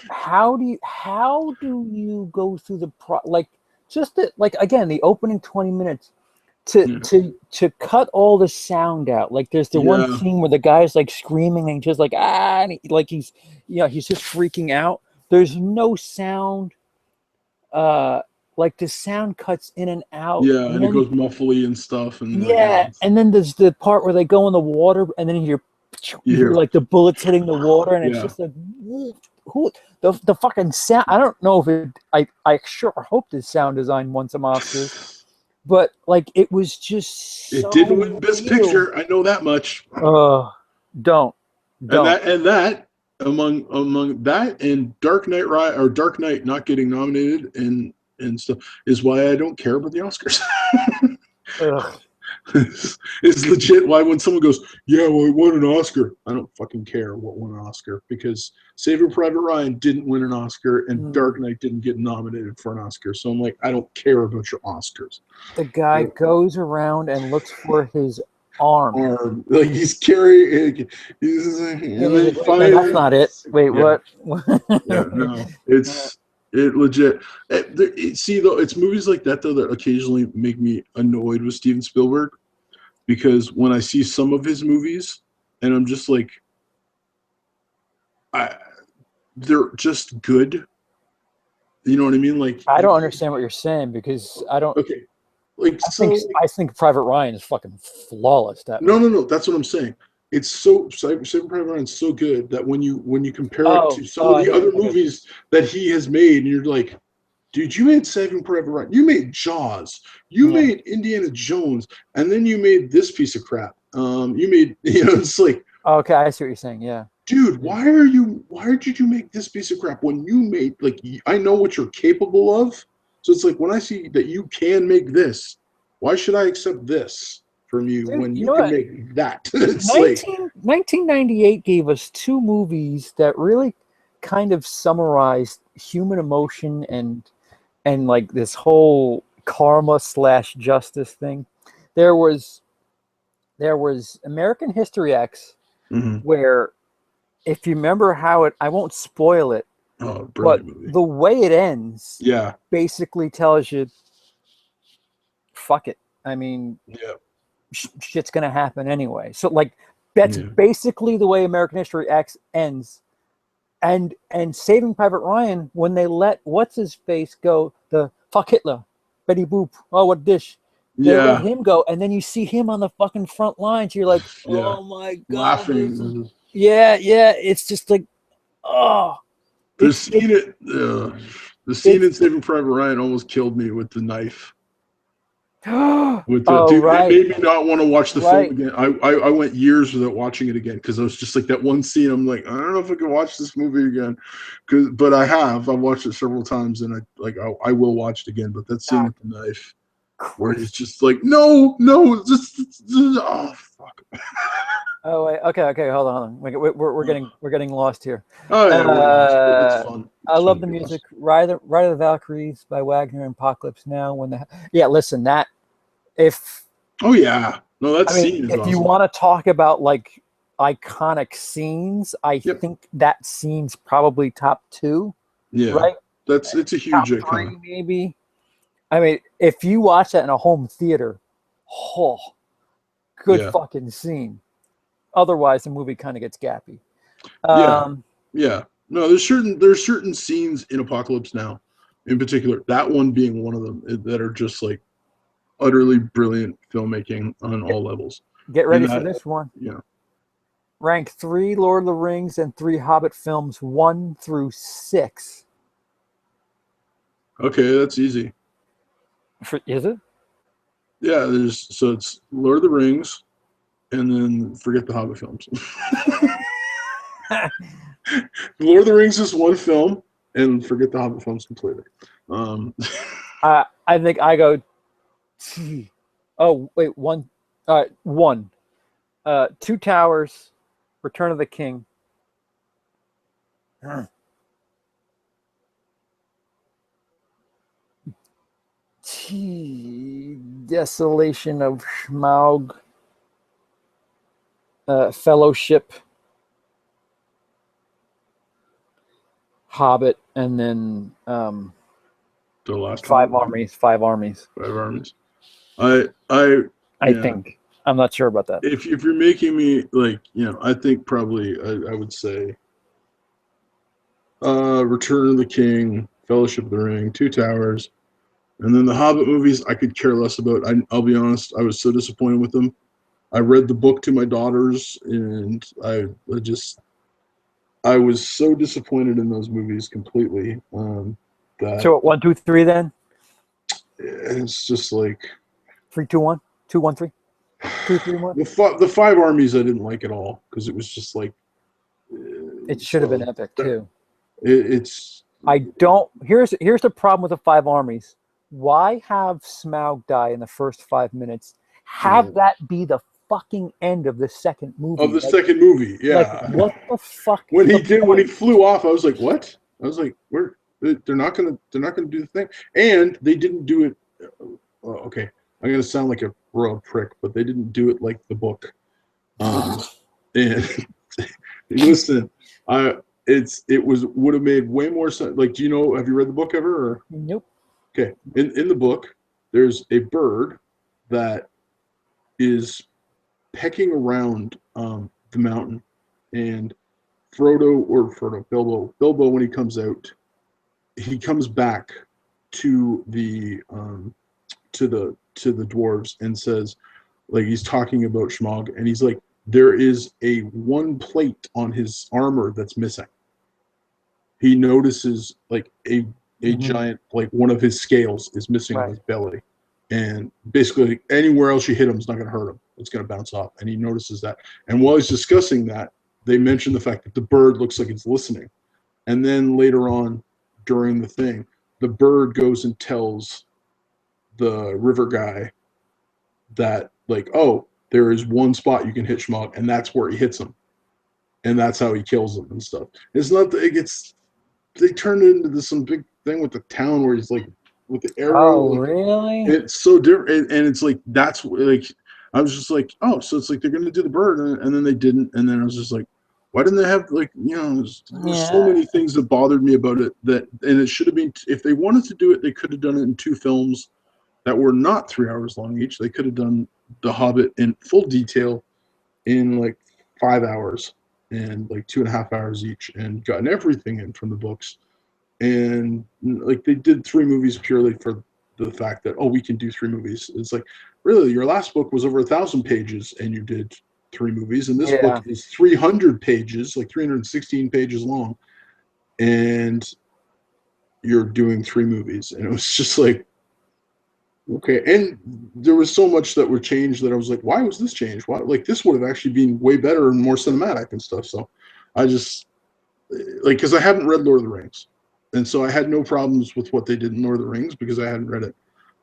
how do you go through again, the opening 20 minutes to cut all the sound out. Like there's the one scene where the guy's like screaming and just and he's just freaking out. There's no sound. The sound cuts in and out. Yeah, and it goes muffly and stuff. And and then there's the part where they go in the water, and then you hear like the bullets hitting the water, and it's just like who the fucking sound. I don't know if I sure hope the sound design won some Oscars, but it was just it didn't win Best Picture. I know that much. Don't. And that among that and Dark Knight not getting nominated and stuff is why I don't care about the Oscars. It's legit why when someone goes, yeah, well, it won an Oscar. I don't fucking care what won an Oscar because Saving Private Ryan didn't win an Oscar and Dark Knight didn't get nominated for an Oscar. So I'm like, I don't care about your Oscars. The guy goes around and looks for his arm. Like he's carrying. That's not it. Wait, what? No, it legit. See, though, it's movies like that though that occasionally make me annoyed with Steven Spielberg, because when I see some of his movies, and I'm just like, they're just good. You know what I mean? Like I don't understand what you're saying because I don't. Okay, like so. I think Private Ryan is fucking flawless. That No. That's what I'm saying. It's so Saving Private Ryan's so good that when you compare it to some of I the know. other movies that he has made, and you're like, dude, you made Saving Private Ryan, you made Jaws, you Yeah. made Indiana Jones, and then you made this piece of crap. You made it's like, Okay, I see what you're saying. Yeah. dude, why did you make this piece of crap when you made like I know what you're capable of. So it's like when I see that you can make this, why should I accept this from you Dude, when you you know can what? make that? It's like 1998 gave us two movies that really kind of summarized human emotion and like this whole karma slash justice thing. There was American History X, Mhm. where if you remember how it, I won't spoil it, Oh, but brilliant movie. the way it ends Yeah, basically tells you, fuck it. I mean, yeah, shit's gonna happen anyway. So like, that's yeah, basically the way American History X ends. And Saving Private Ryan, when they let what's his face go, the fuck Hitler, Betty Boop, oh what dish, they let yeah, him go, and then you see him on the fucking front lines. You're like, yeah. oh my god, this is Laughing. yeah. It's just like, oh, The it's it scene it the scene it's in Saving Private Ryan almost killed me with the knife. With the oh dude, it right, made me not want to watch the film right. again. I went years without watching it again because I was just like that one scene. I'm like, I don't know if I can watch this movie again, but I have. I've watched it several times, and I will watch it again. But that scene Ah, with the knife, where he's Christ. just like, no, just oh fuck. Oh wait, okay, hold on. We're getting lost here. Oh yeah, we're lost, but it's Uh, fun. I It's fun love to the be music. lost. Ride of the Valkyries by Wagner and Apocalypse Now. Yeah, listen, that if Oh yeah, no, that I mean scene is if you awesome. want to talk about like iconic scenes, I Yep. think that scene's probably top two, Yeah, right? it's a Top huge icon. three, maybe. I mean, if you watch that in a home theater, oh, good Yeah, fucking scene. Otherwise, the movie kind of gets gappy. yeah, Um, yeah. No, there's certain scenes in Apocalypse Now, in particular, that one being one of them that are just like utterly brilliant filmmaking on get, all levels. get And ready for that, this one. you know, Rank three Lord of the Rings and three Hobbit films, 1 through 6. okay, that's easy. Is it? Yeah, it's Lord of the Rings, and then forget the Hobbit films. Lord of the Rings is one film, and forget the Hobbit films completely. Um, I think I go. Oh wait, one. One. Two Towers, Return of the King. Desolation of Schmaug. Fellowship, Hobbit, and then the last Five Hobbit, Armies. Five Armies. Five Armies. I I yeah. think. I'm not sure about that. If you're making me like, I think probably I would say Return of the King, Fellowship of the Ring, Two Towers, and then the Hobbit movies I could care less about. I'll be honest, I was so disappointed with them. I read the book to my daughters, and I just I was so disappointed in those movies completely. That So 1, 2, 3 then? it's just like 3, 2, 1, 2, 1, 3, 2, 3, 1. the Five Armies I didn't like at all because it was just like It should have been so epic too. it's I don't. Here's the problem with the Five Armies. Why have Smaug die in the first 5 minutes? yeah. Have that be the fucking end of the second Of movie. the second movie. Like Yeah, what the fuck when is he the did when he point? flew off, I was like, "What?" I was like, "Where? They're not gonna do the thing." And they didn't do it. Well, okay, I'm gonna sound like a royal prick, but they didn't do it like the book. And listen, I it would have made way more sense. Like, do you know? Have you read the book ever? Or? Nope. Okay, in the book, there's a bird that is pecking around the mountain, and Bilbo, when he comes out, he comes back to the to the dwarves and says, like, he's talking about Schmog, and he's like, there is a one plate on his armor that's missing. He notices like a giant, like one of his scales is missing on his belly, and basically anywhere else you hit him is not going to hurt him. It's going to bounce off, and he notices that. And while he's discussing that, they mention the fact that the bird looks like it's listening, and then later on during the thing, the bird goes and tells the river guy that, like, oh, there is one spot you can hit Schmog, and that's where he hits him, and that's how he kills him and stuff. It's not that it gets. They turned it into some big thing with the town where he's like with the arrow. Oh, really? It's so different, and it's like that's like I was just like, oh, so it's like they're gonna do the bird, and then they didn't, and then I was just like, why didn't they have, like, you know, there's so many things that bothered me about it, that, and it should have been, if they wanted to do it, they could have done it in 2 films that were not 3 hours long each. They could have done The Hobbit in full detail in like 5 hours and like 2.5 hours each, and gotten everything in from the books. And like they did 3 movies purely for the fact that, oh, we can do 3 movies. It's like, really, your last book was over 1,000 pages and you did 3 movies, and this book is 300 pages, like 316 pages long, and you're doing 3 movies. And it was just like, okay. And there was so much that were changed that I was like, why was this changed? Why, like, this would have actually been way better and more cinematic and stuff. So I just, like, because I haven't read Lord of the Rings, and so I had no problems with what they did in Lord of the Rings because I hadn't read it.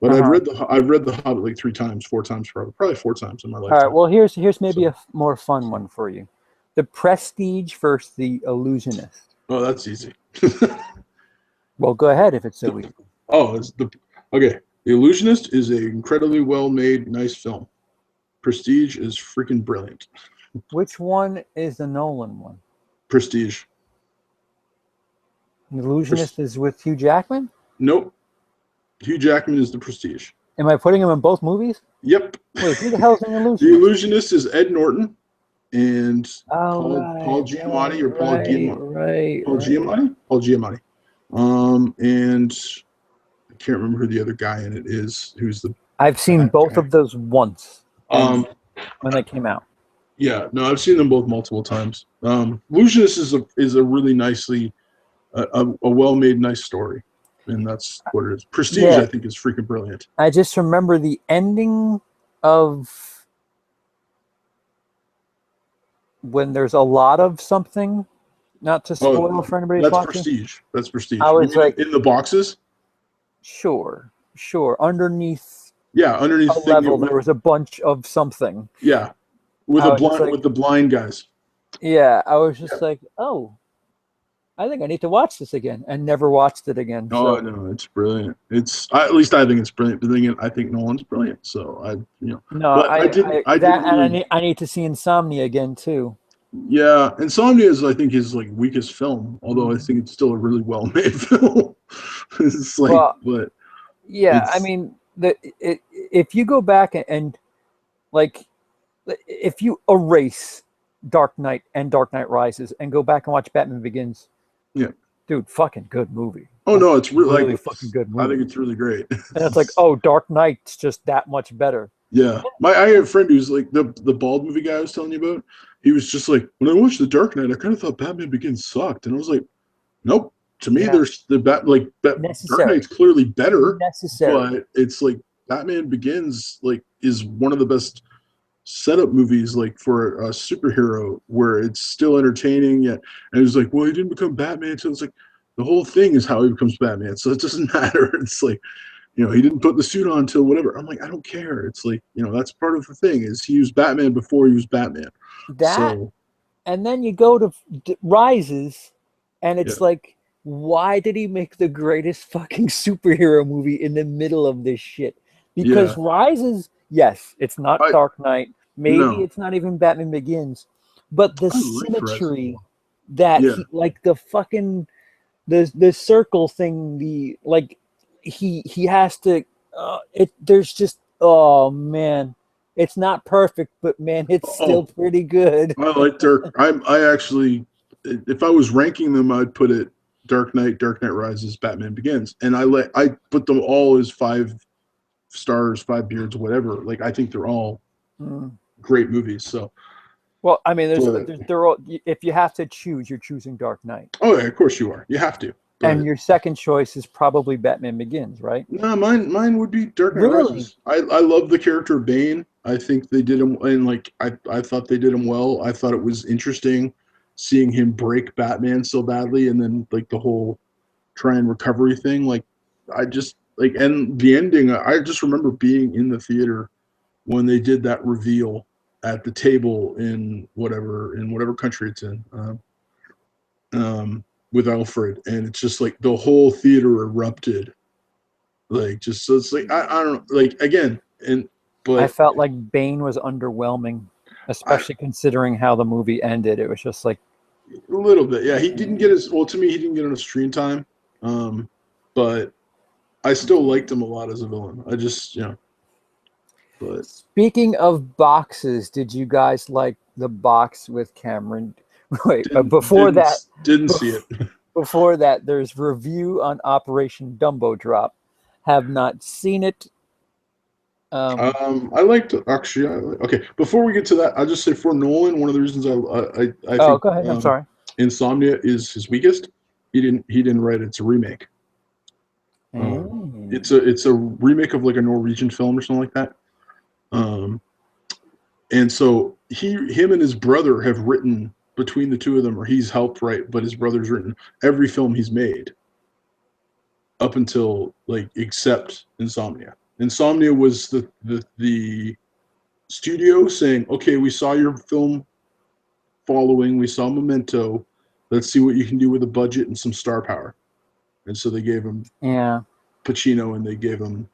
But I've read the Hobbit like 3 times, 4 times, probably 4 times in my lifetime. All right. Well, here's maybe a more fun one for you: The Prestige versus The Illusionist. Oh, that's easy. Well, go ahead if it's so easy. Oh, okay. The Illusionist is an incredibly well-made, nice film. Prestige is freaking brilliant. Which one is the Nolan one? Prestige. The Illusionist is with Hugh Jackman? Nope. Hugh Jackman is the Prestige. Am I putting him in both movies? Yep. Wait, who the hell's an Illusionist? The Illusionist is Ed Norton and Paul Giamatti or Paul Giamatti. Paul Giamatti. And I can't remember who the other guy in it is. Who's the? I've seen both of those once. When they came out. Yeah, no, I've seen them both multiple times. Illusionist is a really nicely, a well-made, nice story. And that's what it is. Prestige, I think, is freaking brilliant. I just remember the ending of when there's a lot of something. Not to spoil for anybody that's watching. Prestige. That's Prestige. I was like, in the boxes. Sure. Underneath. Yeah, underneath a level, there was a bunch of something. Yeah, with the blind guys. Yeah, I was just like, oh. I think I need to watch this again, and never watched it again. Oh no, it's brilliant. At least I think it's brilliant. But then again, I think Nolan's brilliant. So I need to see Insomnia again too. Yeah, Insomnia is, I think, his like weakest film. Although I think it's still a really well-made film. It's like, I mean, if you go back and like, if you erase Dark Knight and Dark Knight Rises and go back and watch Batman Begins. Yeah, dude, fucking good movie. Oh no, it's really fucking good movie. I think it's really great. And it's like, oh, Dark Knight's just that much better. Yeah, I have a friend who's like the bald movie guy I was telling you about. He was just like, when I watched The Dark Knight, I kind of thought Batman Begins sucked, and I was like, nope. To me, there's Dark Knight's clearly better. But it's like Batman Begins is one of the best setup movies for a superhero where it's still entertaining yet. And it was like, well, he didn't become Batman. So it's like the whole thing is how he becomes Batman. So it doesn't matter. It's like, he didn't put the suit on until whatever. I'm like, I don't care. It's like, that's part of the thing is he was Batman before he was Batman. And then you go to Rises and it's like, why did he make the greatest fucking superhero movie in the middle of this shit? Because Rises, yes, it's not Dark Knight. Maybe it's not even Batman Begins. But the symmetry that the fucking the circle thing, he has to there's just, oh man, it's not perfect, but man, it's still pretty good. I like Dark. I actually, if I was ranking them, I'd put it Dark Knight Rises, Batman Begins, and I put them all as five stars, five beards, whatever. Like I think they're all Mm. great movies. So Well, I mean, but, they're all, if you have to choose, you're choosing Dark Knight. oh yeah, of course you are. You have to. And But your second choice is probably Batman Begins, right? no, mine would be Dark Knight Really? Rises. I love the character of Bane. I think they did him, and like I thought they did him well. I thought it was interesting seeing him break Batman so badly, and then like the whole try and recovery thing. Like I just like, and the ending. I just remember being in the theater when they did that reveal at the table in whatever country it's in. With Alfred, and it's just like the whole theater erupted. Like just so it's like I don't know, like again, and I but felt like Bane was underwhelming, especially considering how the movie ended. It was just like, a little bit, yeah. He didn't get his well to me. He didn't get enough screen time, but I still liked him a lot as a villain. I just but speaking of boxes, did you guys like the box with Cameron? Wait, didn't see it. before that, there's review on Operation Dumbo Drop. Have not seen it. I liked actually. Okay, before we get to that, I'll just say for Nolan, one of the reasons I Oh, think go ahead. I'm sorry. Insomnia is his weakest. He didn't write it. It's a remake. Mm. It's a remake of like a Norwegian film or something like that. And so him and his brother have written between the two of them, or he's helped write, but his brother's written every film he's made up until like except Insomnia. Insomnia was the studio saying, okay, we saw your film following, we saw Memento, let's see what you can do with a budget and some star power. And so they gave him Pacino and they gave him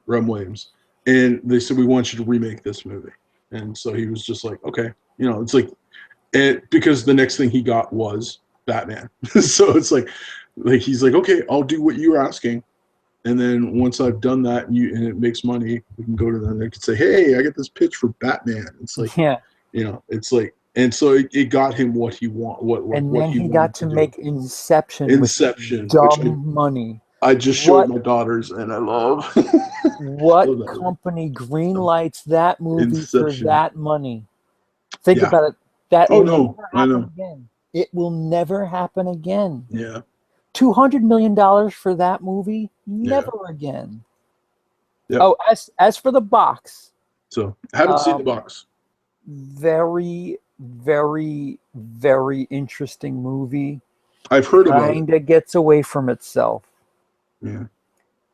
Rem Williams. And they said, we want you to remake this movie. And so he was just like, okay, it's like, and because the next thing he got was Batman. So it's like he's like, okay, I'll do what you're asking. And then once I've done that and it makes money, we can go to them and they can say, hey, I got this pitch for Batman. It's like, it's like, and so it got him what he and then he got to make Inception with dumb money. I just showed my daughters, and I love. What company greenlights that movie Inception. For that money? Think about it. That will never happen again. It will never happen again. Yeah. $200 million for that movie? Never again. Yep. Oh, as for the box. So haven't seen the box. Very, very, very interesting movie. I've heard about it. Kinda gets away from itself. Yeah.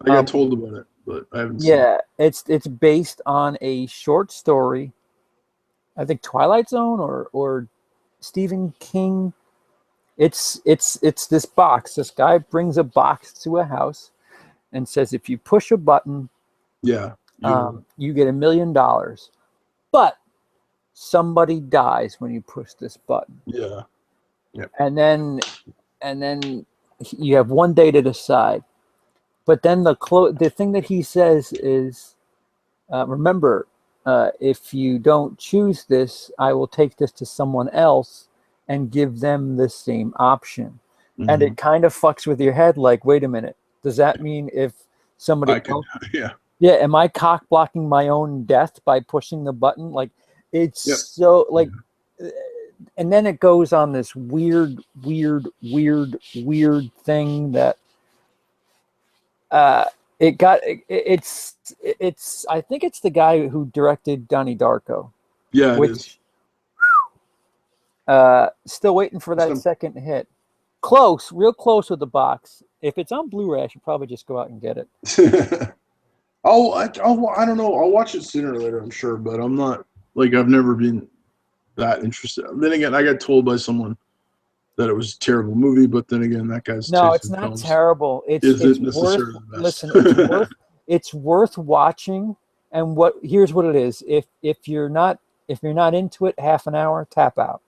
I got told about it, but I haven't seen it. It's based on a short story. I think Twilight Zone or Stephen King. It's this box. This guy brings a box to a house and says, if you push a button, you get $1 million. But somebody dies when you push this button. Yeah. Yeah. And then you have one day to decide. But then the thing that he says is, remember, if you don't choose this, I will take this to someone else and give them the same option. Mm-hmm. And it kind of fucks with your head. Like, wait a minute, does that mean if somebody am I cock blocking my own death by pushing the button? Like, it's so like, and then it goes on this weird thing that it's I think it's the guy who directed Donnie Darko. Yeah, it is. Still waiting for that second hit. Real close with the box. If it's on Blu-ray, I should probably just go out and get it. I don't know. I'll watch it sooner or later, I'm sure, but I'm not I've never been that interested. Then again, I got told by someone that it was a terrible movie, but then again, that guy's it's not terrible. It's worth, listen, it's worth watching. And here's what it is. If you're not into it, half an hour, tap out.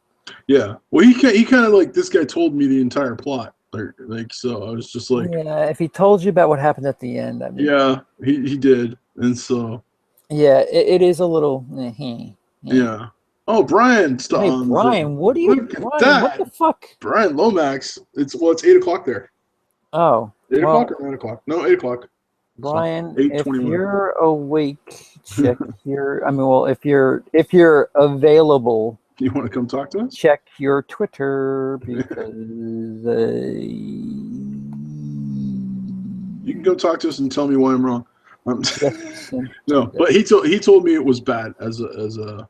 Yeah. Well, he kind of this guy told me the entire plot. So I was just like, yeah, if he told you about what happened at the end, I mean, yeah, he did. And so, yeah, it is a little, yeah. Oh, Brian! Hey, Brian, what do you? Brian, what the fuck? Brian Lomax. It's 8:00 there. Oh, 8 o'clock or 9 o'clock? No, 8 o'clock. Brian, So, if 8:21. you're awake, check your. I mean, well, if you're available, You want to come talk to us? check your Twitter because You can go talk to us and tell me why I'm wrong. yes, No, but he told me it was bad as a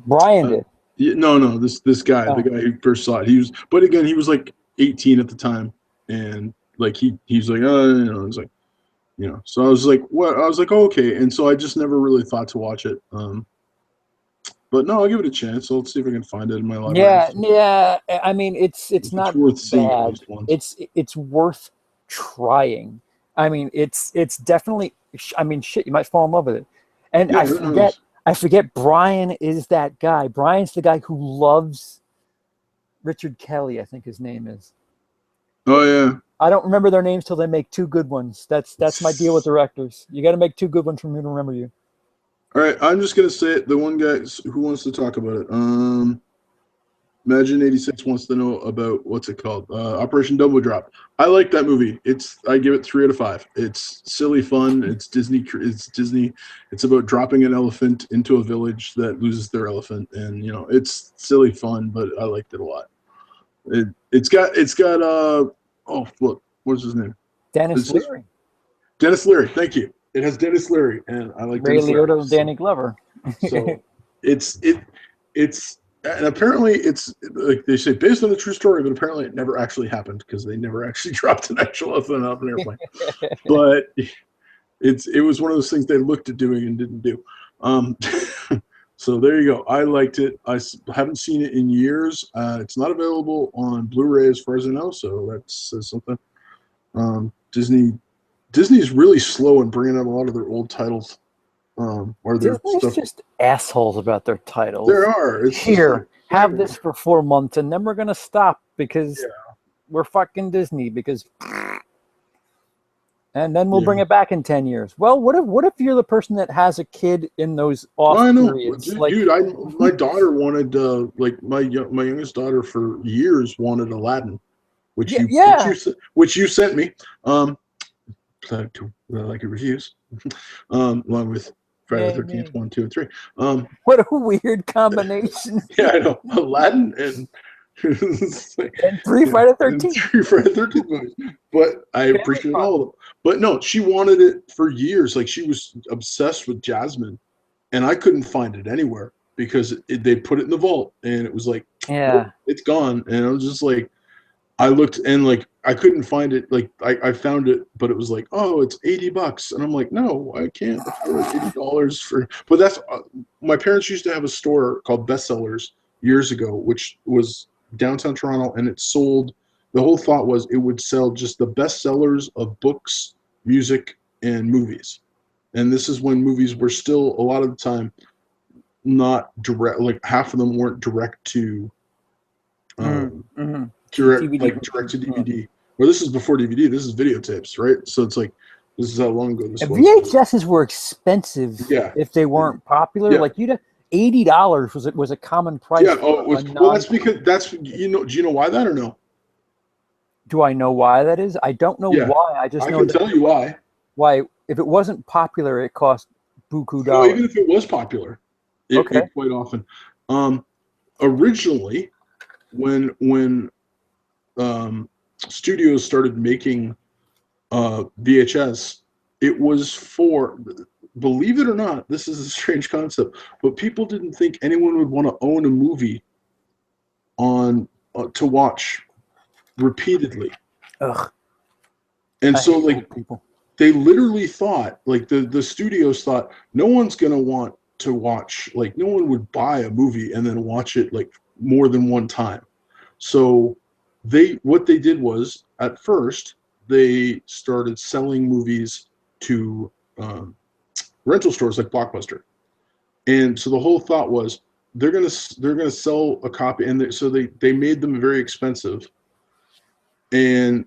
Brian did. no, this guy, Oh. the guy who first saw it, but again, he was like 18 at the time, and like he's like, it's like, so I was like, what? I was like, oh, okay, and so I just never really thought to watch it. But no, I'll give it a chance. I'll see if I can find it in my library. Yeah. I mean, it's not worth seeing at bad. least once. It's worth trying. I mean, it's definitely. I mean, shit, you might fall in love with it. And Yeah, who knows? I forget. Brian is that guy. Brian's the guy who loves Richard Kelly. I think his name is. Oh yeah. I don't remember their names till they make two good ones. That's my deal with directors. You got to make two good ones for me to remember you. All right, I'm just gonna say it. The one guy who wants to talk about it. Imagine 86 wants to know about what's it called? Operation Double Drop. I like that movie. I give it 3 out of 5. It's silly fun. It's Disney. It's about dropping an elephant into a village that loses their elephant, and it's silly fun. But I liked it a lot. It's got oh look, what's his name? Dennis Leary. Dennis Leary. Thank you. It has Dennis Leary, and I like Ray Dennis Leary. Liotta, Danny Glover. So it's and apparently it's like they say based on a true story, but apparently it never actually happened because they never actually dropped an actual elephant off an airplane. But it was one of those things they looked at doing and didn't do. So there you go. I liked it. I haven't seen it in years. It's not available on Blu-ray as far as I know, so that says something. Disney's really slow in bringing out a lot of their old titles. Or their Disney's stuff. just assholes about their titles. There are. It's Here, have this for 4 months, and then we're gonna stop because we're fucking Disney. And then we'll bring it back in 10 years. Well, what if you're the person that has a kid in those off periods? Dude, my daughter wanted my youngest daughter for years wanted Aladdin, which you sent me. Like a reviews, along with Friday the 13th 1, 2, and 3. What a weird combination. Yeah, I know. Aladdin and and 3 Friday the 13th. 3 Friday the 13th movies. But I appreciate all of them. But no, she wanted it for years. Like she was obsessed with Jasmine, and I couldn't find it anywhere because they put it in the vault, and it was like, it's gone. And I was just like, I looked and like I couldn't find it. Like I found it, but it was like, oh, it's $80, and I'm like, no, I can't afford $80 for. But that's my parents used to have a store called Bestsellers years ago, which was downtown Toronto, and it sold. The whole thought was it would sell just the bestsellers of books, music, and movies. And this is when movies were still a lot of the time not direct. Like half of them weren't direct to. Direct to DVD. Well, this is before DVD. This is videotapes, right? So it's like this is how long ago this was. VHSs were expensive. If they weren't popular, like $80 was a common price. Yeah. Oh, well, that's because do you know why that or no? Do I know why that is? I don't know why. I just know. I can tell you why. Why? If it wasn't popular, it cost buku dollars. No, even if it was popular, it quite often. Originally, when studios started making VHS, it was for, believe it or not, this is a strange concept, but people didn't think anyone would want to own a movie on to watch repeatedly. Ugh. And so like people. They literally thought, like the studios thought, no one's gonna want to watch, like no one would buy a movie and then watch it like more than one time. So what they did was at first they started selling movies to rental stores like Blockbuster, and so the whole thought was they're gonna sell a copy, and so they made them very expensive, and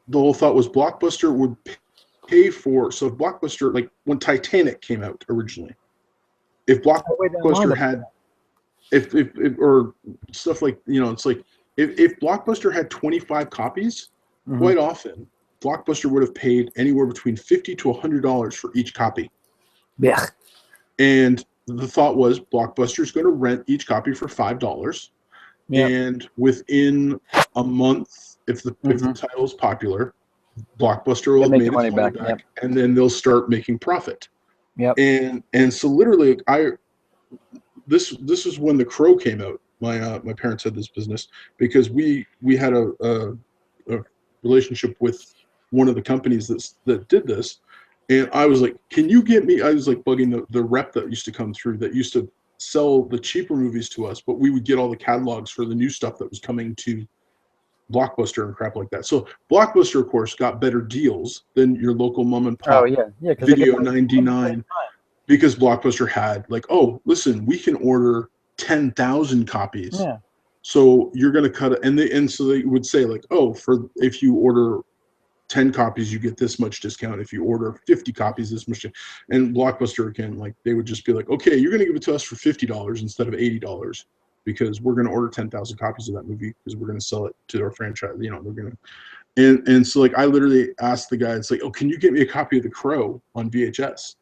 the whole thought was Blockbuster would pay for. So if Blockbuster, like when Titanic came out originally, if Blockbuster had if or stuff like, it's like if Blockbuster had 25 copies, quite often Blockbuster would have paid anywhere between $50 to $100 for each copy. Yeah. And the thought was Blockbuster is going to rent each copy for $5. Yeah. And within a month, if the Mhm. title is popular, Blockbuster will have make made the its money money back, back, and then they'll start making profit. Yep. And so literally, this is when The Crow came out. My parents had this business because we had a relationship with one of the companies that did this, and I was like, can you get me? I was like bugging the rep that used to come through that used to sell the cheaper movies to us, but we would get all the catalogs for the new stuff that was coming to Blockbuster and crap like that. So Blockbuster, of course, got better deals than your local mom and pop Oh yeah. Yeah. Video 99 because Blockbuster had like, oh, listen, we can order 10,000 copies. Yeah. So you're going to cut it. And so they would say like, oh, if you order 10 copies, you get this much discount. If you order 50 copies, this much. And Blockbuster, again, like they would just be like, okay, you're going to give it to us for $50 instead of $80 because we're going to order 10,000 copies of that movie because we're going to sell it to our franchise. You know, they're going to. And so like I literally asked the guy, it's like, oh, can you get me a copy of The Crow on VHS?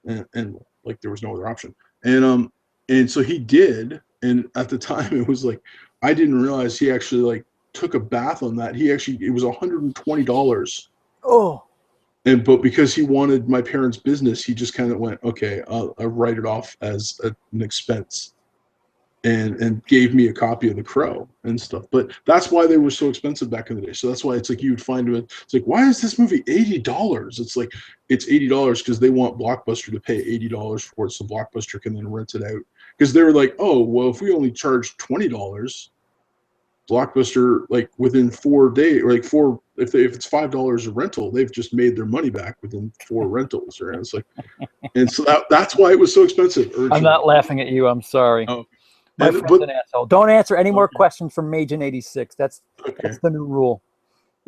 And like there was no other option. And so he did. And at the time it was like, I didn't realize he actually like took a bath on that. It was $120. Oh. But because he wanted my parents' business, he just kind of went, okay, I'll write it off as an expense, and gave me a copy of The Crow and stuff. But that's why they were so expensive back in the day. So that's why it's like you would find it. It's like, why is this movie $80? It's like it's $80 because they want Blockbuster to pay $80 for it, so Blockbuster can then rent it out. Because they were like, oh, well, if we only charge $20. Blockbuster, like within 4 days, or like if it's $5 a rental, they've just made their money back within 4 rentals. Right? It's like, and so that's why it was so expensive. Originally. I'm not laughing at you. I'm sorry. Oh. My friend's an asshole. Don't answer any more questions from Majin 86. That's the new rule.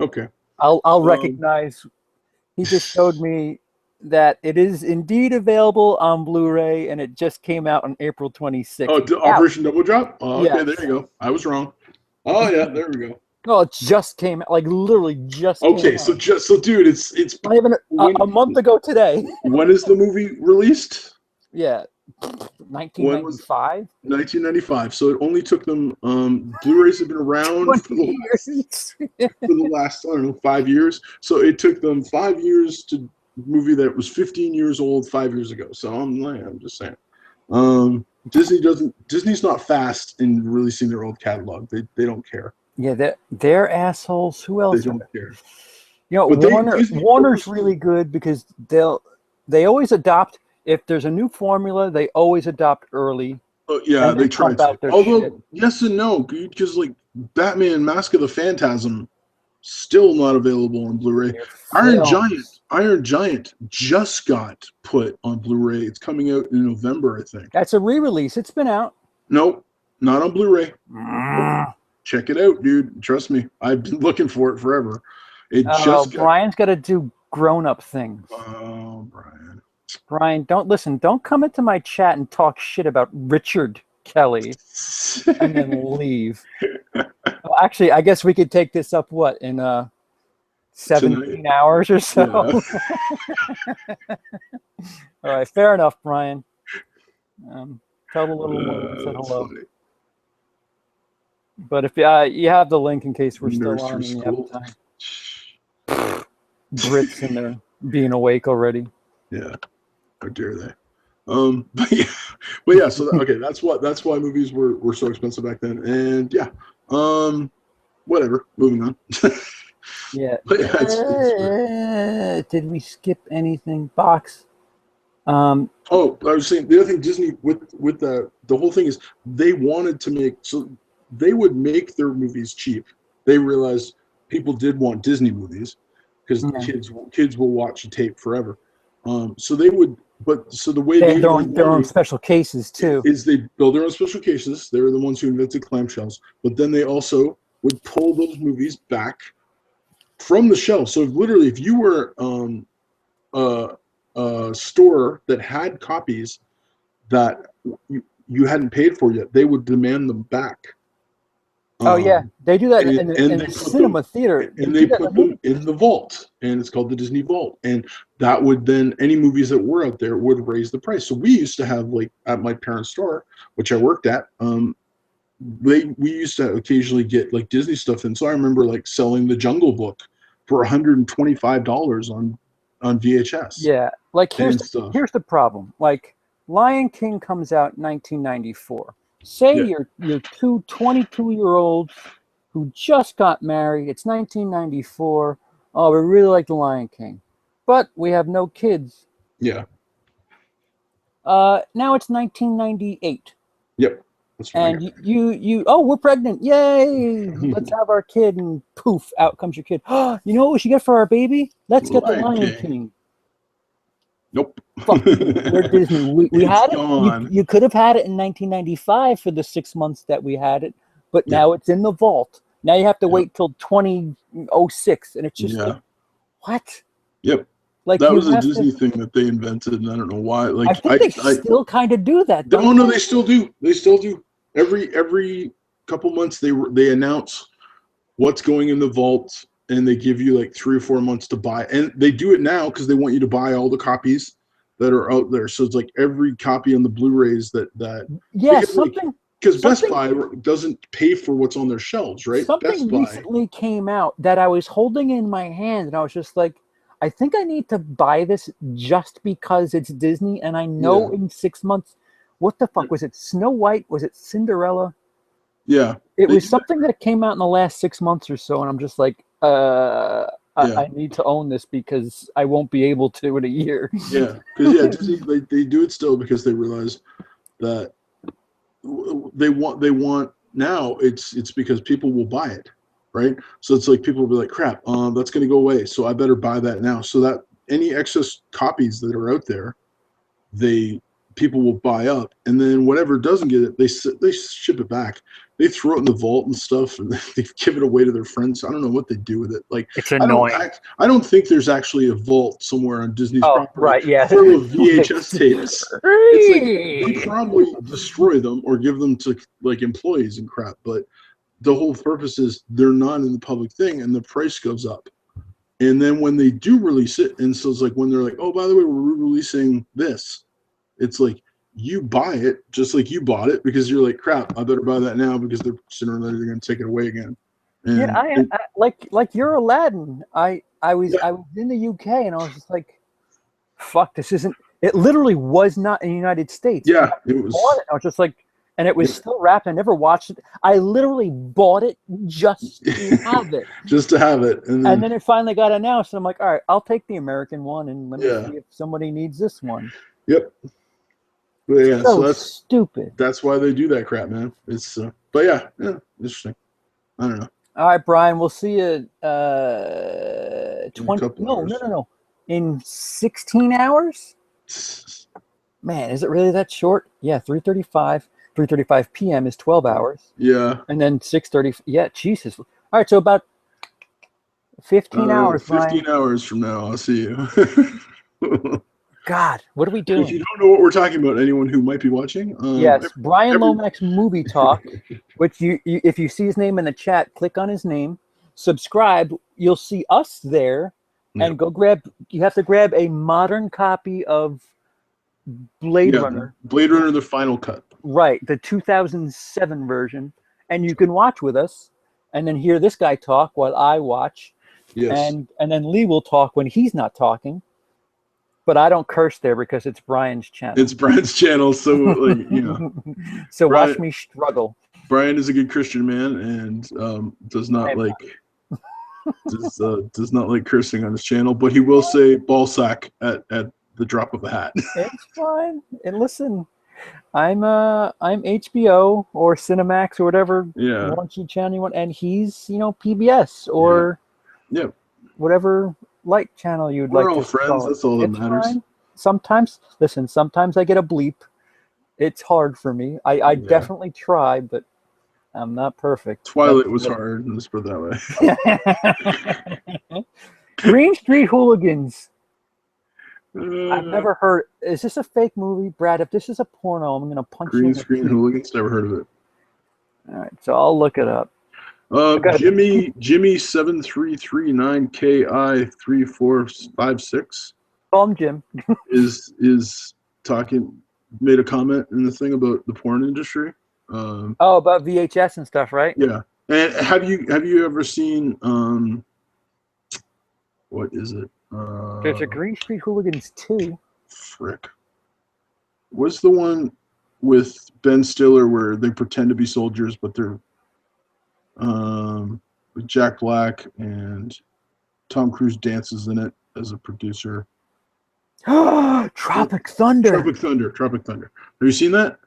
Okay. I'll recognize. He just showed me that it is indeed available on Blu-ray, and it just came out on April 26th. Oh, Operation Double Drop? Oh, okay, yes. There you go. I was wrong. Oh yeah, there we go. No, it just came out, like literally just. Okay, came so dude, it's not even a month ago today. When is the movie released? Yeah, 1995. 1995. So it only took them. Blu-rays have been around for the last, I don't know, 5 years. So it took them 5 years to movie that was 15 years old 5 years ago. So I'm just saying. Disney's not fast in releasing their old catalog. They don't care. Yeah, they're assholes. Who else? They don't care. You know, Warner's really good because they always adopt. If there's a new formula, they always adopt early. Oh yeah, they try to. Although yes and no, because like Batman: Mask of the Phantasm, still not available on Blu-ray. Iron Giant just got put on Blu-ray. It's coming out in November, I think. That's a re-release. It's been out. Nope, not on Blu-ray. Check it out, dude. Trust me, I've been looking for it forever. Brian's got to do grown-up things. Oh, Brian, don't come into my chat and talk shit about Richard Kelly and then leave. Well, actually, I guess we could take this up in 17 hours or so. Yeah. All right, fair enough, Brian. Tell the little one I said hello. Funny. But if you have the link in case we're still on and you have time. Brits in there being awake already. Yeah. How dare they? But yeah. So okay, that's why movies were so expensive back then. And yeah, whatever. Moving on. Yeah. But yeah, did we skip anything? Box. I was saying the other thing Disney with the whole thing is they wanted to make so they would make their movies cheap. They realized people did want Disney movies because kids will watch a tape forever. So they would, so the way they have their own special cases too is they build their own special cases. They were the ones who invented clamshells, but then they also would pull those movies back from the shelf. So literally, if you were a store that had copies that you hadn't paid for yet, they would demand them back. Oh yeah, they do that in, and in they the put them cinema theater. and do they that in put the movie. them in the vault, and it's called the Disney Vault. And that would then any movies that were out there would raise the price. So we used to have like at my parents' store, which I worked at. We used to occasionally get like Disney stuff, and so I remember like selling the Jungle Book for $125 on VHS Yeah, like and stuff. here's the problem. Like Lion King comes out in 1994. Say Yeah, you're two 22-year-olds who just got married. It's 1994. Oh, we really like the Lion King, but we have no kids. yeah, Now it's 1998. yep. That's when I And got oh, we're pregnant. Yay. Let's married. have our kid. And poof, out comes your kid. Oh, you know what we should get for our baby? Let's get the Lion Lion King. King. Nope. Fuck you. We're Disney. We It's had it. gone. You could have had it in 1995 for the 6 months that we had it, but Yeah, now it's in the vault. Now you have to yep, wait till 2006. And it's just like, yeah, what? yep. Like That you was a have to. Disney thing that they invented, and I don't know why. I Like think they still kind of do that, oh don't no, they? they still do. They still do. Every couple months they announce what's going in the vault, and they give you like 3 or 4 months to buy. And they do it now because they want you to buy all the copies that are out there. So it's like every copy on the Blu-rays that Yeah, because like because Best something Buy doesn't pay for what's on their shelves, right? Best something Buy. recently came out that I was holding in my hand, and I was just like, I think I need to buy this just because it's Disney, and I know Yeah, in 6 months, what the fuck was it? Snow White? Was it Cinderella? yeah. It They was do that. something that came out in the last 6 months or so, and I'm just like, Yeah. I need to own this because I won't be able to in a year. Yeah, because yeah, Disney they do it still because they realize that they want now it's because people will buy it, right? So it's like people will be like, crap, that's going to go away, so I better buy that now, so that any excess copies that are out there, they people will buy up, and then whatever doesn't get it, they ship it back. They throw it in the vault and stuff, and they give it away to their friends. I don't know what they do with it. Like It's I don't annoying. I don't think there's actually a vault somewhere on Disney's Oh, property right, yeah. full of VHS tapes. It's like they probably destroy them or give them to like employees and crap. But the whole purpose is they're not in the public thing, and the price goes up. And then when they do release it, and so it's like when they're like, oh, by the way, we're releasing this, it's like you buy it just like you bought it because you're like, crap, I better buy that now because they're sooner or later they're going to take it away again. Yeah, And I like you're Aladdin. yeah, I was in the UK, and I was just like, fuck, this isn't. It literally was not in the United States. yeah, I it bought was it. I was just like, and it was yeah, still wrapped. I never watched it. I literally bought it just to have it. just to have it. And And then then it finally got announced, and I'm like, all right, I'll take the American one, and let me yeah, see if somebody needs this one. yep. But yeah, so So stupid. that's why they do that crap, man. It's but yeah, interesting. I don't know. All right, Brian, we'll see you In a 20. couple No, no, hours. no, no. In 16 hours? Man, is it really that short? Yeah, 3:35. 3:35 p.m. is 12 hours. Yeah. And then 6:30. Yeah, Jesus. All right, so about 15 hours, Brian. 15 hours from now, I'll see you. God, what are we If doing? you don't know what we're talking about, anyone who might be watching, Yes, Brian every Lomax Movie Talk, which if you see his name in the chat, click on his name, subscribe. You'll see us there, and go grab. You have to grab a modern copy of Blade Runner, Blade Runner: The Final Cut. right? The 2007 version, and you can watch with us, and then hear this guy talk while I watch, Yes. and then Lee will talk when he's not talking. But I don't curse there because it's Brian's channel. It's Brian's channel, so like So Brian, watch me struggle. Brian is a good Christian man and does not like does not like cursing on his channel, but he will say ball sack at the drop of a hat. It's fine. And listen, I'm HBO or Cinemax or whatever raunchy channel you want, and he's PBS or whatever light channel you'd We're like all to friends. call it. That's all that It's matters. fine. Sometimes I get a bleep. It's hard for me. I definitely try, but I'm not perfect. Twilight was hard. Let's put it that way. Green Street Hooligans. way. I've never heard. Is this a fake movie, Brad? If this is a porno, I'm gonna punch you in the Green Screen teeth. Hooligans. Never heard of it. All right, so I'll look it up. Okay. Jimmy 7339KI3456 Call him Jim. is talking, made a comment in the thing about the porn industry. Oh, about VHS and stuff, right? Yeah. And have you ever seen what is it? There's a Green Street Hooligans 2. Frick. What's the one with Ben Stiller where they pretend to be soldiers but they're with Jack Black and Tom Cruise dances in it as a producer. Tropic Thunder. Tropic Thunder. Have you seen that?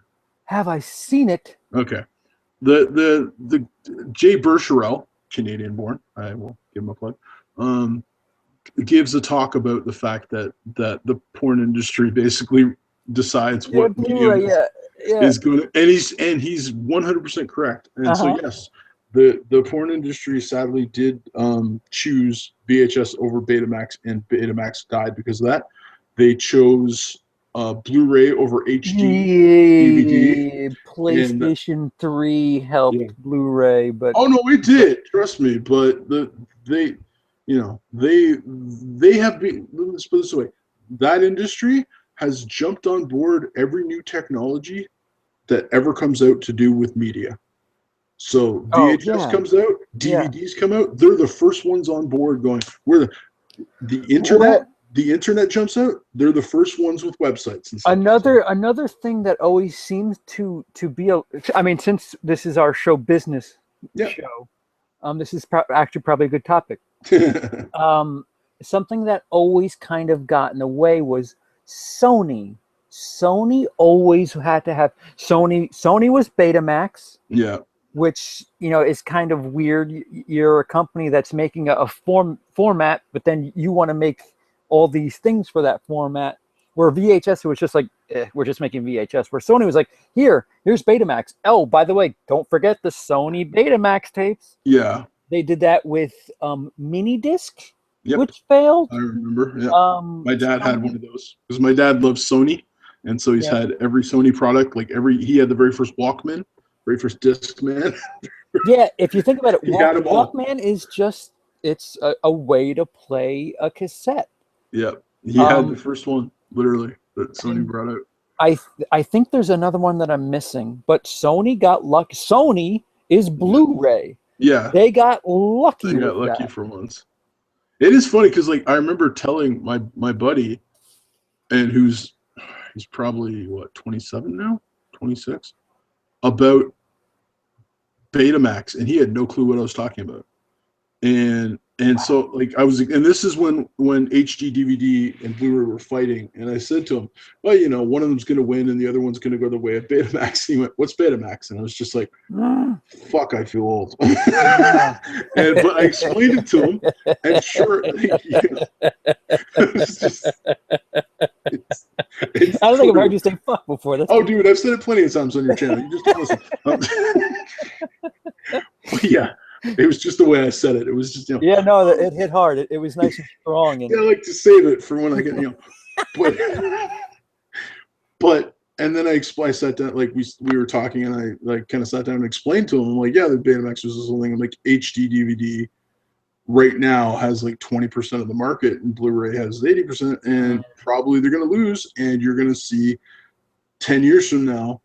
Have I seen it? Okay. The Jay Baruchel, Canadian born, I will give him a plug, gives a talk about the fact that the porn industry basically decides what medium is going to, and he's 100% correct. And so yes, the porn industry sadly did choose VHS over Betamax, and Betamax died because of that. They chose Blu-ray over HD DVD. PlayStation 3 helped Blu-ray, but oh no, it did. Trust me, but they have been. Let's put it this way: that industry has jumped on board every new technology that ever comes out to do with media. So VHS comes out, DVDs come out. They're the first ones on board. Going where the internet. The internet jumps out. They're the first ones with websites and stuff. Another thing that always seems to be I mean, since this is our show business show, this is actually probably a good topic. Something that always kind of got in the way was Sony. Sony always had to have Sony was Betamax. Yeah. Which, is kind of weird. You're a company that's making a format, but then you want to make all these things for that format. Where VHS, it was just like, we're just making VHS. Where Sony was like, here's Betamax. Oh, by the way, don't forget the Sony Betamax tapes. Yeah. They did that with Minidisc, yep. which failed. I remember. Yeah. My dad had one of those because my dad loves Sony, and so he's had every Sony product. Like he had the very first Walkman, very first Discman. Yeah, if you think about it, Walkman is just it's a way to play a cassette. Yeah, he had the first one, literally, that Sony brought out. I think there's another one that I'm missing, but Sony got lucky. Sony is Blu-ray. Yeah. They got lucky. They got lucky for once. It is funny because, like, I remember telling my buddy, and he's probably, 27 now? 26? About Betamax, and he had no clue what I was talking about. And so like and this is when HD DVD and Blu-ray were fighting, and I said to him, well, one of them's going to win and the other one's going to go the way of Betamax. And he went, what's Betamax? And I was just like, fuck, I feel old. But I explained it to him, and sure, it's just, it's I don't think I've heard you say fuck before. Dude, I've said it plenty of times on your channel. You just listen. Yeah. It was just the way I said it. It was just, Yeah, no, it hit hard. It was nice and strong. And I like to save it for when I get, but and then I sat down, like we were talking, and I like kind of sat down and explained to him, I'm like, yeah, the Betamax was this whole thing. I'm like, HD DVD right now has like 20% of the market, and Blu-ray has 80%, and probably they're going to lose, and you're going to see 10 years from now,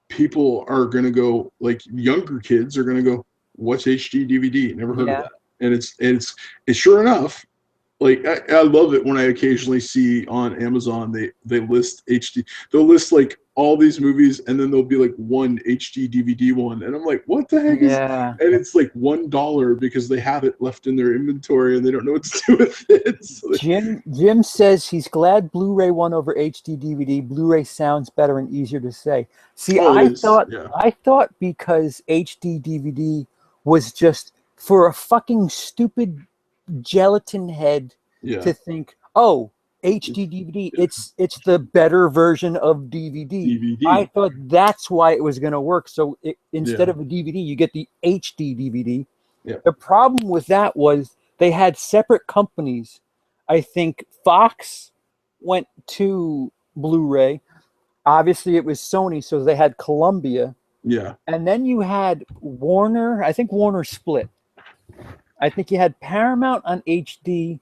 people are going to go, like younger kids are going to go, what's HD DVD? Never heard of that. And it's sure enough, like I love it when I occasionally see on Amazon they list HD. They'll list like all these movies, and then there'll be like one HD DVD one, and I'm like, what the heck is? And it's like $1 because they have it left in their inventory and they don't know what to do with it. So Jim says he's glad Blu-ray won over HD DVD. Blu-ray sounds better and easier to say. See, I thought because HD DVD was just for a fucking stupid gelatin head to think, oh, HD DVD, it's the better version of DVD. I thought that's why it was going to work. So instead of a DVD, you get the HD DVD. Yeah. The problem with that was they had separate companies. I think Fox went to Blu-ray. Obviously, it was Sony, so they had Columbia, Yeah. And then you had Warner. I think Warner split. I think you had Paramount on HD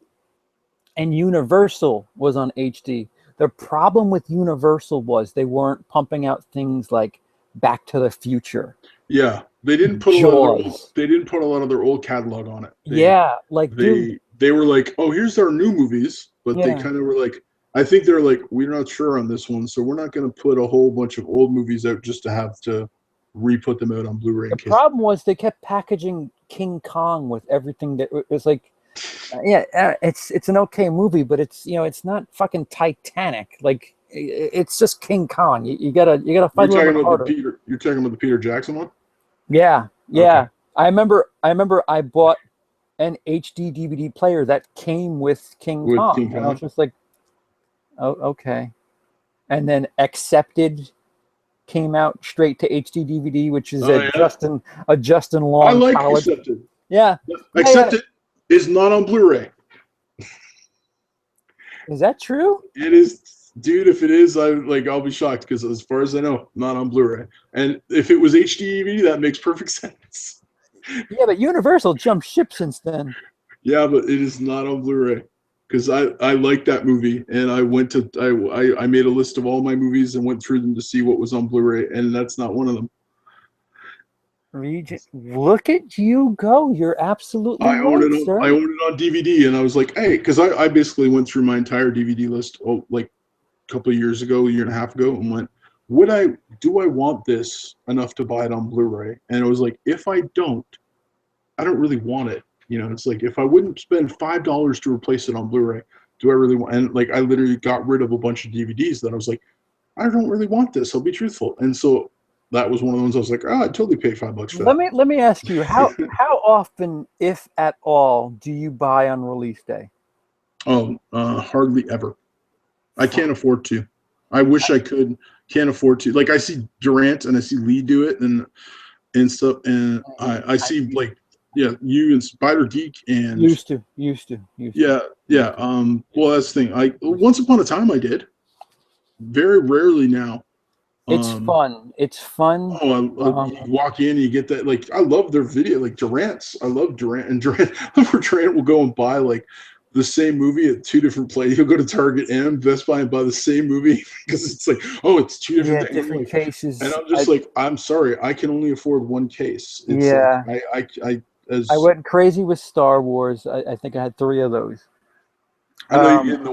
and Universal was on HD. The problem with Universal was they weren't pumping out things like Back to the Future, Yeah. They didn't put a lot of their old, Jaws. they didn't put a lot of their old catalog on it. Yeah, like dude, They were like, oh, here's our new movies, but they yeah. kind of were like, I think they're like, we're not sure on this one, so we're not going to put a whole bunch of old movies out just to have to re-put them out on Blu-ray The in case. problem was they kept packaging King Kong with everything that it was like, it's an okay movie, but it's it's not fucking Titanic. Like it's just King Kong. You gotta You're fight a little talking bit about harder. You're talking about the Peter Jackson one? Yeah. Okay. I remember I bought an HD DVD player that came with King With Kong. King And I Kong? was just like, oh, okay. And then Accepted came out straight to HD DVD, which is Oh, a yeah? Justin I Long like college. Accepted. Yeah. Accepted is not on Blu-ray. Is that true? It is, dude. If it is, I'll be shocked because as far as I know, not on Blu-ray. And if it was HD DVD, that makes perfect sense. Yeah, but Universal jumped ship since then. Yeah, but it is not on Blu-ray because I like that movie, and I went to I made a list of all my movies and went through them to see what was on Blu-ray, and that's not one of them. Regent, look at you go. You're absolutely I own right, it. sir. I own it on DVD, and I was like, hey, because I basically went through my entire DVD list, like a couple of years ago, a year and a half ago, and went, do I want this enough to buy it on Blu-ray? And it was like, if I don't really want it. It's like if I wouldn't spend $5 to replace it on Blu-ray, do I really want? And like I literally got rid of a bunch of DVDs that I was like, I don't really want this. I'll be truthful. And so that was one of the ones I was like, oh, I'd totally pay $5 for that. Let me ask you, how often, if at all, do you buy on release day? Oh, hardly ever. I can't afford to. I wish I could. Can't afford to. Like I see Durant and I see Lee do it and stuff, and I see like you and Spider Geek and Used to. yeah. Well, that's the thing. I once upon a time I did. Very rarely now. It's fun. It's fun. Oh, you walk in, you get that. Like I love their video. Like Durant's. I love Durant, and Durant. Durant will go and buy like the same movie at two different places. He'll go to Target and Best Buy and buy the same movie because it's like, oh, it's two different things. Different cases. And I'm just like, I'm sorry, I can only afford one case. It's like, I went crazy with Star Wars. I think I had 3 of those. I know you're getting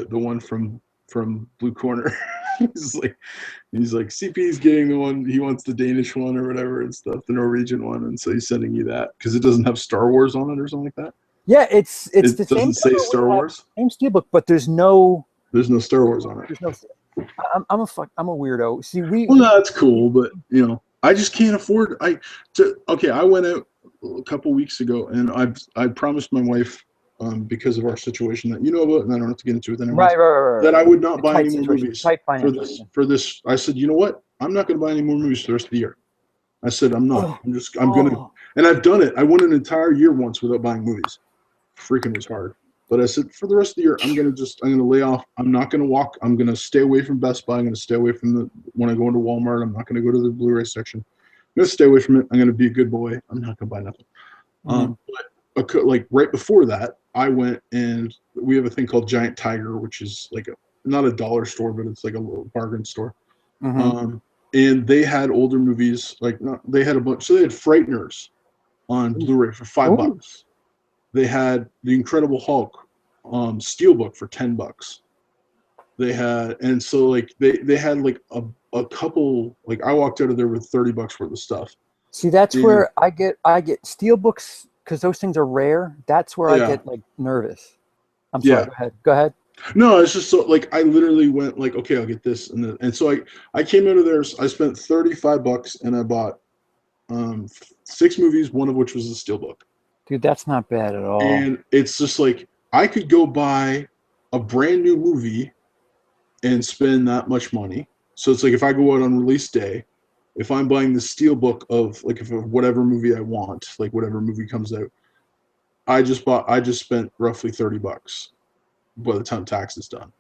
the one from Blue Corner. he's like CP's getting the one, he wants the Danish one or whatever and stuff, the Norwegian one, and so he's sending you that because it doesn't have Star Wars on it or something like that. Yeah, it doesn't say Star Wars. Same steelbook, but there's no Star Wars on it. There's no. I'm a weirdo. See, well, no, that's cool, but I just can't afford. I went out a couple weeks ago and I promised my wife, because of our situation that you know about, and I don't have to get into it anymore. Right. That I would not buy any more movies for this. I said, you know what? I'm not going to buy any more movies for the rest of the year. I said, I'm not. I'm going to, and I've done it. I went an entire year once without buying movies. Freaking was hard. But I said, for the rest of the year, I'm going to lay off. I'm not going to walk. I'm going to stay away from Best Buy. I'm going to stay away from when I go into Walmart, I'm not going to go to the Blu-ray section. I'm going to stay away from it. I'm going to be a good boy. I'm not going to buy nothing. But like right before that, I went and we have a thing called Giant Tiger, which is like not a dollar store, but it's like a little bargain store. And they had older movies, they had a bunch. So they had Frighteners on Blu-ray for $5. They had The Incredible Hulk Steelbook for $10. They had, and so like they had like a couple, like I walked out of there with $30 worth of stuff. See, that's where I get Steelbooks, because those things are rare. That's where I get like nervous. I'm sorry. Go ahead. No, it's just so like I literally went like, okay, I'll get this, and so I came out of there. I spent $35 and I bought 6 movies, one of which was a Steelbook. Dude, that's not bad at all. And it's just like I could go buy a brand new movie and spend that much money. So it's like if I go out on release day, if I'm buying the Steelbook of like if whatever movie I want, like whatever movie comes out, I just spent roughly $30 by the time tax is done.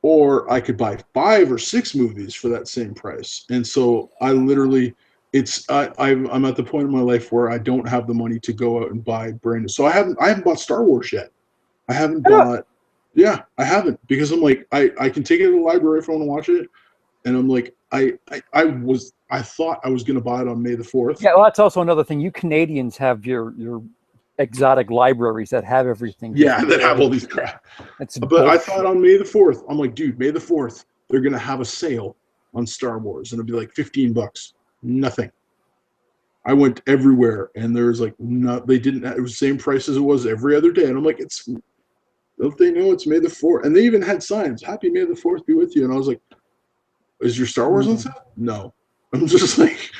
Or I could buy 5 or 6 movies for that same price. And so I literally I'm at the point in my life where I don't have the money to go out and buy brand new. So I haven't bought Star Wars yet. I haven't bought. Yeah, I haven't, because I'm like, I can take it to the library if I want to watch it, and I'm like, I thought I was gonna buy it on May the 4th. Yeah, well, that's also another thing. You Canadians have your exotic libraries that have everything. Yeah, that have all these crap. That's But bullshit. I thought on May the 4th, I'm like, dude, May the 4th, they're gonna have a sale on Star Wars, and it'll be like $15. Nothing. I went everywhere, and there's like they didn't. It was the same price as it was every other day, and I'm like, don't they know it's May the 4th? And they even had signs, "Happy May the 4th be with you." And I was like, is your Star Wars on sale? No. I'm just like,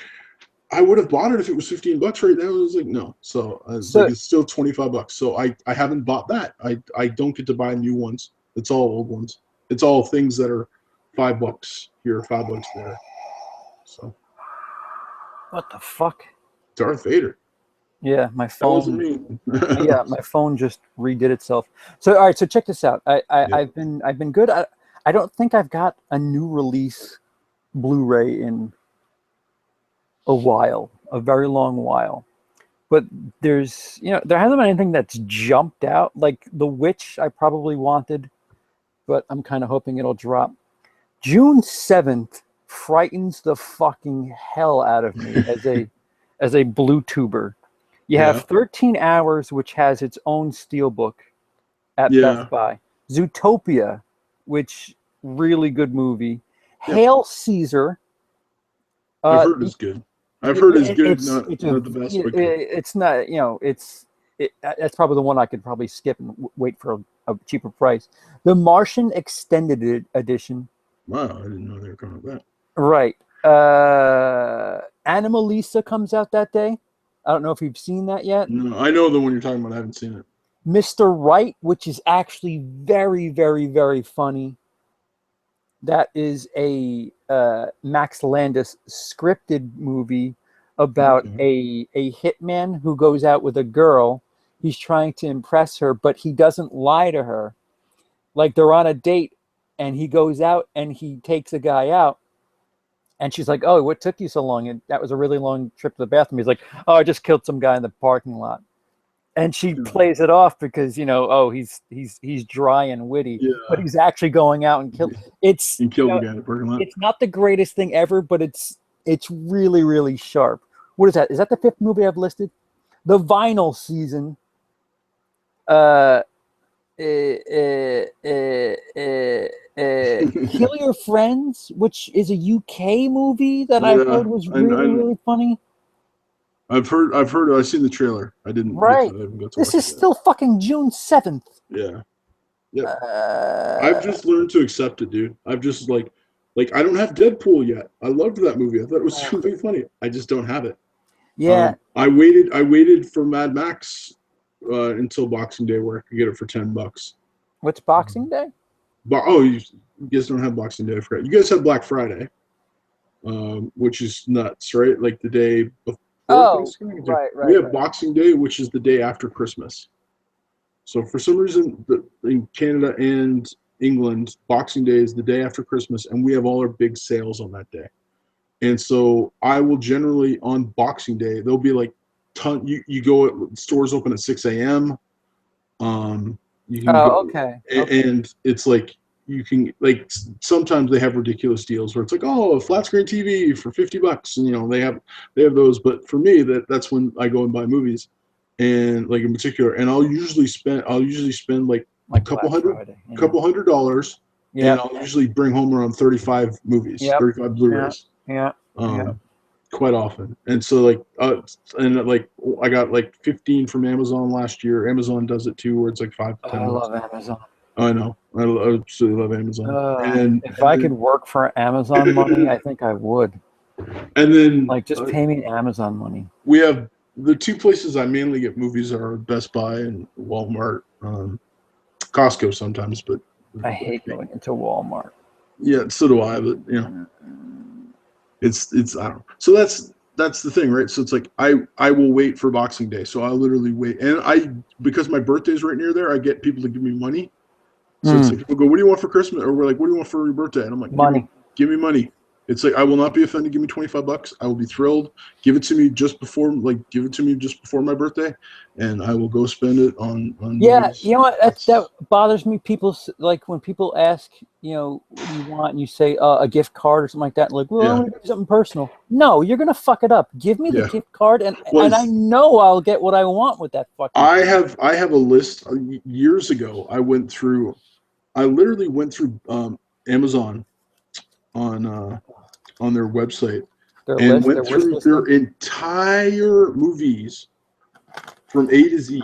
I would have bought it if it was $15 right now. I was like, no. So I was like, it's still $25. So I haven't bought that. I don't get to buy new ones. It's all old ones. It's all things that are $5 here, $5 there. So What the fuck? Darth Vader. Yeah, my That wasn't phone. me. Yeah, my phone just redid itself. So all right, so check this out. I've been good. I don't think I've got a new release Blu-ray in a while, a very long while. But there hasn't been anything that's jumped out. Like The Witch, I probably wanted, but I'm kind of hoping it'll drop. June 7th frightens the fucking hell out of me as a Bluetuber. You have 13 Hours, which has its own steelbook at Best Buy. Zootopia, which really good movie. Hail Caesar. I've heard it's good. I've heard it's good, not the best. It's not, that's probably the one I could probably skip and wait for a cheaper price. The Martian Extended Edition. Wow, I didn't know they were coming with that. Right. Anomalisa comes out that day. I don't know if you've seen that yet. No, I know the one you're talking about. I haven't seen it. Mr. Right, which is actually very, very, very funny. That is a Max Landis scripted movie about a hitman who goes out with a girl. He's trying to impress her, but he doesn't lie to her. Like, they're on a date, and he goes out and he takes a guy out. And she's like, "Oh, what took you so long?" And that was a really long trip to the bathroom. He's like, "Oh, I just killed some guy in the parking lot." And she plays it off because, he's dry and witty, but he's actually going out and killed. He killed the guy in the parking lot. It's not the greatest thing ever, but it's really, really sharp. What is that? Is that the 5th movie I've listed? The Vinyl Season. Kill Your Friends, which is a UK movie that I heard was really funny. I've seen the trailer. I didn't. Right. I haven't got to This watch is it still fucking June 7th. yet. Yeah. I've just learned to accept it, dude. I've just like I don't have Deadpool yet. I loved that movie. I thought it was really funny. I just don't have it. Yeah. I waited for Mad Max until Boxing Day, where I could get it for $10. What's Boxing Day? You guys don't have Boxing Day. I forgot. You guys have Black Friday, which is nuts, right? Like the day before. Right. We have Boxing Day, which is the day after Christmas. So for some reason, in Canada and England, Boxing Day is the day after Christmas, and we have all our big sales on that day. And so I will generally, on Boxing Day, there'll be like you go, stores open at 6 a.m. You can okay. And it's like, you can, like, sometimes they have ridiculous deals where it's like, a flat screen TV for $50, and they have those. But for me, that's when I go and buy movies, and like in particular, and I'll usually spend like a couple $100, and I'll usually bring home around 35 movies, 35 Blu-rays. Quite often. And so I got like 15 from Amazon last year. Amazon does it too, where it's like 5 to 10. I love Amazon. I know. I absolutely love Amazon. If I could work for Amazon money, I think I would. And then just pay me Amazon money. We have the two places I mainly get movies are Best Buy and Walmart. Costco sometimes, but I hate going into Walmart. Yeah, so do I, but it's I don't know. So that's the thing, right? So it's like I will wait for Boxing Day. So I literally wait, and because my birthday's right near there, I get people to give me money. So it's like people go, "What do you want for Christmas?" Or we're like, "What do you want for your birthday?" And I'm like, "Money. Give me money." It's like I will not be offended. Give me $25. I will be thrilled. Give it to me just before my birthday, and I will go spend it on. Yeah, movies. you know what? That bothers me. People like when people ask, you know, what do you want, and you say a gift card or something like that. Like, well, I'm gonna do something personal. No, you're gonna fuck it up. Give me the gift card, and I know I'll get what I want with that fucking. I have a list. Years ago, I literally went through Amazon on their website and went through their entire movies from A to Z.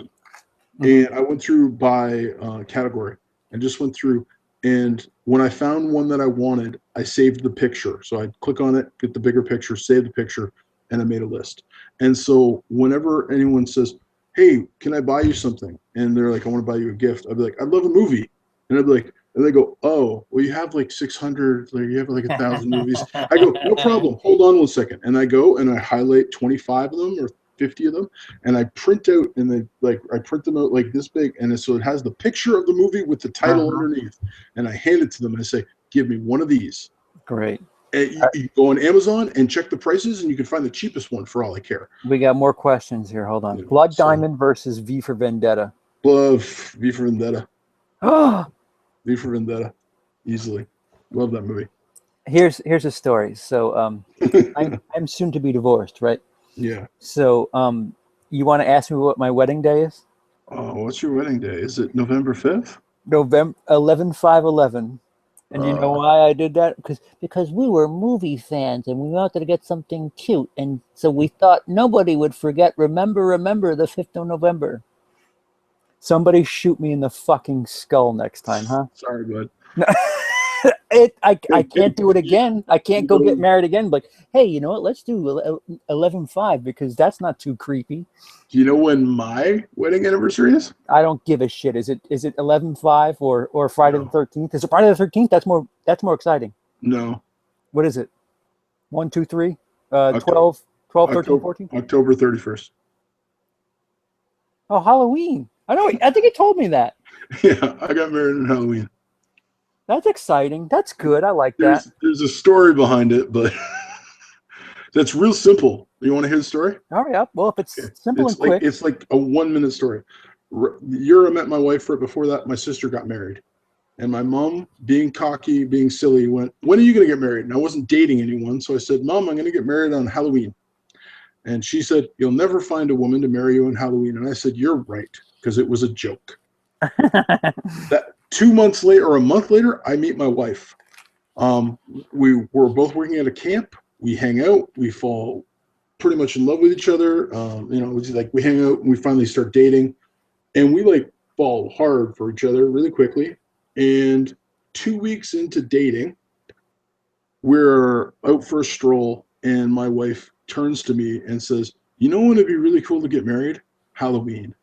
And I went through by category and just went through. And when I found one that I wanted, I saved the picture. So I'd click on it, get the bigger picture, save the picture, and I made a list. And so whenever anyone says, hey, can I buy you something? And they're like, I want to buy you a gift. I'd be like, I'd love a movie. And I'd be like, and they go, oh, well, you have like 600, like you have like 1,000 movies. I go, no problem. Hold on 1 second. And I go and I highlight 25 of them or 50 of them, and I print out I print them out like this big, and so it has the picture of the movie with the title underneath, and I hand it to them and I say, give me one of these. Great. And you go on Amazon and check the prices, and you can find the cheapest one for all I care. We got more questions here. Hold on. Blood Diamond versus V for Vendetta. V for Vendetta. Oh, V for Vendetta, easily. Love that movie. Here's a story. So I'm soon to be divorced, right? Yeah. So you want to ask me what my wedding day is? Oh, what's your wedding day? Is it November 5th? November 11/5/11. And you know why I did that? Because we were movie fans and we wanted to get something cute, and so we thought nobody would forget. Remember the 5th of November. Somebody shoot me in the fucking skull next time, huh? Sorry, bud. I can't do it again. I can't go get married again. But hey, you know what? Let's do 11/5 because that's not too creepy. Do you know when my wedding anniversary is? I don't give a shit. Is it 11/5 or Friday the 13th? Is it Friday the 13th? That's more exciting. No. What is it? 1, 2, 3, 12, 13, 14? October 31st. Oh, Halloween. I know. I think he told me that. Yeah, I got married on Halloween. That's exciting. That's good. I like that. There's a story behind it, but that's real simple. You want to hear the story? All right. Well, if it's simple and quick. It's like a 1-minute story. The year I met my wife, right before that, my sister got married. And my mom, being cocky, being silly, went, when are you going to get married? And I wasn't dating anyone. So I said, Mom, I'm going to get married on Halloween. And she said, you'll never find a woman to marry you on Halloween. And I said, you're right, because it was a joke. That 2 months later or a month later, I meet my wife. We were both working at a camp. We hang out. We fall pretty much in love with each other. We hang out and we finally start dating. And we fall hard for each other really quickly. And 2 weeks into dating, we're out for a stroll, and my wife turns to me and says, you know when it'd be really cool to get married? Halloween.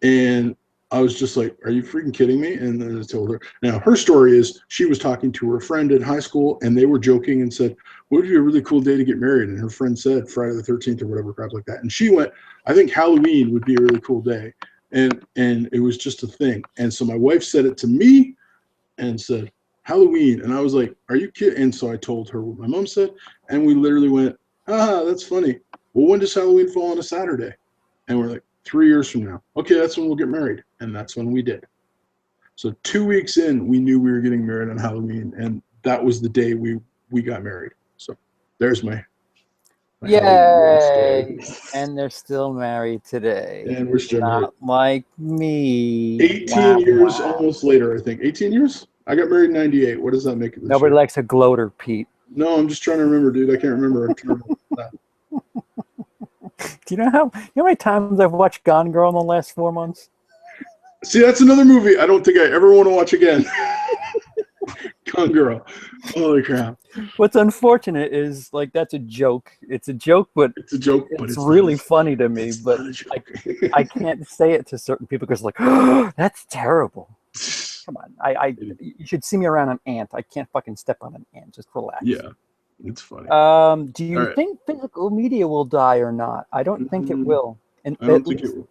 And I was just like, are you freaking kidding me? And then I told her. Now, her story is she was talking to her friend in high school, and they were joking and said, what would be a really cool day to get married? And her friend said Friday the 13th or whatever crap like that. And she went, I think Halloween would be a really cool day. And it was just a thing. And so my wife said it to me and said, Halloween. And I was like, are you kidding? And so I told her what my mom said. And we literally went, that's funny. Well, when does Halloween fall on a Saturday? And we're like, 3 years from now. Okay, that's when we'll get married. And that's when we did. So 2 weeks in, we knew we were getting married on Halloween. And that was the day we got married. So there's my yay. And they're still married today. And we're still married. Not like me. 18 years almost later, I think. 18 years? I got married in 98. What does that make it? Nobody likes a gloater, Pete. No, I'm just trying to remember, dude. I can't remember. Do you know how many times I've watched Gone Girl in the last 4 months? See, that's another movie I don't think I ever want to watch again. Gone Girl. Holy crap. What's unfortunate is that's a joke. It's a joke, but it's really funny to me. But I can't say it to certain people because that's terrible. Come on. You should see me around an ant. I can't fucking step on an ant. Just relax. Yeah. It's funny. Do you think physical media will die or not? I don't think it will. I don't think it will.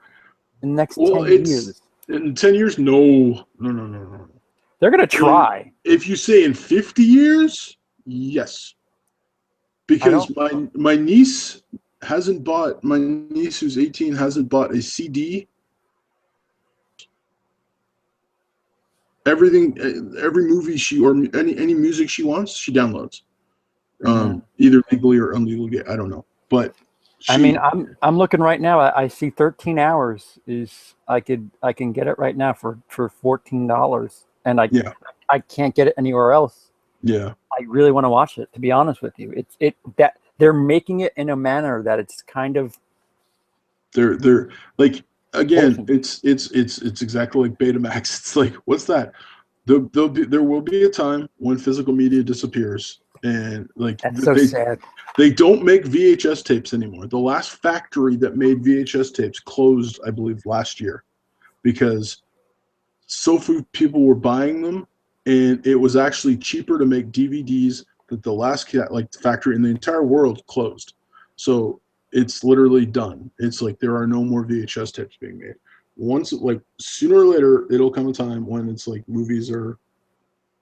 In the next 10 years. In 10 years? No. They're going to try. If you say in 50 years, Yes, because my niece hasn't bought. My niece who's 18 hasn't bought a CD. Everything, every movie or any music she wants, she downloads. Either legally or illegally, I don't know. But I mean, I'm looking right now. I see 13 hours is I can get it right now for $14, and I can't get it anywhere else. Yeah, I really want to watch it. To be honest with you, that they're making it in a manner that it's kind of they're like, again, it's exactly like Betamax. It's like, what's that? There will be a time when physical media disappears, and like that's so sad. They don't make VHS tapes anymore. The last factory that made VHS tapes closed, I believe, last year, because so few people were buying them, and it was actually cheaper to make DVDs. That the last factory in the entire world closed, so it's literally done. It's like there are no more VHS tapes being made. Once, like, sooner or later, it'll come a time when it's like movies are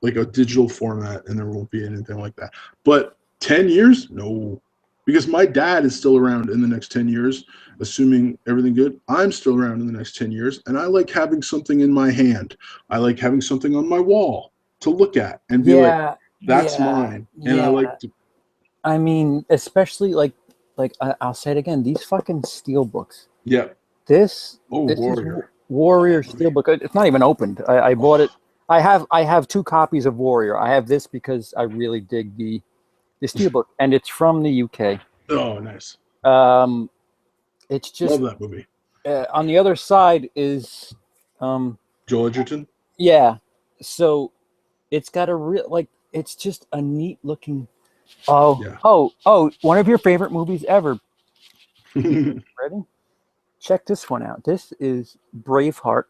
like a digital format and there won't be anything like that. But 10 years? No. Because my dad is still around in the next 10 years, assuming everything good. I'm still around in the next 10 years, and I like having something in my hand. I like having something on my wall to look at and be like, that's mine. And I like to. I mean, especially like I'll say it again, these fucking steel books. Yeah. This Warrior. Warrior Steelbook. It's not even opened. I bought it. I have 2 copies of Warrior. I have this because I really dig the Steelbook, and it's from the UK. Oh, nice. It's just love that movie. On the other side is Joel Edgerton. Yeah, so it's got a real it's just a neat looking. Oh! One of your favorite movies ever. Ready? Check this one out. This is Braveheart.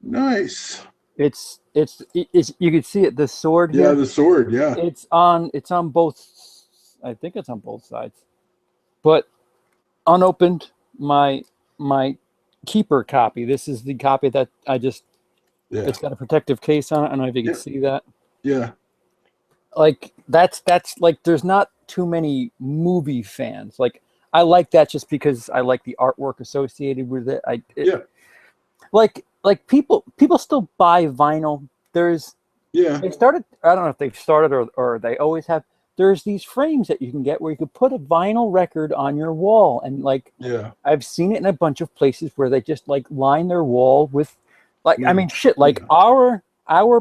Nice. It's you can see it. The sword here. Yeah, the sword. Yeah. It's on both. I think it's on both sides, but unopened. My keeper copy. This is the copy that I just. Yeah. It's got a protective case on it. I don't know if you can see that. Yeah. Like that's like there's not too many movie fans. Like I like that just because I like the artwork associated with it. Like people still buy vinyl. They started. I don't know if they've started or they always have. There's these frames that you can get where you could put a vinyl record on your wall, and I've seen it in a bunch of places where they just like line their wall with, I mean, shit, like our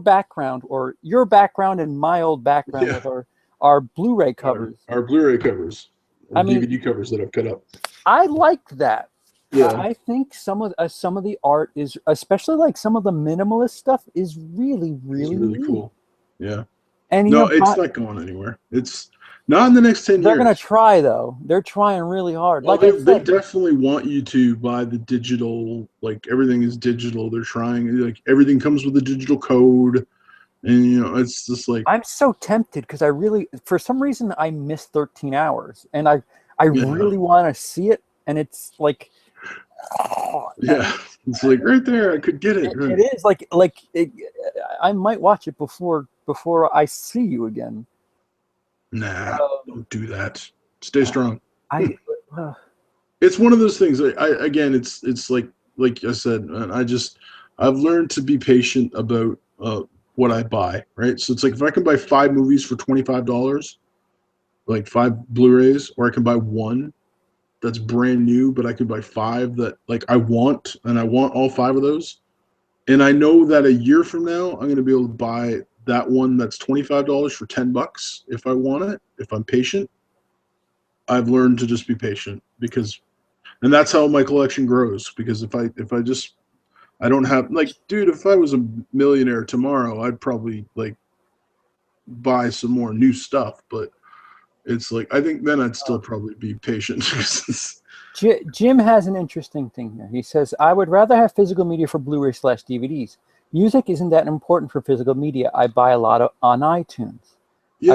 background or your background and my old background with our Blu-ray covers. Our Blu-ray covers. DVD covers that I've cut up. I like that. Yeah. I think some of the art is, especially like some of the minimalist stuff, is really cool. Yeah. And it's not going anywhere. It's not in the next 10 years. They're going to try though. They're trying really hard. Well, they definitely want you to buy the digital. Like everything is digital. They're trying. Like everything comes with a digital code. And it's just like I'm so tempted because I really, for some reason, I missed 13 hours, and I really want to see it, and it's like, it's like right there. I could get it. It is like I might watch it before I see you again. Nah, don't do that. Stay strong. It's one of those things. Again, it's like I said, I've learned to be patient about what I buy, right? So it's like if I can buy 5 movies for $25, like 5 Blu-rays, or I can buy one that's brand new, but I could buy 5 that like I want, and I want all 5 of those. And I know that a year from now, I'm going to be able to buy that one that's $25 for $10 if I want it, if I'm patient. I've learned to just be patient and that's how my collection grows. Because if I don't have, like, dude, if I was a millionaire tomorrow, I'd probably like buy some more new stuff. But it's like, I think then I'd still probably be patient. Jim has an interesting thing here. He says, I would rather have physical media for Blu-ray/DVDs. Music isn't that important for physical media. I buy a lot on iTunes. Yeah.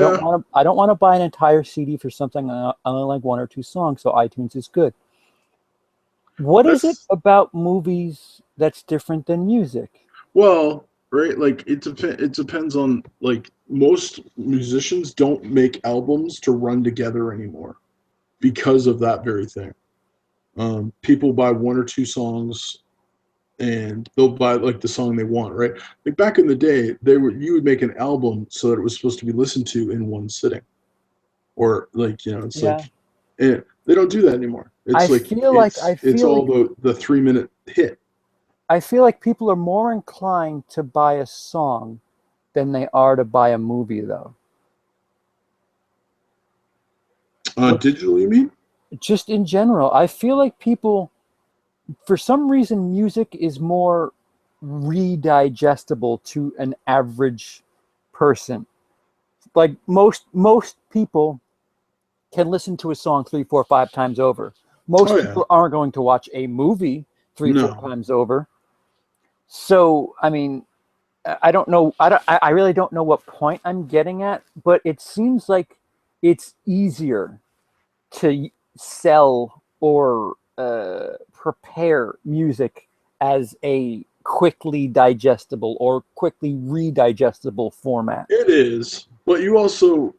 I don't want to buy an entire CD for something I only like 1 or 2 songs, so iTunes is good. What is it about movies that's different than music? Well, right? Like it depends on, like, most musicians don't make albums to run together anymore because of that very thing. People buy one or two songs and they'll buy like the song they want, right? Like back in the day, you would make an album so that it was supposed to be listened to in one sitting, or like, it's Yeah. like, they don't do that anymore. I It's like feel like I it's feel all like the 3 minute hit. I feel like people are more inclined to buy a song than they are to buy a movie, though. Digital, you mean? Just in general, I feel like people, for some reason, music is more redigestible to an average person. Like most people can listen to a song 3, 4, 5 times over. Most Oh yeah. people aren't going to watch a movie three, four No. times over. So, I mean, I don't know. I really don't know what point I'm getting at, but it seems like it's easier to sell or prepare music as a quickly digestible or quickly redigestible format. It is, but you also,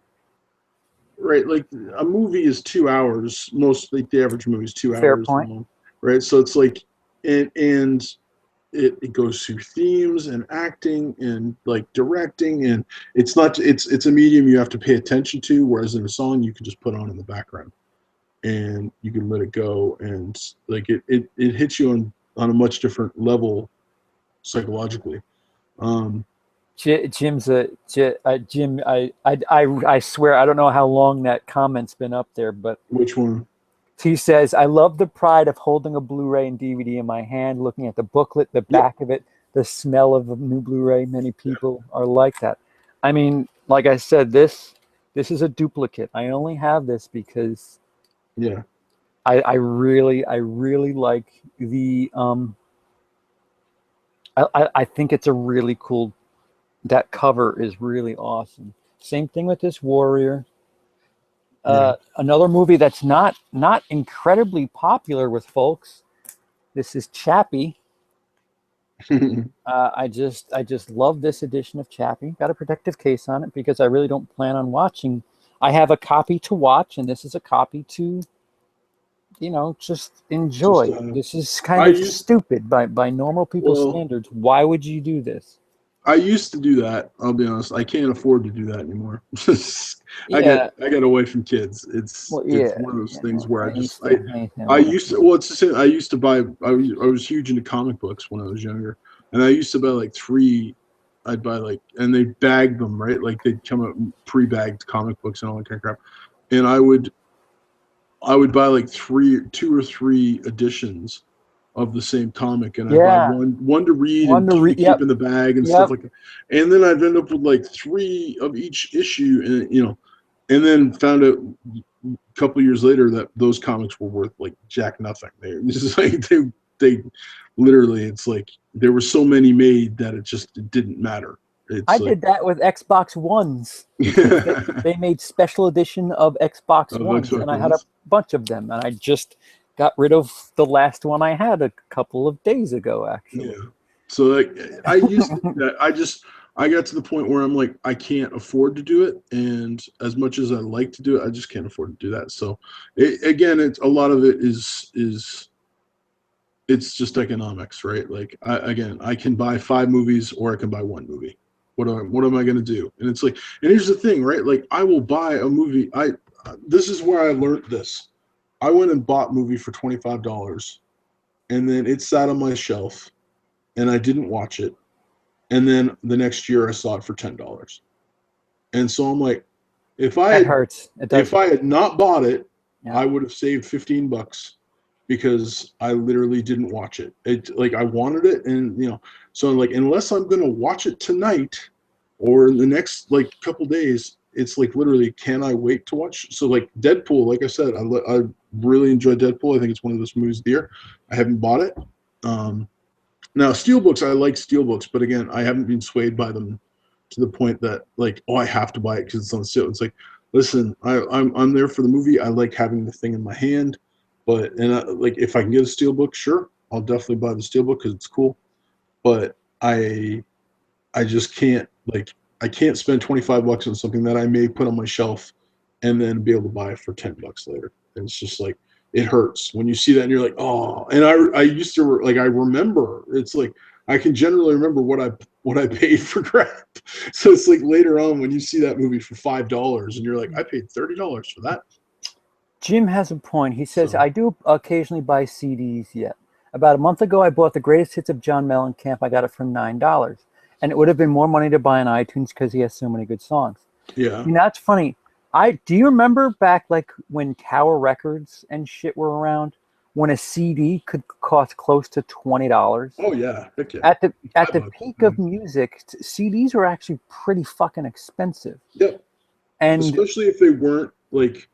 right, like a movie is 2 hours. Most, like, the average movie is two Fair hours point. long, right? So it's like, and it goes through themes and acting and like directing, and it's a medium you have to pay attention to, whereas in a song you can just put on in the background and you can let it go, and like it hits you on a much different level psychologically. um Jim's a Jim. I swear I don't know how long that comment's been up there, but which one? he says, "I love the pride of holding a Blu-ray and DVD in my hand, looking at the booklet, the Yep. back of it, the smell of a new Blu-ray. Many people are like that. I mean, like I said, this is a duplicate. I only have this because Yeah. I really like the I think it's a really cool. That cover is really awesome. Same thing with this Warrior. Yeah. Another movie that's not incredibly popular with folks. This is Chappie. I just love this edition of Chappie. Got a protective case on it because I really don't plan on watching. I have a copy to watch, and this is a copy to, just Just enjoy. This is kind I of used stupid by normal people's well standards. Why would you do this? I used to do that. I'll be honest. I can't afford to do that anymore. Yeah, I got away from kids. well, It's yeah, one of those yeah. things where I used to, I used to have I one. used to, well, it's the same. I used to buy. I was huge into comic books when I was younger, and I used to buy like three. I'd buy like, and they bagged them, right? Like they'd come out pre-bagged comic books and all that kind of crap. And I would buy like two or three editions of the same comic, and I'd buy Yeah, one to read one and to two to read. keep Yep, in the bag and stuff yep. like that. And then I'd end up with like three of each issue, and then found out a couple of years later that those comics were worth like jack nothing. They literally, it's like there were so many made that it didn't matter. I It's like did that with Xbox Ones because they, of they made special edition of Xbox Ones, and Xbox I had a Ones. bunch of them, and I just got rid of the last one I had a couple of days ago, Yeah. actually. So like I used to do that. I got to the point where I'm like I can't afford to do it, and as much as I like to do it, I just can't afford to do that. So again, it's a lot of it is it's just economics, right? Like I can buy 5 movies or I can buy one movie. What am I going to do? And it's like, and here's the thing, right? Like I will buy a movie. This is where I learned this. I went and bought a movie for $25, and then it sat on my shelf, and I didn't watch it. And then the next year I saw it for $10. And so I'm like, if I That had hurts. It does if hurt. I had not bought it, Yeah. I would have saved $15 because I literally didn't watch it. It like I wanted it, and so I'm like, unless I'm gonna watch it tonight or in the next like couple days, it's like literally, can I wait to watch? So like Deadpool, like I said, I really enjoyed Deadpool. I think it's one of those movies of the year. I haven't bought it. Now steelbooks, I like steelbooks, but again, I haven't been swayed by them to the point that like, oh, I have to buy it because it's on sale. It's like, listen, I'm there for the movie. I like having the thing in my hand, but like if I can get a steelbook, sure, I'll definitely buy the steelbook because it's cool. But I just can't, like, I can't spend $25 on something that I may put on my shelf and then be able to buy it for $10 later. And it's just like, it hurts when you see that and you're like, oh. And I used to, like, I remember, it's like, I can generally remember what I paid for crap. So it's like later on when you see that movie for $5 and you're like, I paid $30 for that. Jim has a point. He says, So- I do occasionally buy CDs yet. About a month ago, I bought the greatest hits of John Mellencamp. I got it for $9. And it would have been more money to buy on iTunes because he has so many good songs. Yeah. You know, that's funny. Do you remember back like when Tower Records and shit were around, when a CD could cost close to $20? Oh yeah. Heck yeah. At the $5. peak of music, CDs were actually pretty fucking expensive. Yep. And especially if they weren't like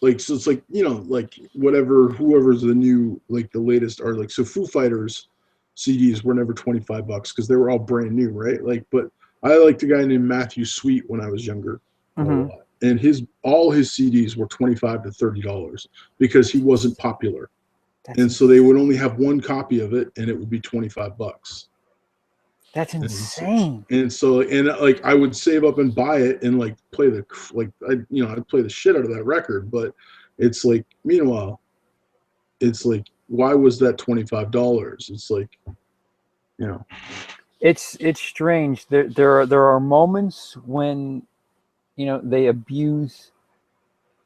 so it's like, you know, like whoever's the new, like the latest are like, so Foo Fighters CDs were never $25 because they were all brand new, right? Like, but I liked a guy named Matthew Sweet when I was younger a lot. And all his CDs were $25 to $30 because he wasn't popular. And so they would only have one copy of it and it would be $25. That's insane. And so, and like, I would save up and buy it and like play I'd play the shit out of that record. But it's like, meanwhile, it's like, why was that $25? It's like, you know, it's strange. There are moments when, you know, they abuse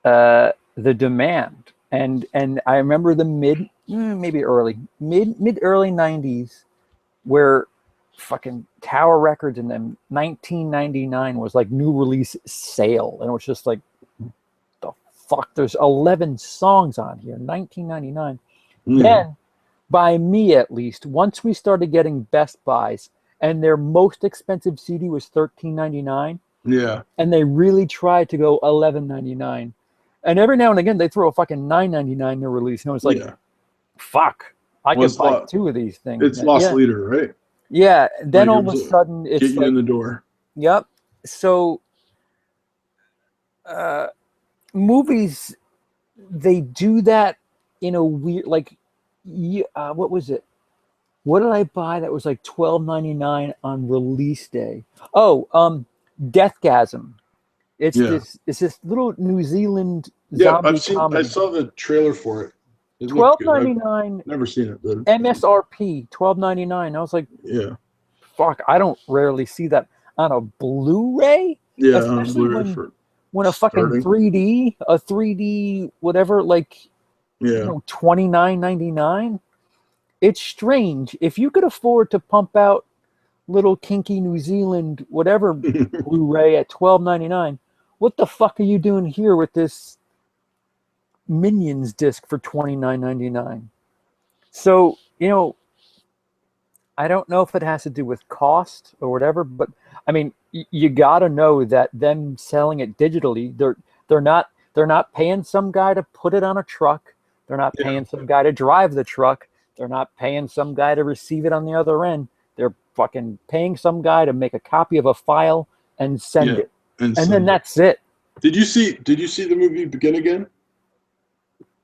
the demand. And I remember the early 90s where fucking Tower Records in them 1999 was like new release sale, and it was just like, the fuck, there's 11 songs on here, 1999. Then, by me at least, once we started getting Best Buys and their most expensive CD was $13.99, yeah, and they really tried to go $11.99, and every now and again they throw a fucking $9.99 in their release, and it was like, fuck, I could buy two of these things. It's lost leader, right? Yeah, then like, all of a sudden it's get you like, in the door. Yep. So movies, they do that in a weird, like, what was it? What did I buy that was like $12.99 on release day? Oh, Deathgasm. It's this little New Zealand zombie comedy. I saw the trailer for it. $12.99. Never seen it. But MSRP $12.99. I was like, yeah, fuck, I don't rarely see that on a Blu-ray. Yeah, especially when a fucking 3D whatever, like, you know, $29.99. It's strange. If you could afford to pump out little kinky New Zealand whatever Blu-ray at $12.99, what the fuck are you doing here with this Minions disc for $29.99? So, you know, I don't know if it has to do with cost or whatever, but I mean, you got to know that them selling it digitally, they're not paying some guy to put it on a truck. They're not paying some guy to drive the truck. They're not paying some guy to receive it on the other end. They're fucking paying some guy to make a copy of a file and send it, and then that's it. Did you see the movie Begin Again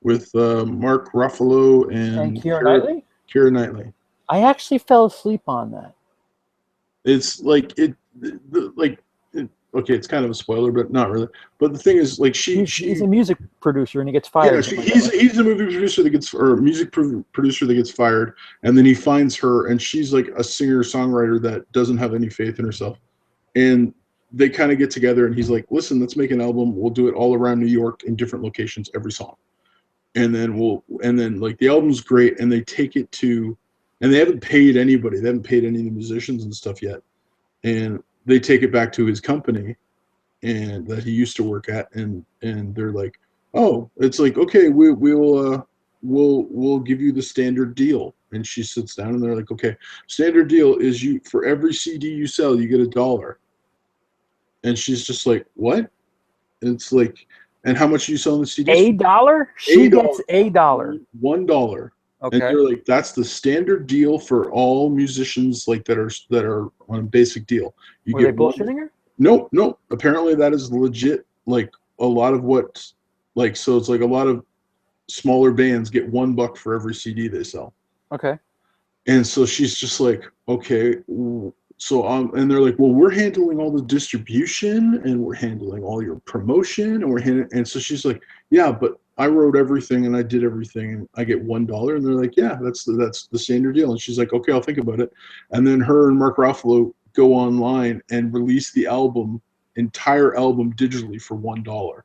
with Mark Ruffalo and Keira Knightley? I actually fell asleep on that. It's like okay, it's kind of a spoiler, but not really. But the thing is, like, he's a music producer and he gets fired. Yeah, he's a movie producer music producer that gets fired, and then he finds her, and she's like a singer-songwriter that doesn't have any faith in herself, and they kind of get together, and he's like, "Listen, let's make an album. We'll do it all around New York in different locations, every song, and then like the album's great, and they take it to, and they haven't paid anybody, they haven't paid any of the musicians and stuff yet, and they take it back to his company and that he used to work at, and they're like, oh, it's like, okay, we'll give you the standard deal. And she sits down and they're like, okay, standard deal is you, for every CD you sell, you get $1. And she's just like, what? And it's like, and how much are you selling the CDs? $1? She gets $1. $1. Okay. And they're like, that's the standard deal for all musicians, like that are on a basic deal. Were they bullshitting her? No. Apparently that is legit. Like a lot of what, like, so it's like a lot of smaller bands get $1 for every CD they sell. Okay. And so she's just like, okay, and they're like, well, we're handling all the distribution and we're handling all your promotion and so she's like, yeah, but I wrote everything and I did everything and I get $1. And they're like, yeah, that's the standard deal. And she's like, okay, I'll think about it. And then her and Mark Ruffalo go online and release the entire album digitally for $1.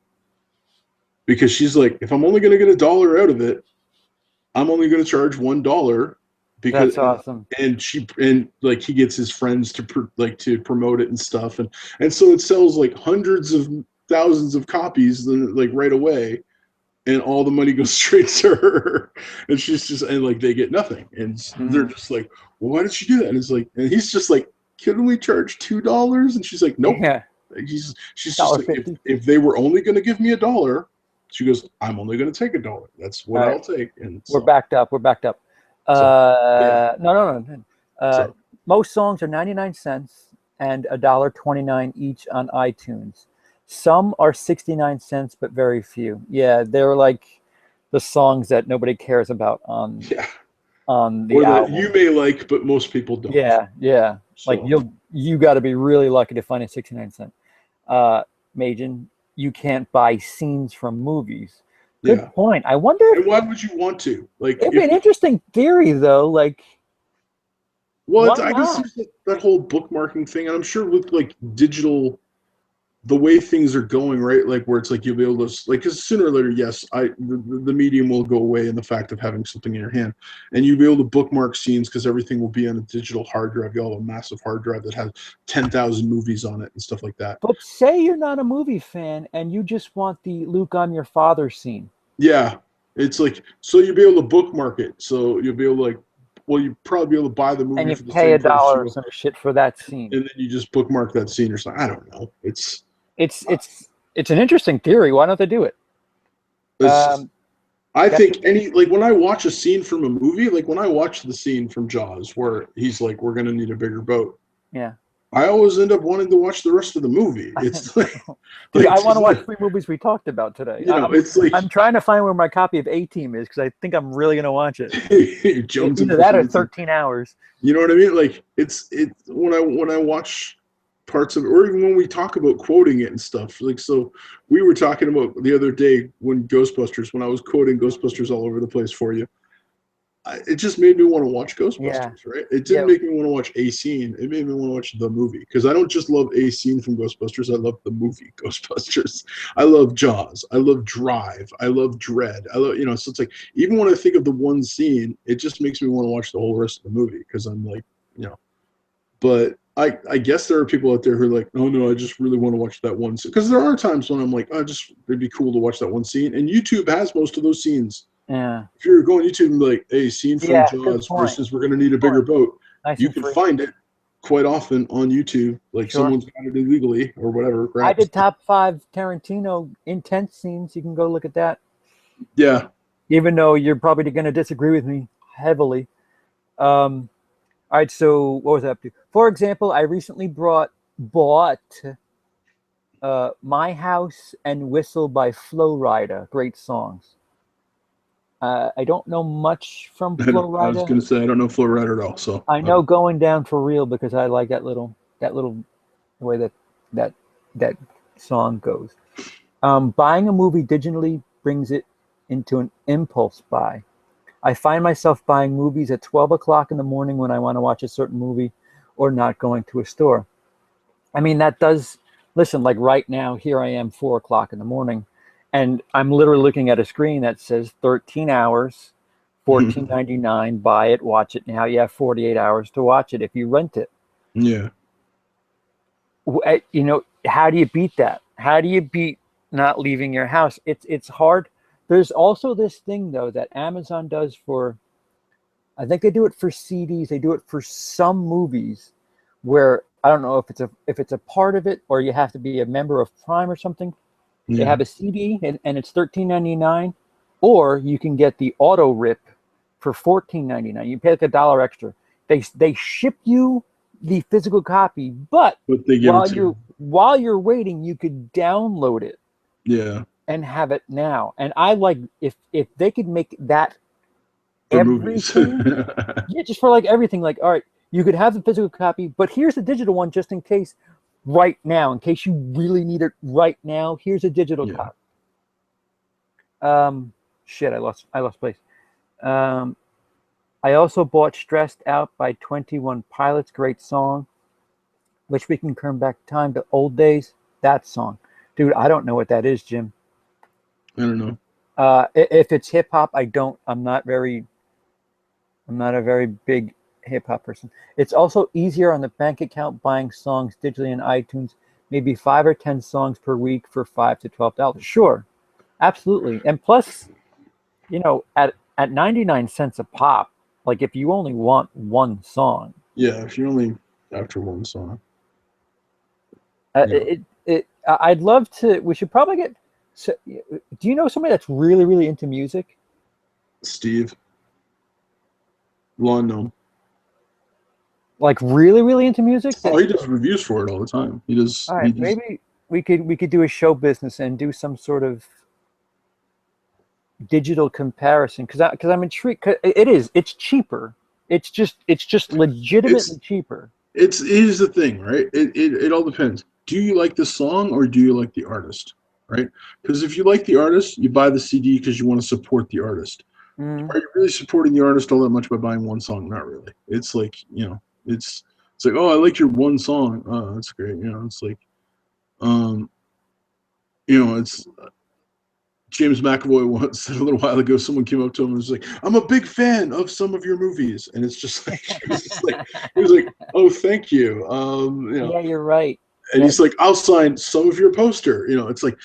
Because she's like, if I'm only going to get $1 out of it, I'm only going to charge $1 because That's awesome. And he gets his friends to promote it and stuff. And so it sells like hundreds of thousands of copies like right away. And all the money goes straight to her. And she's just, and like, they get nothing. And they're just like, well, why did she do that? And it's like, and he's just like, can we charge $2? And she's like, nope. Yeah. She's just like, if they were only going to give me $1, she goes, I'm only going to take $1. That's what I'll take. And we're backed up. No. Most songs are 99 cents and $1.29 each on iTunes. Some are 69 cents, but very few. Yeah, they're like the songs that nobody cares about on the album. That you may like, but most people don't. Yeah. So. Like you got to be really lucky to find a 69 cent. Majin, you can't buy scenes from movies. Good point. I wonder. And why would you want to? Like, it'd be an interesting theory, though. Like, I guess there's that whole bookmarking thing, and I'm sure with like digital, the way things are going, right? Like where it's like you'll be able to, like, because sooner or later, yes, the medium will go away in the fact of having something in your hand, and you'll be able to bookmark scenes because everything will be on a digital hard drive. You'll have a massive hard drive that has 10,000 movies on it and stuff like that. But say you're not a movie fan and you just want the Luke, I'm your father scene. Yeah, it's like, so you'll be able to bookmark it. So you'll be able to, like, well, you'd probably be able to buy the movie and you for the pay same $1 or price, some shit for that scene, and then you just bookmark that scene or something. I don't know. It's an interesting theory. Why don't they do it? I think when I watch a scene from a movie, like when I watch the scene from Jaws where he's like, we're gonna need a bigger boat. Yeah. I always end up wanting to watch the rest of the movie. It's like, dude, I want to watch 3 movies we talked about today. It's like I'm trying to find where my copy of A-Team is because I think I'm really gonna watch it. Either that or 13 hours. You know what I mean? Like it's when I watch parts of it, or even when we talk about quoting it and stuff. Like, so we were talking about the other day when I was quoting Ghostbusters all over the place for you. It just made me want to watch Ghostbusters, right? It didn't make me want to watch a scene. It made me want to watch the movie, because I don't just love a scene from Ghostbusters. I love the movie Ghostbusters. I love Jaws. I love Drive. I love Dread. I love, so it's like, even when I think of the one scene, it just makes me want to watch the whole rest of the movie, because I'm like, but I guess there are people out there who are like, oh no, I just really want to watch that one scene. Because there are times when I'm like, it'd be cool to watch that one scene. And YouTube has most of those scenes. Yeah. If you're going to YouTube and be like, hey, scene from Jaws versus we're going to need a bigger boat, you can find it quite often on YouTube. Like someone's got it illegally or whatever. I did top 5 Tarantino intense scenes. You can go look at that. Yeah. Even though you're probably going to disagree with me heavily. All right, so what was I up to? For example, I recently bought My House and Whistle by Flo Rida. Great songs. I don't know much from Flo Rida. I was going to say, I don't know Flo Rida at all. So I know Going Down for Real because I like that little way that song goes. Buying a movie digitally brings it into an impulse buy. I find myself buying movies at 12 o'clock in the morning when I want to watch a certain movie or not going to a store. I mean, that does, listen, like right now, here I am, 4 o'clock in the morning, and I'm literally looking at a screen that says 13 hours, $14.99, buy it, watch it now. You have 48 hours to watch it if you rent it. Yeah. How do you beat that? How do you beat not leaving your house? It's hard. There's also this thing, though, that Amazon does for, I think they do it for CDs. They do it for some movies where, I don't know if it's a part of it or you have to be a member of Prime or something. Yeah. They have a CD and it's $13.99, or you can get the auto rip for $14.99. You pay like $1 extra. They ship you the physical copy, but while you're waiting, you could download it. Yeah. And have it now. And I like if they could make that for everything. Yeah, just for like everything. Like, all right, You could have the physical copy, but here's a digital one just in case. Right now, in case you really need it right now, here's a digital copy. Shit, I lost place. I also bought "Stressed Out" by 21 Pilots. Great song. Wish we can turn back time to old days. That song, dude. I don't know what that is, Jim. I don't know. If it's hip hop, I'm not a very big hip hop person. It's also easier on the bank account buying songs digitally in iTunes. Maybe 5 or 10 songs per week for $5 to $12. Sure, absolutely. And plus, at 99 cents a pop, like if you only want one song. Yeah, if you're only after one song. I'd love to. We should probably get. So, do you know somebody that's really, really into music? Steve. Lawn gnome. Like really, really into music? Oh, he does reviews for it all the time. He does. All right, maybe we could do a show business and do some sort of digital comparison because I'm intrigued. It's cheaper. It's just legitimately cheaper. Here's the thing, right? It all depends. Do you like the song or do you like the artist, right? Because if you like the artist, you buy the CD because you want to support the artist. Are you really supporting the artist all that much by buying one song? Not really. It's like, it's like, oh, I like your one song. Oh, that's great. It's like, it's James McAvoy once said a little while ago, someone came up to him and was like, I'm a big fan of some of your movies. And it's just like, he was like, oh, thank you. Yeah, you're right. And he's like, I'll sign some of your poster. It's like,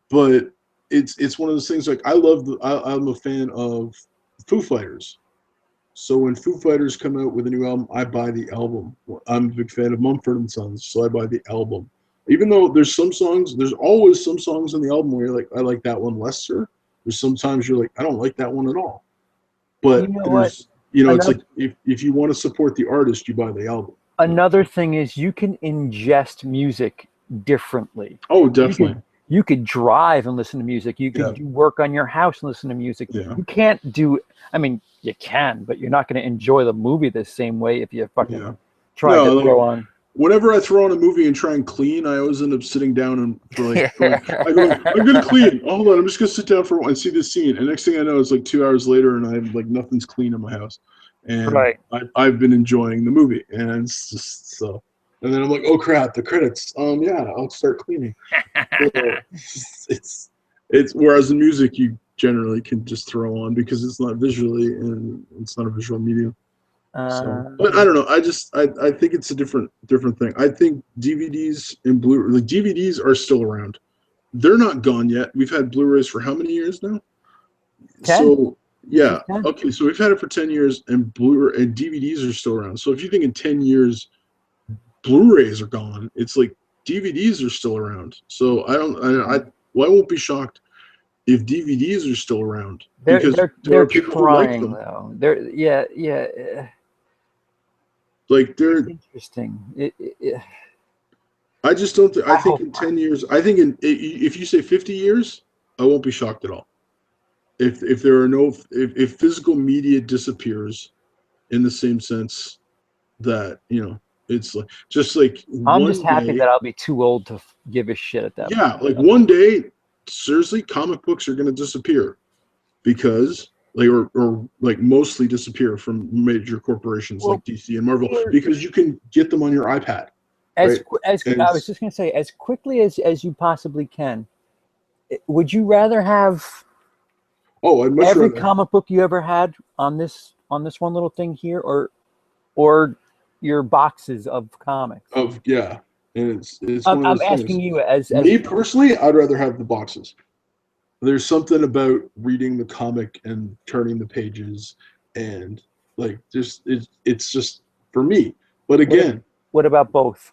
but it's one of those things like I'm a fan of Foo Fighters. So when Foo Fighters come out with a new album, I buy the album. I'm a big fan of Mumford & Sons, so I buy the album. Even though there's always some songs on the album where you're like, I like that one lesser. There's sometimes you're like, I don't like that one at all. But it's like if you want to support the artist, you buy the album. Another thing is you can ingest music differently. Oh, definitely. You could drive and listen to music. You could do work on your house and listen to music. Yeah. You can't do. I mean, you can, but you're not going to enjoy the movie the same way if you fucking try to throw on. Whenever I throw on a movie and try and clean, I always end up sitting down and I go, I'm gonna clean. Oh, hold on, I'm just gonna sit down for a while and see this scene. And next thing I know, it's like 2 hours later, and I'm like nothing's clean in my house. And I've been enjoying the movie, and it's just so. And then I'm like, oh crap, the credits. Yeah, I'll start cleaning. It's whereas in music you generally can just throw on because it's not visually and it's not a visual medium. But I don't know. I think it's a different thing. I think DVDs and DVDs are still around. They're not gone yet. We've had Blu-rays for how many years now? 10. So yeah, okay. So we've had it for 10 years, and Blu-ray and DVDs are still around. So if you think in 10 years, Blu-rays are gone, it's like DVDs are still around. So I won't be shocked if DVDs are still around because there are people who like them. Though. They're like they're interesting. I just don't. I think in 10 years. I think if you say 50 years, I won't be shocked at all. If there are if physical media disappears, in the same sense that it's like just like I'm just happy that I'll be too old to give a shit at that point. Yeah, like one day, seriously, comic books are going to disappear because or mostly disappear from major corporations like DC and Marvel because you can get them on your iPad. I was just going to say, as quickly as you possibly can. Would you rather have every comic book you ever had on this one little thing here, or your boxes of comics? And it's I'm asking you as me personally, I'd rather have the boxes. There's something about reading the comic and turning the pages and it's just for me. But again, what about both?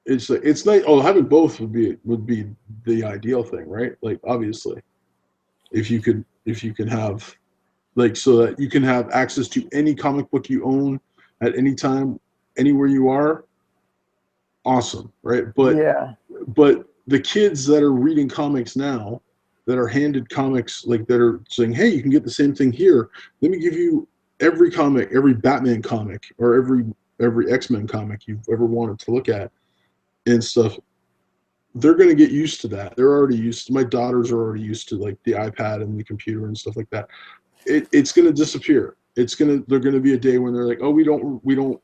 It's nice. Oh, having both would be the ideal thing, right? Like obviously, if you can have so that you can have access to any comic book you own at any time, anywhere you are, awesome, right? But the kids that are reading comics now, that are handed comics that are saying, hey, you can get the same thing here. Let me give you every comic, every Batman comic, or every every X-Men comic you've ever wanted to look at and stuff. They're going to get used to that. They're already used to, my daughters are already used to like the iPad and the computer and stuff like that. It's going to disappear. They're going to be a day when they're like, oh, we don't,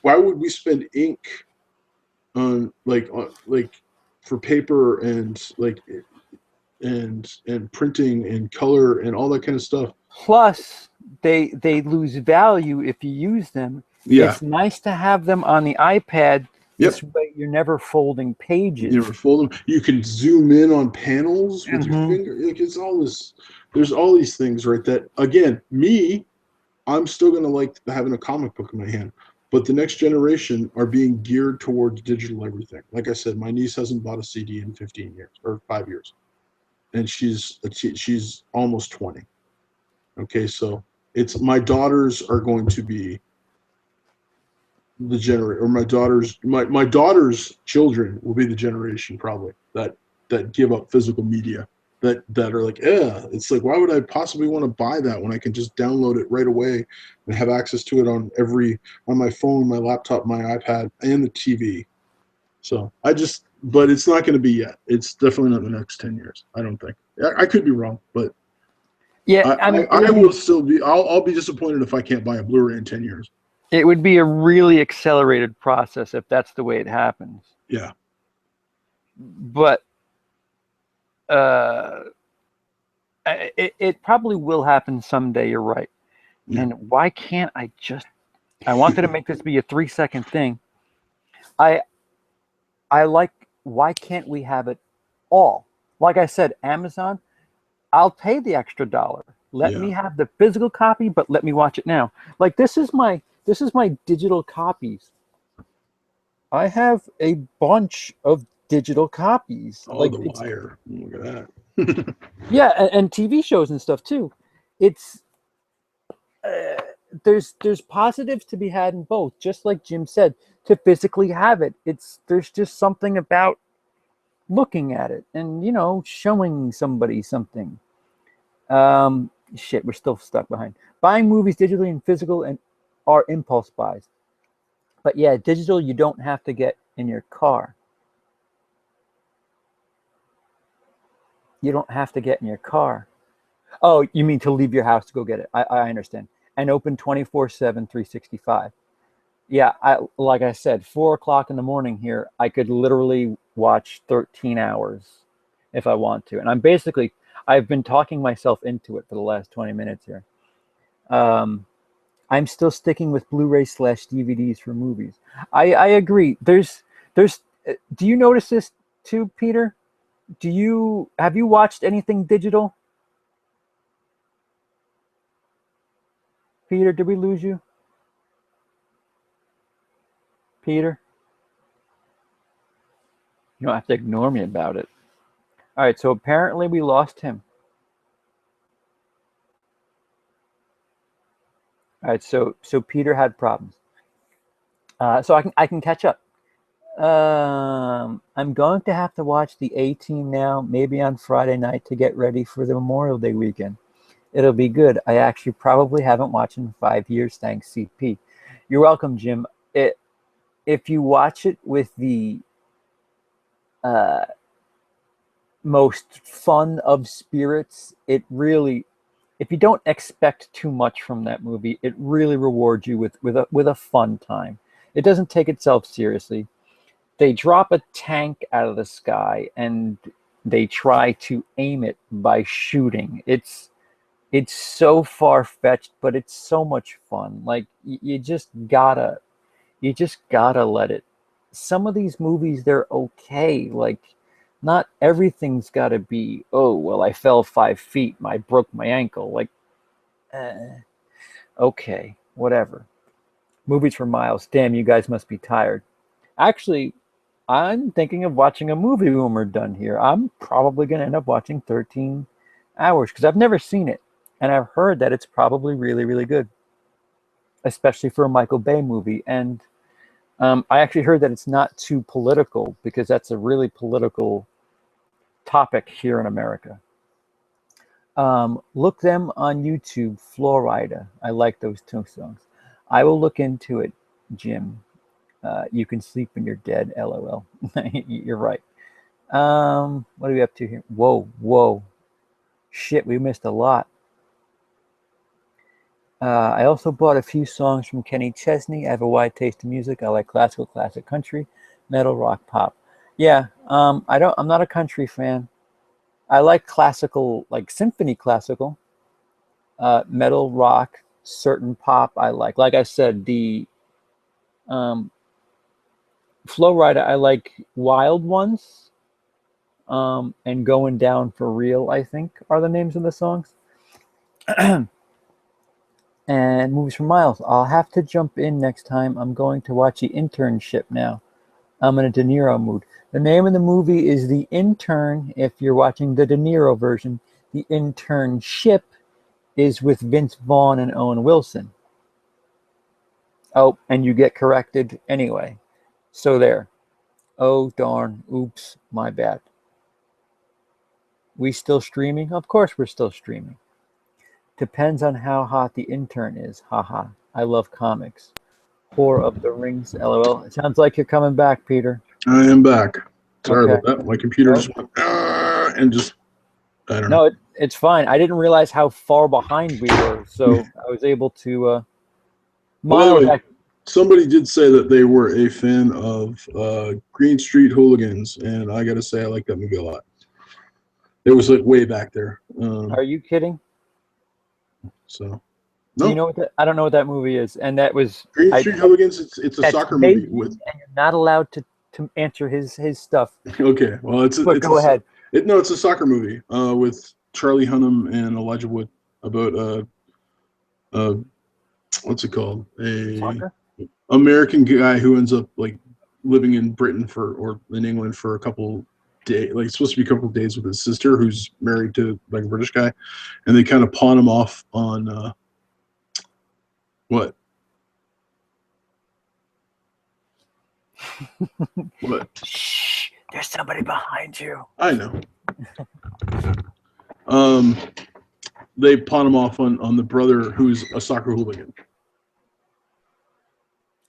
why would we spend ink on like for paper and like, and printing and color and all that kind of stuff. Plus, they lose value if you use them. Yeah. It's nice to have them on the iPad. Yep. This way you're never folding pages. You never fold them. You can zoom in on panels with your finger. Like, it's all this. There's all these things, right? That again, I'm still gonna like having a comic book in my hand. But the next generation are being geared towards digital everything. Like I said, my niece hasn't bought a CD in 15 years or 5 years, and she's almost 20. Okay, so it's my daughters are going to be the generation, or my daughter's children will be the generation probably that give up physical media, that are like, yeah, it's like, why would I possibly want to buy that when I can just download it right away and have access to it on my phone, my laptop, my iPad, and the TV. So but it's not going to be yet. It's definitely not the next 10 years. I don't think. I could be wrong, but yeah, I will still be. I'll be disappointed if I can't buy a Blu-ray in 10 years. It would be a really accelerated process if that's the way it happens. Yeah. But it probably will happen someday. You're right. Yeah. And why can't I wanted to make this be a 3-second thing. Why can't we have it all? Like I said, Amazon, I'll pay the extra $1. Let me have the physical copy, but let me watch it now. Like this is my digital copies. I have a bunch of digital copies. Oh, like The Wire. Look at that. Yeah, and TV shows and stuff too. It's there's positives to be had in both. Just like Jim said, to physically have it, there's just something about looking at it and showing somebody something. Shit, we're still stuck behind. Buying movies digitally and physical and are impulse buys. But yeah, digital you don't have to get in your car. You don't have to get in your car. Oh, you mean to leave your house to go get it. I understand. And open 24/7, 365. Yeah, like I said, 4 o'clock in the morning here, I could literally watch 13 hours if I want to. And I've been talking myself into it for the last 20 minutes here. I'm still sticking with Blu-ray/DVDs for movies. I agree. Do you notice this too, Peter? Have you watched anything digital? Peter, did we lose you? Peter? You don't have to ignore me about it. All right, so apparently we lost him. All right, so Peter had problems. So I can catch up. I'm going to have to watch the A-Team now, maybe on Friday night to get ready for the Memorial Day weekend. It'll be good. I actually probably haven't watched in 5 years, thanks, CP. You're welcome, Jim. If you watch it with the most fun of spirits, it really, if you don't expect too much from that movie, it really rewards you with a fun time. It doesn't take itself seriously. They drop a tank out of the sky and they try to aim it by shooting. It's so far-fetched, but it's so much fun. Like you just gotta let it. Some of these movies, they're okay. Like not everything's gotta be, oh, well, I fell 5 feet, I broke my ankle. Like, okay, whatever. Movies for miles. Damn, you guys must be tired. Actually, I'm thinking of watching a movie when we're done here. I'm probably going to end up watching 13 Hours because I've never seen it. And I've heard that it's probably really, really good, especially for a Michael Bay movie. And I actually heard that it's not too political because that's a really political topic here in America. Look them on YouTube, Florida. I like those two songs. I will look into it. Jim. You can sleep when you're dead. LOL. You're right. What are we up to here? Whoa. Shit, we missed a lot. I also bought a few songs from Kenny Chesney. I have a wide taste in music. I like classical, classic country, metal, rock, pop. Yeah, I'm not a country fan. I like classical, like symphony classical, metal, rock, certain pop I like. Like I said, the Flow Rider, I like Wild Ones, and Going Down for Real, I think, are the names of the songs. And Movies from Miles. I'll have to jump in next time. I'm going to watch The Internship now. I'm in a De Niro mood. The name of the movie is The Intern. If you're watching the De Niro version, The Internship is with Vince Vaughn and Owen Wilson. Oh, and you get corrected anyway. So there. Oh, darn. Oops. My bad. We still streaming? Of course we're still streaming. Depends on how hot the intern is. Haha. I love comics. Whore of the Rings. LOL. It sounds like you're coming back, Peter. I am back. Sorry Okay. about that. My computer just went and just, I don't know. No, it's fine. I didn't realize how far behind we were, so I was able to. By the way, somebody did say that they were a fan of Green Street Hooligans, and I got to say I like that movie a lot. It was like way back there. Are you kidding? So, No. no. Do you know what I don't know what that movie is, and that was Green Street Hooligans. It's a soccer movie with. And you're not allowed to answer his stuff. Okay, well, Go ahead. It's a soccer movie with Charlie Hunnam and Elijah Wood about what's it called? Soccer? American guy who ends up like living in Britain or in England for a couple days, like it's supposed to be a couple of days with his sister who's married to like a British guy, and they kind of pawn him off on what? What? Shh! There's somebody behind you. I know. They pawn him off on the brother who's a soccer hooligan.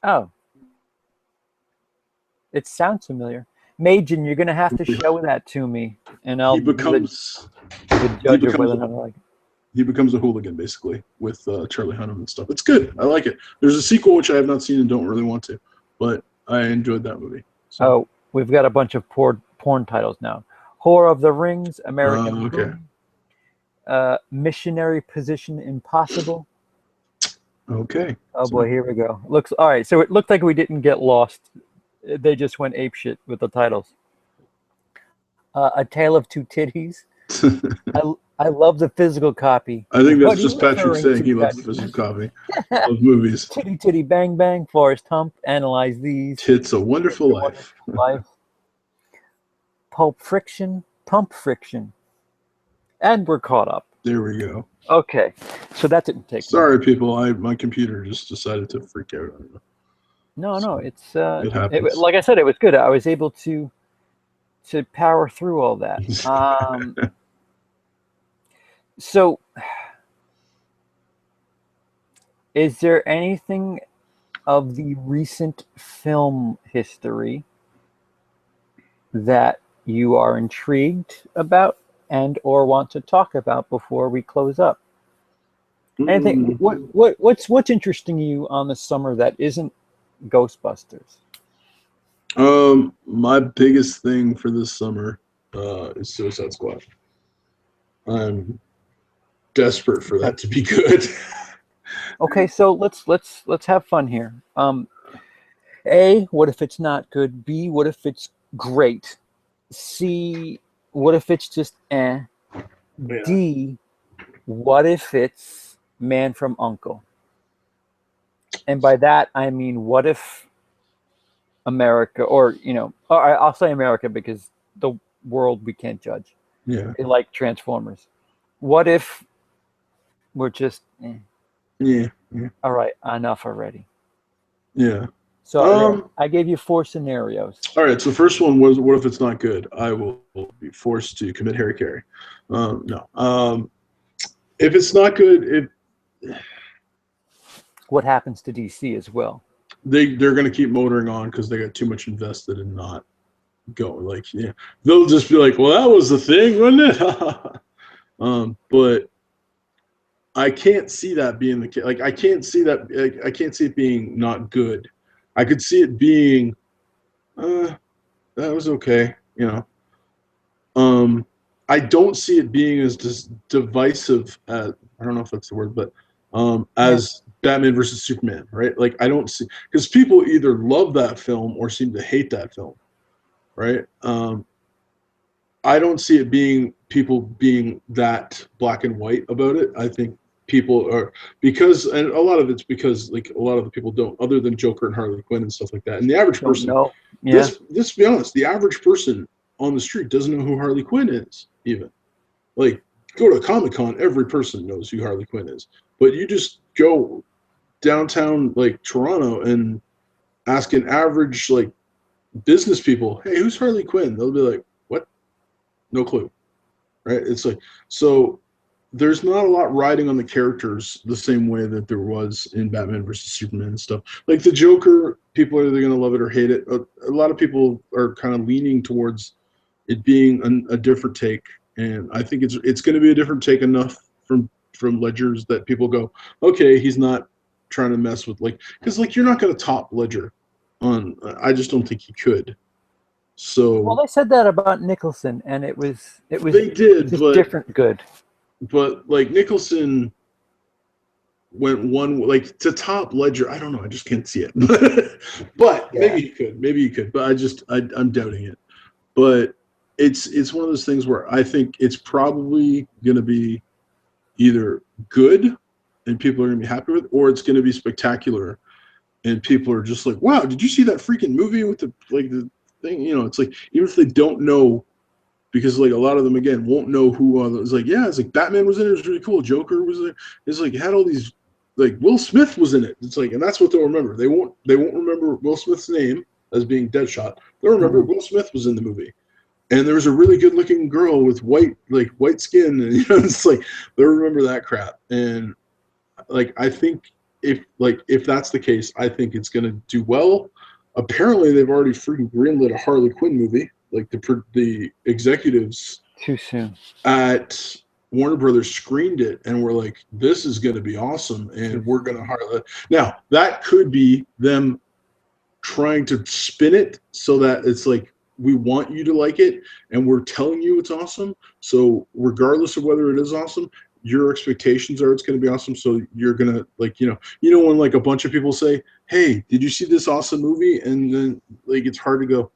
Oh. It sounds familiar. Majin, you're going to have to show that to me, and I'll becomes the judge of whether or not I like it. He becomes a hooligan, basically, with Charlie Hunnam and stuff. It's good. I like it. There's a sequel, which I have not seen and don't really want to, but I enjoyed that movie. So. Oh, we've got a bunch of porn titles now. Whore of the Rings, American okay. Missionary Position Impossible. Okay. Oh, boy, here we go. All right, so it looked like we didn't get lost. They just went apeshit with the titles. A Tale of Two Titties. I love the physical copy. I think that's just Patrick saying he loves the physical copy of movies. Titty Titty Bang Bang, Forrest Hump, Analyze These. Tits a Wonderful Life. Pump Friction. And we're caught up. There we go. Okay, so that didn't take Sorry, long. People. My computer just decided to freak out. No, it's it happens. like I said, it was good. I was able to power through all that. So, is there anything of the recent film history that you are intrigued about and or want to talk about before we close up? Anything? What's interesting you on the summer that isn't Ghostbusters? My biggest thing for this summer is Suicide Squad. I'm desperate for that to be good. Okay, so let's have fun here. A, what if it's not good? B, what if it's great? C, what if it's just eh? Yeah. D, what if it's Man from U.N.C.L.E.? And by that I mean, what if America, or I'll say America because the world we can't judge. Yeah. They like Transformers. What if we're just Yeah. All right, enough already. Yeah. So I gave you 4 scenarios. All right. So the first one was, what if it's not good? I will be forced to commit Harry Carey. No. If it's not good, what happens to DC as well? they're going to keep motoring on because they got too much invested in not going. Like, yeah, they'll just be like, well, that was the thing, wasn't it? But I can't see that being the case. Like, I can't see that. Like, I can't see it being not good. I could see it being, that was okay, you know. I don't see it being as divisive as, I don't know if that's the word, but as Batman versus Superman, right? Like, I don't see, because people either love that film or seem to hate that film, right? I don't see it being people being that black and white about it. I think people are, because, and a lot of it's because like a lot of the people don't, other than Joker and Harley Quinn and stuff like that. And the average person, this to be honest, the average person on the street doesn't know who Harley Quinn is even. Like, go to Comic-Con, every person knows who Harley Quinn is. But you just go downtown like Toronto and ask an average like business people, hey, who's Harley Quinn? They'll be like, what? No clue. Right? It's like, so there's not a lot riding on the characters the same way that there was in Batman versus Superman and stuff. Like the Joker, people are either going to love it or hate it. A lot of people are kind of leaning towards it being a different take, and I think it's going to be a different take enough from Ledger's that people go, okay, he's not trying to mess with, like, because like you're not going to top Ledger on. I just don't think he could. So well, they said that about Nicholson, and it was they did, but different good. But like Nicholson went one, like to top Ledger. I don't know. I just can't see it. But maybe he could. But I'm doubting it. But it's one of those things where I think it's probably going to be either good and people are going to be happy with, or it's going to be spectacular and people are just like, wow, did you see that freaking movie with the thing? You know, it's like, even if they don't know, because like a lot of them again won't know who it's like, yeah, it's like Batman was in it, it was really cool. Joker was there. It's like, it had all these, like Will Smith was in it. It's like, and that's what they'll remember. They won't remember Will Smith's name as being Deadshot. They'll remember Will Smith was in the movie. And there was a really good looking girl with white skin, and you know, it's like they'll remember that crap. And like, I think if that's the case, I think it's gonna do well. Apparently, they've already freaking greenlit a Harley Quinn movie. Like the executives Too soon at Warner Brothers screened it and were like, "This is going to be awesome," and we're going to hire that. Now that could be them trying to spin it so that it's like, we want you to like it and we're telling you it's awesome. So regardless of whether it is awesome, your expectations are it's going to be awesome. So you're going to, like, you know, when like a bunch of people say, hey, did you see this awesome movie? And then like, it's hard to go,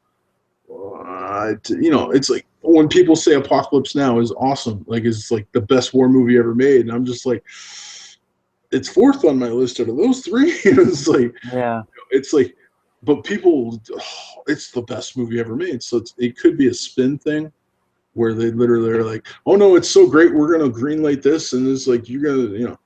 you know, it's like when people say Apocalypse Now is awesome, like it's like the best war movie ever made. And I'm just like, it's fourth on my list out of those three. It's like, yeah, it's like, but people, it's the best movie ever made. So it could be a spin thing where they literally are like, oh no, it's so great, we're going to greenlight this. And it's like, you're going to, you know,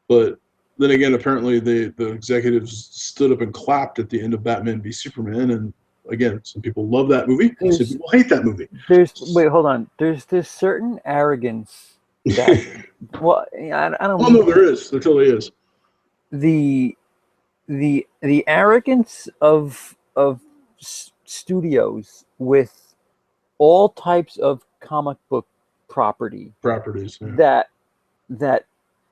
but then again, apparently the executives stood up and clapped at the end of Batman v Superman. And again, some people love that movie, some people hate that movie. Wait, hold on. There's this certain arrogance that, well, I don't know. Oh no, there is. There totally is. The arrogance of studios with all types of comic book properties, yeah. that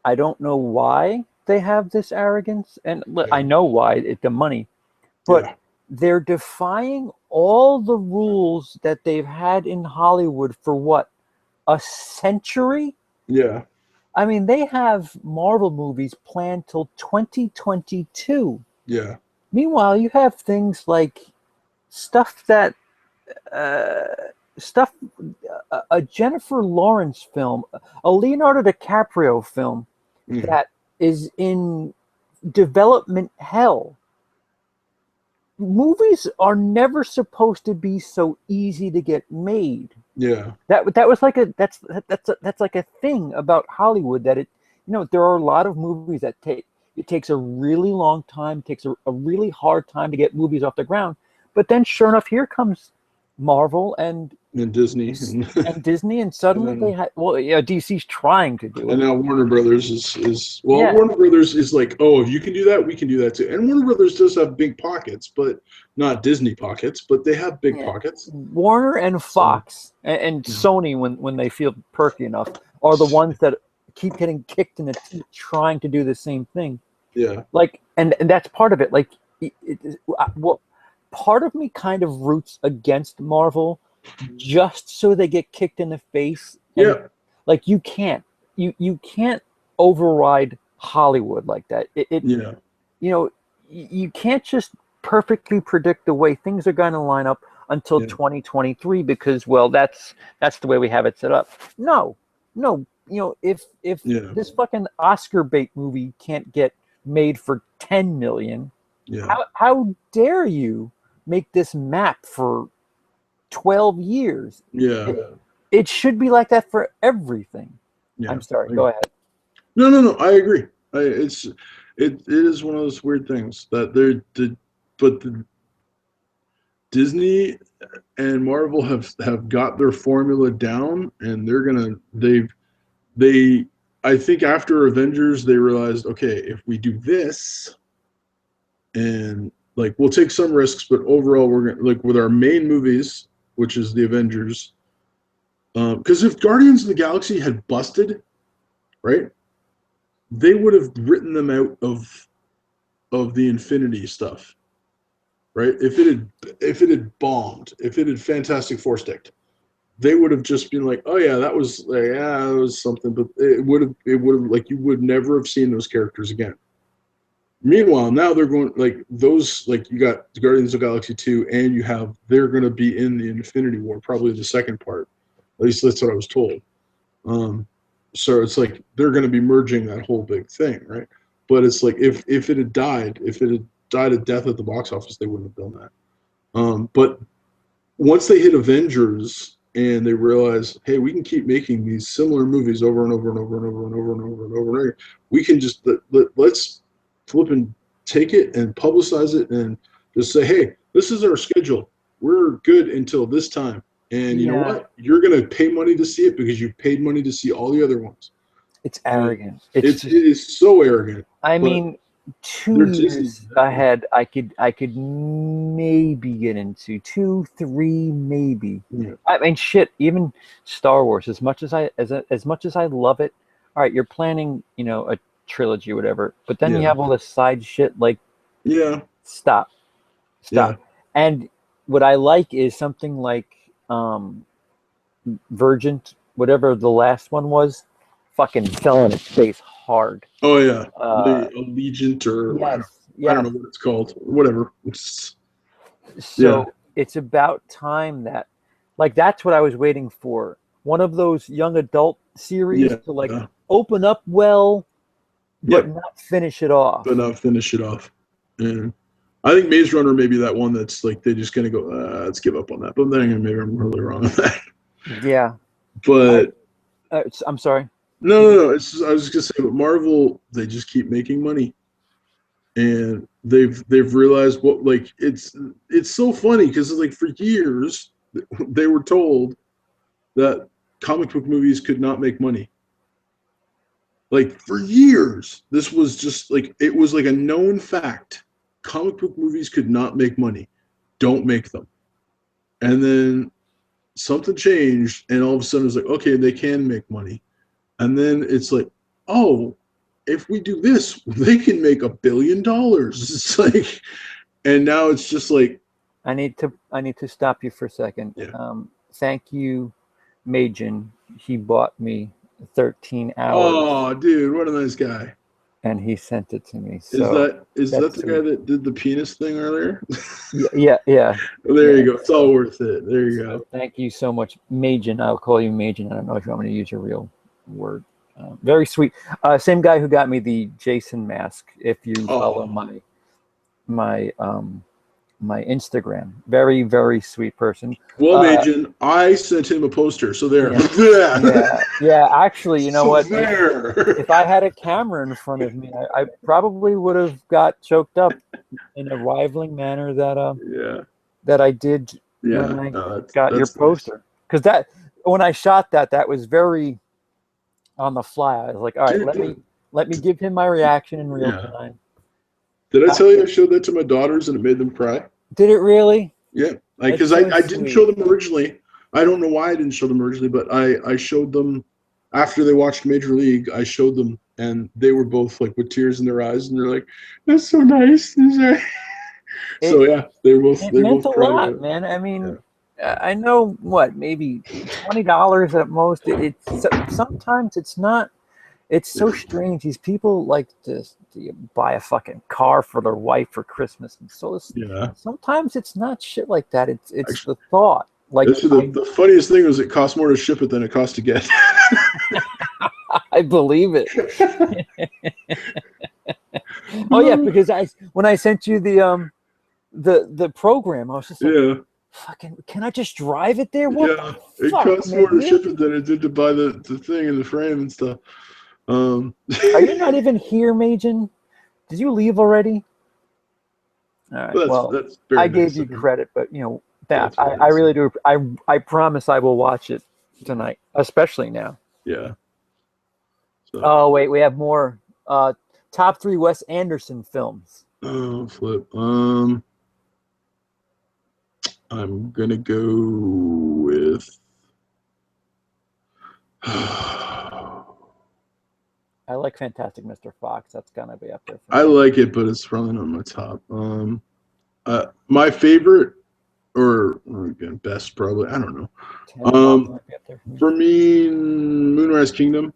I don't know why they have this arrogance, and I know why, it's the money, but they're defying all the rules that they've had in Hollywood for what, a century? Yeah. I mean, they have Marvel movies planned till 2022. Yeah. Meanwhile, you have things like stuff that a Jennifer Lawrence film, a Leonardo DiCaprio film that is in development hell. Movies are never supposed to be so easy to get made. Yeah. That was like that's like a thing about Hollywood, that it, you know, there are a lot of movies that it takes a really long time, takes a really hard time to get movies off the ground. But then sure enough, here comes Marvel, and and Disney, and Disney, and suddenly And then- they had, well, yeah, DC's trying to do it. and now Warner Brothers is well, Yeah. Warner Brothers is like, oh, if you can do that, we can do that too. And Warner Brothers does have big pockets, but not Disney pockets, but they have big Yeah. pockets. Warner and Fox and Yeah. Sony, when they feel perky enough, are the ones that keep getting kicked in the teeth trying to do the same thing. Yeah, Like, and that's part of it. Like, well, part of me kind of roots against Marvel just so they get kicked in the face. And, yeah, like, you can't override Hollywood like that. yeah, You know, you can't just perfectly predict the way things are going to line up until Yeah. 2023 because, well, that's the way we have it set up. No, you know, if Yeah. this fucking Oscar bait movie can't get made for 10 million, yeah, how dare you make this map for 12 years? yeah. It should be like that for everything. Yeah. I'm sorry, go ahead. No. I agree. It is one of those weird things that but the Disney and Marvel have got their formula down, and they I think after Avengers they realized, okay, if we do this, and like we'll take some risks, but overall we're gonna, like with our main movies, which is the Avengers, because if Guardians of the Galaxy had busted, right, they would have written them out of the Infinity stuff, right? If it had bombed, if it had Fantastic Four sticked, they would have just been like, oh yeah, that was something, but it would have like you would never have seen those characters again. Meanwhile, now they're going like those, like you got Guardians of the Galaxy 2, and they're going to be in the Infinity War, probably the second part. At least that's what I was told. So it's like they're going to be merging that whole big thing, right? But it's like if it had died a death at the box office, they wouldn't have done that. But once they hit Avengers and they realize, hey, we can keep making these similar movies over and over and over and over and over and over and over and over. We can just let's flip and take it and publicize it and just say, hey, this is our schedule. We're good until this time. And you know what? You're going to pay money to see it because you paid money to see all the other ones. It's arrogant. It is so arrogant. I mean, 2 years Disney. ahead, I could maybe get into 2, 3, maybe. Yeah. I mean, shit. Even Star Wars, as much as I love it, all right, you're planning, you know, a trilogy or whatever, but then you Yeah. have all this side shit. Like, Yeah. stop. Yeah. And what I like is something like Virgin, whatever the last one was, fucking fell on its face hard. Oh yeah. Uh, the Allegiant or Yes. I don't know what it's called. Whatever. So it's about time that, like, that's what I was waiting for. One of those young adult series to like open up well, but not finish it off. But not finish it off. And I think Maze Runner may be that one that's like they're just gonna go, let's give up on that. But then again, maybe I'm really wrong on that. Yeah. But I'm sorry. No. It's just, I was just gonna say, but Marvel, they just keep making money, and they've realized what, like it's so funny because like for years they were told that comic book movies could not make money. Like for years, this was just like it was like a known fact. Comic book movies could not make money. Don't make them. And then something changed, and all of a sudden it's like, okay, they can make money. And then it's like, oh, if we do this, they can make $1 billion. It's like, and now it's just like, I need to stop you for a second. Yeah. Thank you, Majin. He bought me 13 hours. oh, dude, what a nice guy. And he sent it to me. So Is that that's the guy that did the penis thing earlier? yeah. There you go. It's all worth it. There you go. Thank you so much, Majin. I'll call you Majin. I don't know if you want me to use your real word. Very sweet. Same guy who got me the Jason mask. If you follow my Instagram, very, very sweet person. Well, Majin, I sent him a poster. So there. Yeah. Actually, you know what? There. If I had a camera in front of me, I probably would have got choked up in a rivaling manner that I did when I got your poster. because that when I shot that was very on the fly. I was like, all right, let me give him my reaction in real time. Did I tell you I showed that to my daughters and it made them cry? Did it really? Yeah, because That's so I didn't sweet. show them originally. I don't know why I didn't show them originally, but I showed them after they watched Major League. I showed them, and they were both like with tears in their eyes, and they're like, "That's so nice." So yeah, they It meant both a cried. lot, man. I mean, I know what, maybe $20 at most. It's sometimes it's not. It's so strange. These people like to buy a fucking car for their wife for Christmas, and so sometimes it's not shit like that. It's Actually, the thought. Like the funniest thing was it cost more to ship it than it cost to get. I believe it. Oh yeah, because when I sent you the program, I was just like, fucking, can I just drive it there? What the it fuck, costs man? more to ship it than it did to buy the thing and the frame and stuff. Are you not even here, Majin? Did you leave already? All right. That's I nice gave you of him. credit, but you know that I nice. really do. I promise I will watch it tonight, especially now. Yeah. So. Oh wait, we have more. Top 3 Wes Anderson films. Oh, flip. I'm gonna go with. I like Fantastic Mr. Fox. That's gonna be up there. For I like it, but it's probably not my top. My favorite, or again, best probably. I don't know. For me, Moonrise Kingdom.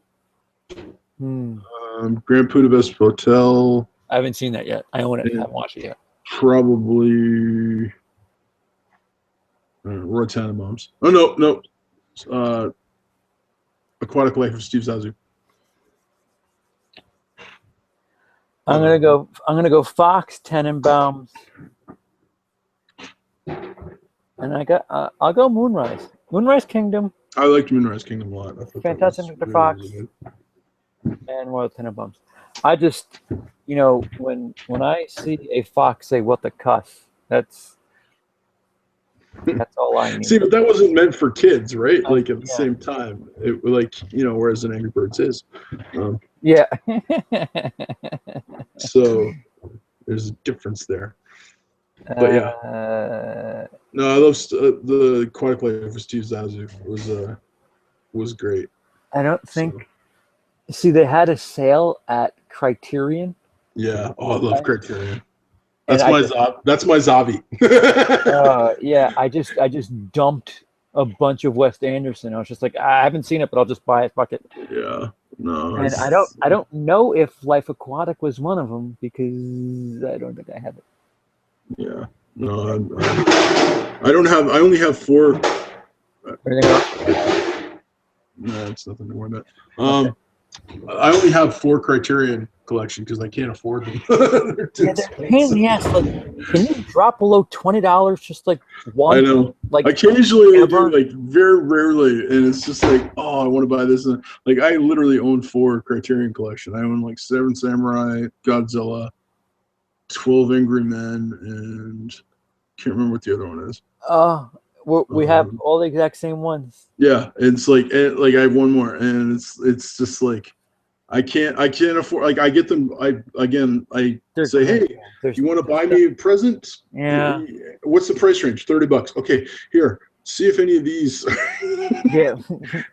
Grand Budapest Hotel. I haven't seen that yet. I own it. I haven't watched it yet. Probably Roy Tenenbaums. Oh no. Aquatic Life of Steve Zissou. I'm gonna go Fox, Tenenbaums, and I'll go Moonrise. Moonrise Kingdom. I liked Moonrise Kingdom a lot. Fantastic Mr. Fox. Really and Royal Tenenbaums. I just, when I see a fox say "what the cuss," that's all I need. See, but that wasn't meant for kids, right? Like at the same time, it whereas an Angry Birds is. Yeah. So there's a difference there. But yeah. No, I love the Aquatic Life of Steve Zissou was great. I don't think. So. See, they had a sale at Criterion. Yeah. Oh, I love Criterion. That's my Zavi. Yeah, I just dumped a bunch of Wes Anderson. I was just like, I haven't seen it, but I'll just buy it. Fuck it. Yeah. No. And I don't know if Life Aquatic was one of them because I don't think I have it. Yeah. No. I don't have. I only have 4. Everything else? No, it's nothing to worry about. Okay. I only have 4 Criterion collection because I can't afford them. They're pain in the ass. Like, can you drop below $20 just like one? I know. Like occasionally, I do, like very rarely, and it's just like, oh, I want to buy this. And like, I literally own 4 Criterion collection. I own like 7 Samurai, Godzilla, 12 Angry Men, and can't remember what the other one is. We have all the exact same ones. Yeah, it's like I have one more, and it's just like I can't afford. Like I get them. I say, hey, you want to buy me a present? Yeah. What's the price range? $30. Okay, here. See if any of these. Yeah.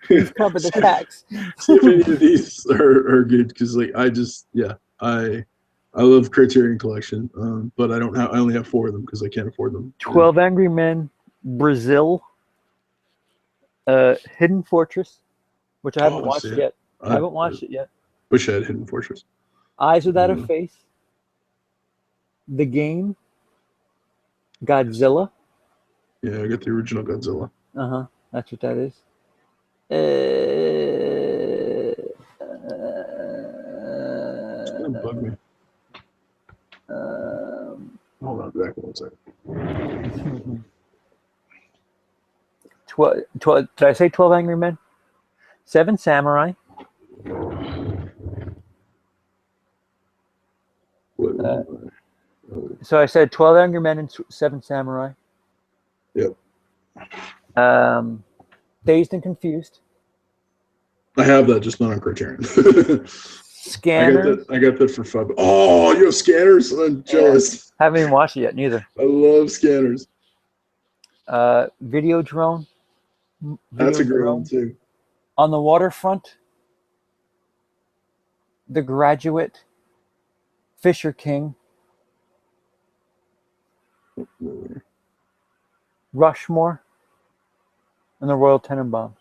Please cover the tax. See if any of these are good because I love Criterion Collection, but I only have 4 of them because I can't afford them. 12 Angry Men. Brazil, Hidden Fortress, which I haven't watched yet. I haven't watched it yet. Wish I had Hidden Fortress. Eyes Without a Face, The Game, Godzilla. Yeah, I got the original Godzilla. That's what that is. It's gonna bug me. Hold on, back 1 second. 12, did I say 12 Angry Men? 7 Samurai. So I said 12 Angry Men and 7 Samurai. Yep. Dazed and Confused. I have that, just not on Criterion. Scanners. I got that for $5. Oh, you have Scanners? I'm jealous. Haven't even watched it yet, neither. I love Scanners. Videodrome. That's a great one Videodrome. too. On the Waterfront. The Graduate. Fisher King. Rushmore. And the Royal Tenenbaums.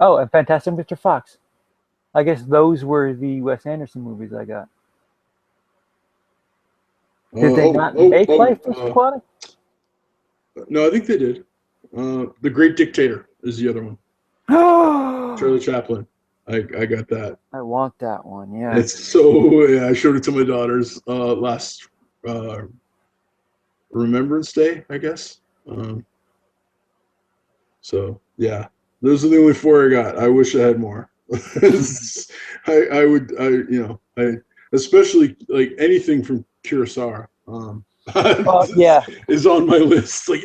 Oh, and Fantastic Mr. Fox. I guess those were the Wes Anderson movies I got. Did they not make Life is Aquatic? No, I think they did. The Great Dictator is the other one. Charlie Chaplin. I got that. I want that one. Yeah. It's so, yeah, I showed it to my daughters last Remembrance Day, I guess. So yeah, those are the only 4 I got. I wish I had more. I especially like anything from Kurosawa. Yeah, is on my list. Like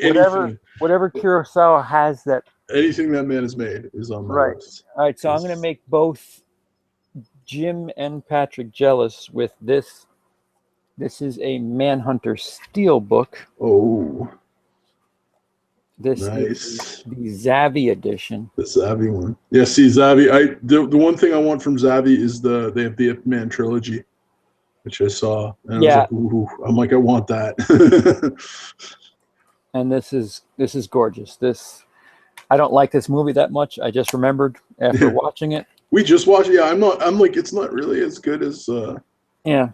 whatever Kurosawa has that. Anything that man has made is on my list. All right, so I'm going to make both Jim and Patrick jealous with this. This is a Manhunter Steelbook. Oh, this nice. Is the Zavvi edition. The Zavvi one. Yeah, see, Zavvi. The one thing I want from Zavvi is they have the Ip Man trilogy, which I saw. And I was like, ooh, I'm like, I want that. And this is gorgeous. I don't like this movie that much. I just remembered after watching it. We just watched it. Yeah, I'm like, it's not really as good as Yeah.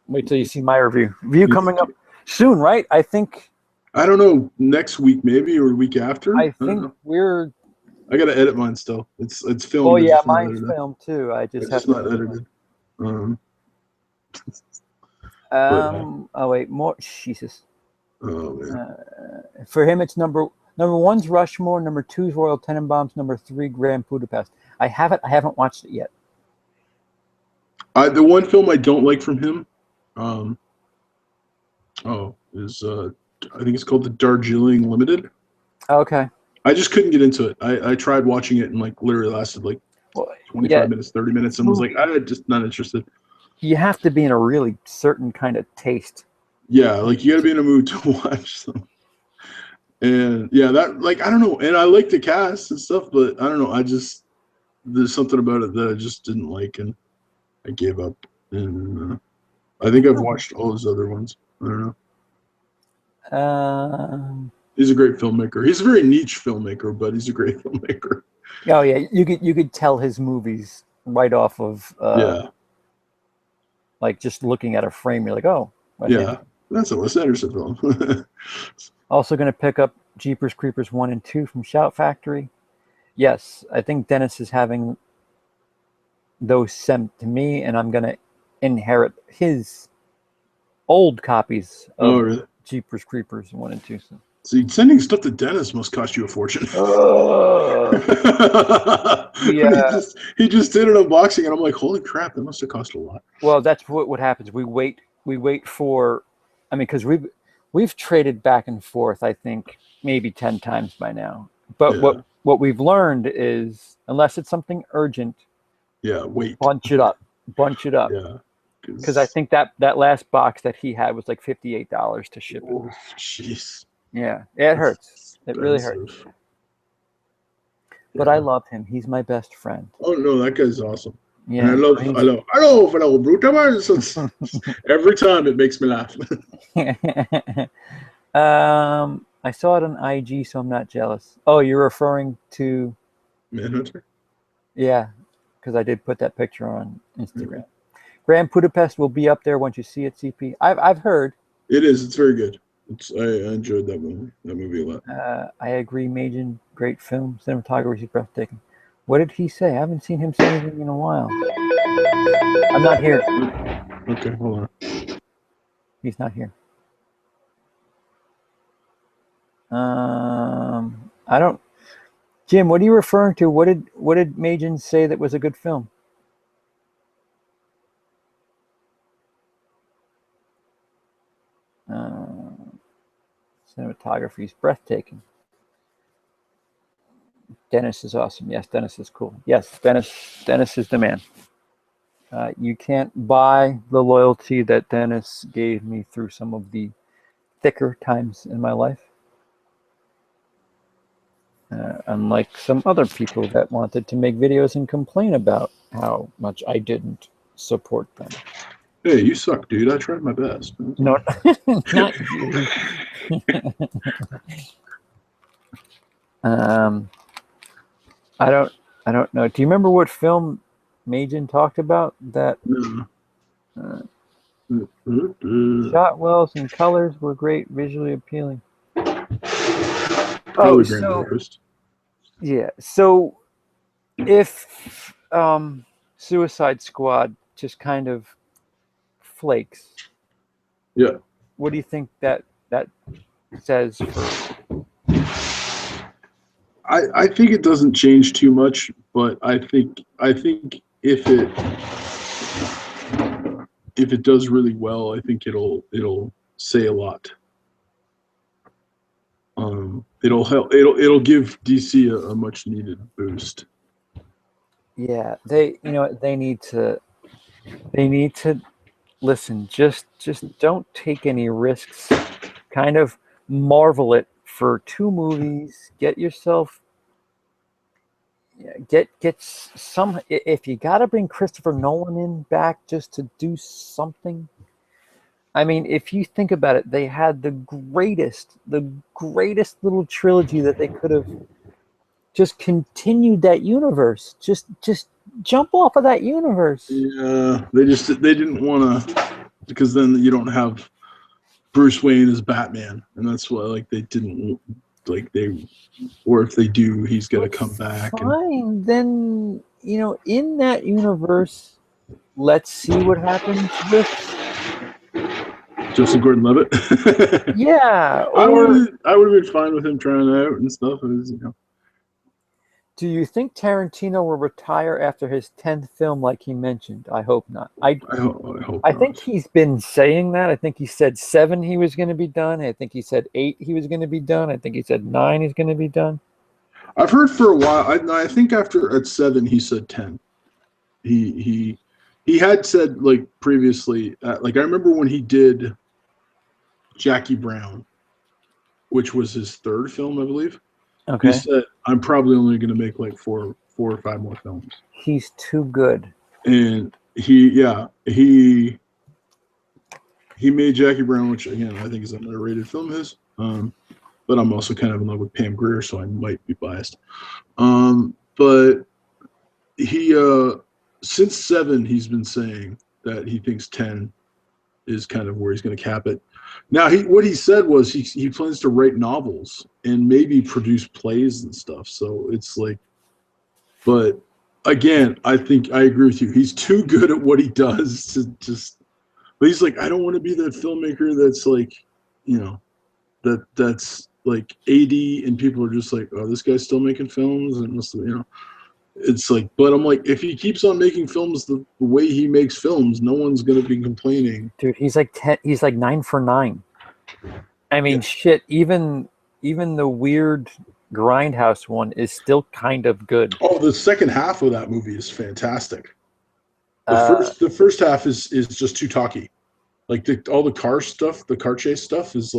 Wait till you see my review coming up soon, right? I think, I don't know, next week maybe, or the week after. I think I gotta edit mine still. It's filmed. Oh yeah, mine's filmed too. I just have to not edited. Oh wait, more Jesus. Oh man. For him, it's number 1's Rushmore, number 2's Royal Tenenbaums, number 3 Grand Budapest. I haven't watched it yet. The one film I don't like from him, is I think it's called The Darjeeling Limited. Okay. I just couldn't get into it. I tried watching it and like literally lasted like 25 minutes, 30 minutes, and was like, I'm just not interested. You have to be in a really certain kind of taste. Yeah, like you got to be in a mood to watch them. And yeah, that, like, I don't know. And I like the cast and stuff, but I don't know. There's something about it that I just didn't like, and I gave up. And I think I've watched all his other ones. I don't know. He's a great filmmaker. He's a very niche filmmaker, but he's a great filmmaker. Oh yeah, you could tell his movies right off of like just looking at a frame. You're like, oh, that's a Wes Anderson film. Also going to pick up Jeepers Creepers 1 and 2 from Shout Factory. Yes, I think Dennis is having those sent to me, and I'm going to inherit his old copies of Jeepers Creepers 1 and 2. See, sending stuff to Dennis must cost you a fortune. Yeah. He just did an unboxing, and I'm like, holy crap, that must have cost a lot. Well, that's what happens. We wait for, I mean, because we've traded back and forth, I think, maybe 10 times by now. But what we've learned is, unless it's something urgent, wait. Bunch it up. Yeah. Because I think that last box that he had was like $58 to ship it. Oh, jeez. Yeah, it hurts. It really hurts. But I love him. He's my best friend. Oh no, that guy's awesome. Yeah, and I love fellow Brutamans. Every time it makes me laugh. I saw it on IG, so I'm not jealous. Oh, you're referring to Manhunter? Yeah, because I did put that picture on Instagram. Grand Budapest will be up there once you see it, CP. I've heard. It is. It's very good. I enjoyed that movie a lot. I agree, Majin. Great film. Cinematography is breathtaking. What did he say? I haven't seen him say anything in a while. I'm not here. Okay, hold on. He's not here. I don't. Jim, what are you referring to? What did Majin say that was a good film? Cinematography is breathtaking. Dennis is awesome. Yes, Dennis is cool. Yes, Dennis is the man. You can't buy the loyalty that Dennis gave me through some of the thicker times in my life. Unlike some other people that wanted to make videos and complain about how much I didn't support them. Hey, you suck, dude. I tried my best. No, not you. I don't know. Do you remember what film Majin talked about? That shot wells and colors were great, visually appealing. Probably Grand Budapest. Yeah. So if Suicide Squad just kind of flakes, yeah, what do you think that says for? I think it doesn't change too much, but I think if it does really well, I think it'll say a lot. It'll help. It'll give DC a much needed boost. Yeah, they need to listen. Just don't take any risks. Kind of marvel it for 2 movies. Get yourself get some. If you got to bring Christopher Nolan in back just to do something. I mean, if you think about it, they had the greatest little trilogy that they could have just continued that universe. Just jump off of that universe. Yeah, they didn't want to, because then you don't have Bruce Wayne as Batman, and that's why they didn't or if they do, he's gonna come back. Fine, then in that universe, let's see what happens with Joseph Gordon-Levitt. Yeah, I would have been fine with him trying out and stuff. Do you think Tarantino will retire after his 10th film, like he mentioned? I hope not. I hope. I think he's been saying that. I think he said 7 he was going to be done. I think he said 8 he was going to be done. I think he said 9 he's going to be done. I've heard for a while. I think at 7 he said 10. He had said previously. I remember when he did Jackie Brown, which was his 3rd film, I believe. Okay. He said, "I'm probably only going to make 4 or 5 more films." He's too good. And he made Jackie Brown, which again I think is an underrated film of his. But I'm also kind of in love with Pam Grier, so I might be biased. But he since 7 he's been saying that he thinks 10 is kind of where he's going to cap it. Now what he said was he plans to write novels and maybe produce plays and stuff. So it's but again, I think I agree with you. He's too good at what he does to just. But he's I don't want to be that filmmaker that's that's 80 and people are just oh, this guy's still making films and it's but I'm if he keeps on making films the way he makes films, no one's gonna be complaining. Dude, he's 10. He's 9 for 9. I mean, shit. Even the weird Grindhouse one is still kind of good. Oh, the second half of that movie is fantastic. The first half is just too talky. All the car stuff, the car chase stuff is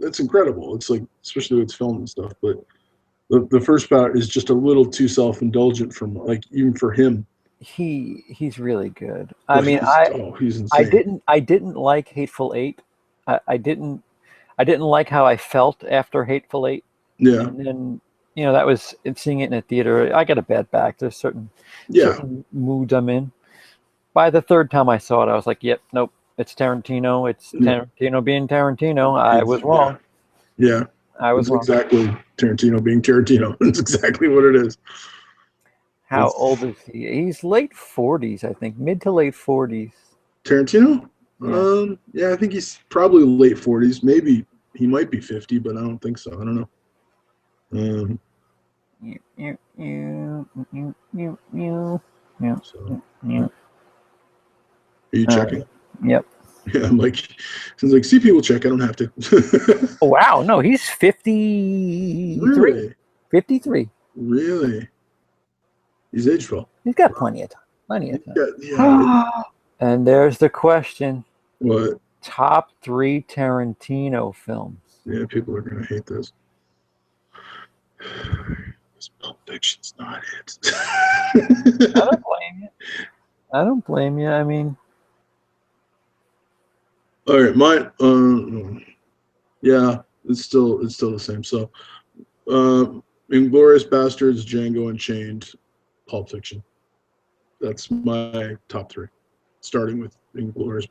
that's incredible. It's especially with film and stuff, but the first part is just a little too self-indulgent from even for him. He's really good. Well, I mean, he's insane. I didn't like Hateful Eight. I didn't like how I felt after Hateful Eight. Yeah. And then that was seeing it in a theater. I got a bad back. There's certain moods I'm in. By the 3rd time I saw it, I was like, "Yep, nope, it's Tarantino. It's Tarantino being Tarantino." I was wrong. Yeah. I was wrong. Exactly Tarantino being Tarantino. That's exactly what it is. How old is he? He's late 40s, I think, mid to late 40s. Tarantino? Yeah, I think he's probably late 40s. Maybe he might be 50, but I don't think so. I don't know. Are you checking? Yep. Yeah, I'm since CP will check, I don't have to. Oh, wow, no, he's 53. Really? 53. Really? He's aged well. He's got plenty of time. Plenty of time. Yeah. And there's the question. What? Top 3 Tarantino films. Yeah, people are going to hate this. This Pulp Fiction's not it. I don't blame you. I don't blame you. I mean, all right, mine. Yeah, it's still the same. So, Inglourious Bastards, Django Unchained, Pulp Fiction. That's my top 3, starting with Inglourious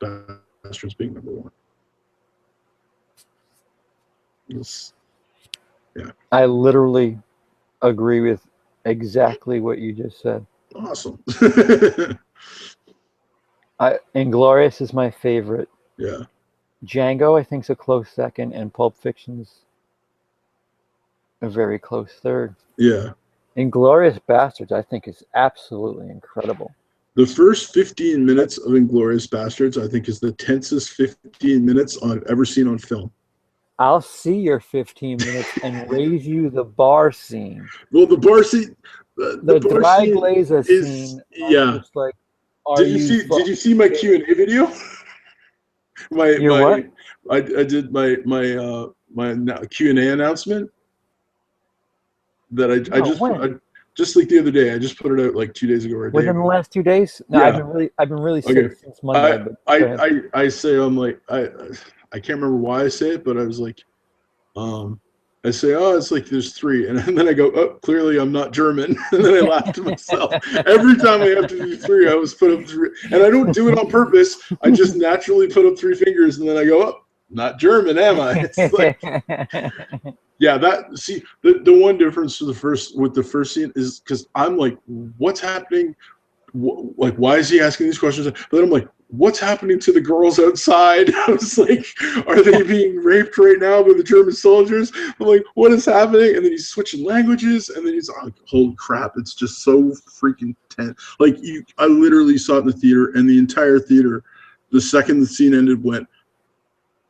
Bastards being number 1. Yes. Yeah. I literally agree with exactly what you just said. Awesome. Inglourious is my favorite. Yeah. Django, I think, is a close second, and Pulp Fiction's a very close third. Yeah. Inglourious Bastards, I think, is absolutely incredible. The first 15 minutes of Inglourious Bastards, I think, is the tensest 15 minutes I've ever seen on film. I'll see your 15 minutes and raise you the bar scene. Well, the bar scene, the bar Dry scene Glazer is, scene. yeah. Like, Did you see my Q&A video? What? I did my Q&A announcement that I just like the other day. I just put it out like 2 days ago or a day Within ago. the last 2 days? No, Yeah. I've been really sick since Monday. I say I'm like I can't remember why I say it, but I was like, I say, oh, it's like there's 3, and then I go, oh, clearly I'm not German, and then I laugh to myself. Every time I have to do 3, I always put up 3, and I don't do it on purpose. I just naturally put up 3 fingers, and then I go, oh, not German, am I? It's like, yeah, the one difference with the first scene is because I'm like, what's happening? Like, why is he asking these questions? But then I'm like, what's happening to the girls outside? I was like, are they being raped right now by the German soldiers? I'm like, what is happening? And then he's switching languages, and then he's like, holy crap, it's just so freaking tense. Like, I literally saw it in the theater, and the entire theater, the second the scene ended, went,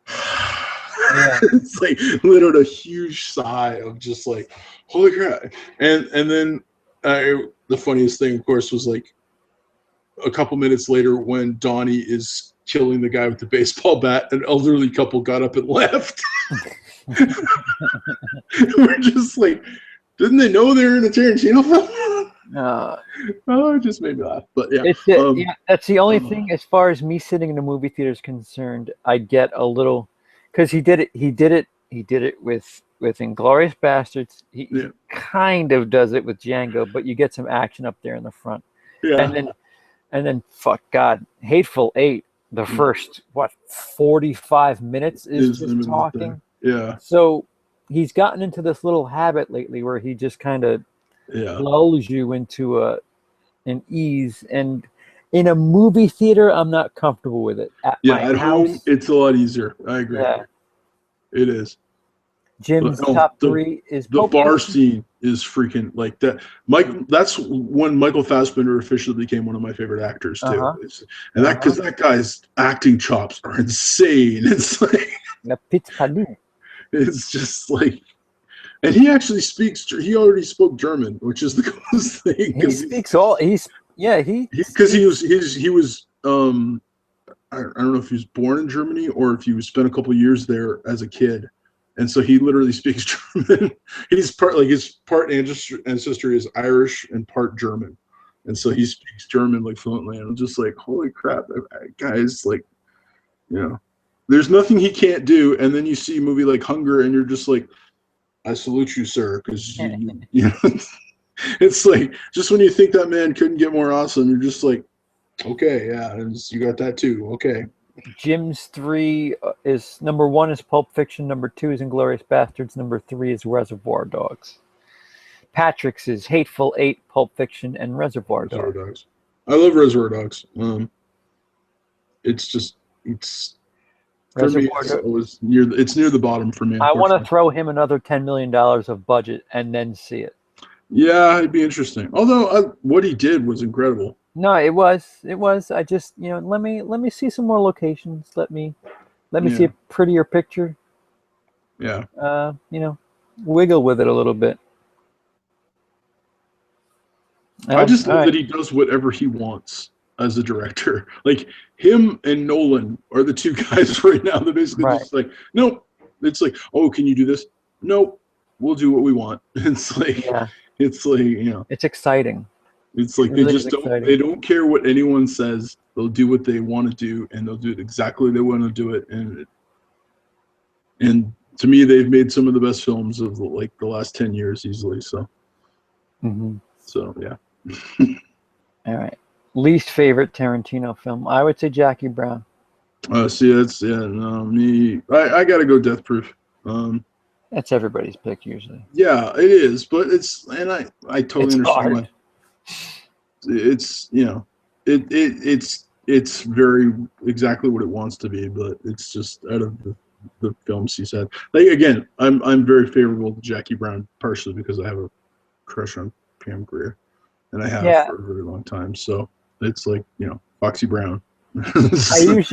yeah. It's like literally a huge sigh of just like, holy crap. And then the funniest thing, of course, was like, a couple minutes later when Donnie is killing the guy with the baseball bat, an elderly couple got up and left. We're just like, didn't they know they were in a Tarantino film? Oh, it just made me laugh. But yeah, that's the only thing as far as me sitting in a movie theater is concerned. I get a little, because he did it with Inglourious Bastards. He kind of does it with Django, but you get some action up there in the front. Yeah. And then, fuck God, Hateful Eight, the first, 45 minutes is just talking. Yeah. So he's gotten into this little habit lately where he just kind of lulls you into an ease. And in a movie theater, I'm not comfortable with it. At home, it's a lot easier. I agree. Yeah. It is. Jim's top 3 is the bar scene is freaking like that. That's when Michael Fassbender officially became one of my favorite actors too. And that because that guy's acting chops are insane. It's like it's just like, and he actually speaks. He already spoke German, which is the coolest thing. He speaks all. Because he was. I don't know if he was born in Germany or if he spent a couple years there as a kid. And so he literally speaks German. He's his part ancestry is Irish and part German. And so he speaks German like fluently. And I'm just like, holy crap, guys, like, there's nothing he can't do. And then you see a movie like Hunger and you're just like, I salute you, sir. Because, it's like, just when you think that man couldn't get more awesome, you're just like, okay, yeah, you got that too. Okay. Jim's 3 is number 1 is Pulp Fiction, number 2 is Inglourious Bastards, number 3 is Reservoir Dogs. Patrick's is Hateful Eight, Pulp Fiction, and Reservoir Dogs. I love Reservoir Dogs. It's for me. It's near the bottom for me. I want to throw him another $10 million of budget and then see it. Yeah, it'd be interesting. Although what he did was incredible. No, it was. I just, let me see some more locations. Let me see a prettier picture. Yeah. Wiggle with it a little bit. I just love all right. that he does whatever he wants as a director. Like him and Nolan are the two guys right now that basically Right. just like, nope. It's like, oh, can you do this? Nope. We'll do what we want. It's like, Yeah, it's exciting. like It they really is just don't exciting. they don't care what anyone says. They'll do what they want to do, and they'll do it exactly they want to do it. And to me, they've made some of the best films of like the last 10 years easily. So Mhm. yeah. All right. Least favorite Tarantino film? I would say Jackie Brown. See, that's no, me. I gotta go Death Proof. That's everybody's pick usually. Yeah, it is, but I totally It's understand hard. why. It's it's very exactly what it wants to be, but it's just out of the films he's had. Like again, I'm very favorable to Jackie Brown partially because I have a crush on Pam Grier, and I have Yeah. for a very long time. So it's like Foxy Brown.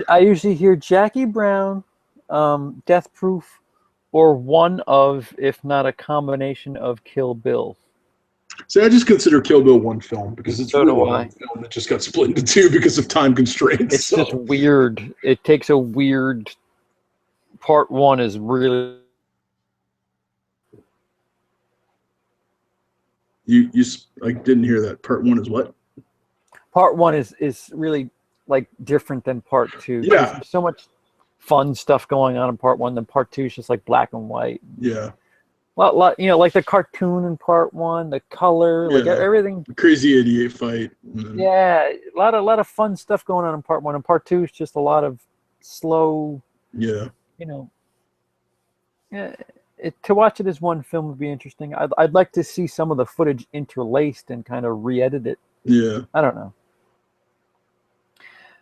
I usually hear Jackie Brown, Death Proof, or one of, if not a combination of Kill Bill. See, I just consider Kill Bill one film because it's So really do one I. film that just got split into two because of time constraints. It's just weird. It takes a weird. Part one is really. I didn't hear that. Part one is what? Part one is really like different than part two. Yeah. There's so much fun stuff going on in part one. Then part two is just like black and white. Yeah. Lot, like the cartoon in part one, the color, like Yeah. everything. The Crazy 88 fight. Yeah, a lot of fun stuff going on in part one. And part two is just a lot of slow. Yeah. Yeah. To watch it as one film would be interesting. I'd like to see some of the footage interlaced and kind of re-edit it. Yeah. I don't know.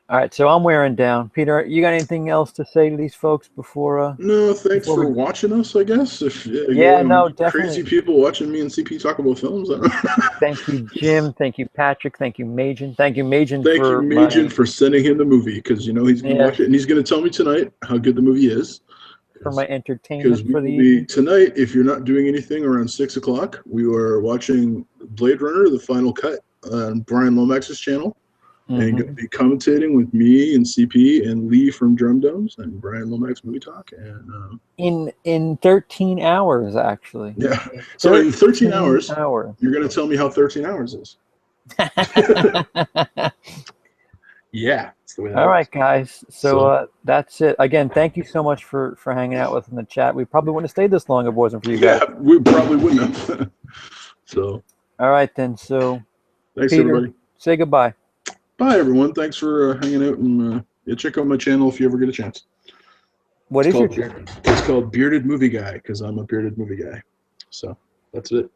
All right, so I'm wearing down. Peter, you got anything else to say to these folks before? No, thanks before for we... watching us, I guess. If no, definitely. Crazy people watching me and CP talk about films. Thank you, Jim. Thank you, Patrick. Thank you, Majin. Thank you, Majin. Thank you, Majin, for sending him the movie because he's going to watch it and he's going to tell me tonight how good the movie is. For my entertainment for the evening. Tonight, if you're not doing anything around 6 o'clock, we are watching Blade Runner, the final cut, on Brian Lomax's channel. Mm-hmm. And going to be commentating with me and CP and Lee from Drum Domes and Brian Lomax Movie Talk. And in 13 hours, actually. Yeah. So in 13 hours, you're going to tell me how 13 hours is. Yeah. That's the way All right, guys. So that's it. Again, thank you so much for hanging out with us in the chat. We probably wouldn't have stayed this long if it wasn't for you guys. Yeah, we probably wouldn't have. So. All right, then. So. Thanks, Peter, everybody. Say goodbye. Bye, everyone. Thanks for hanging out, and check out my channel if you ever get a chance. What is your channel? It's called Bearded Movie Guy because I'm a bearded movie guy. So that's it.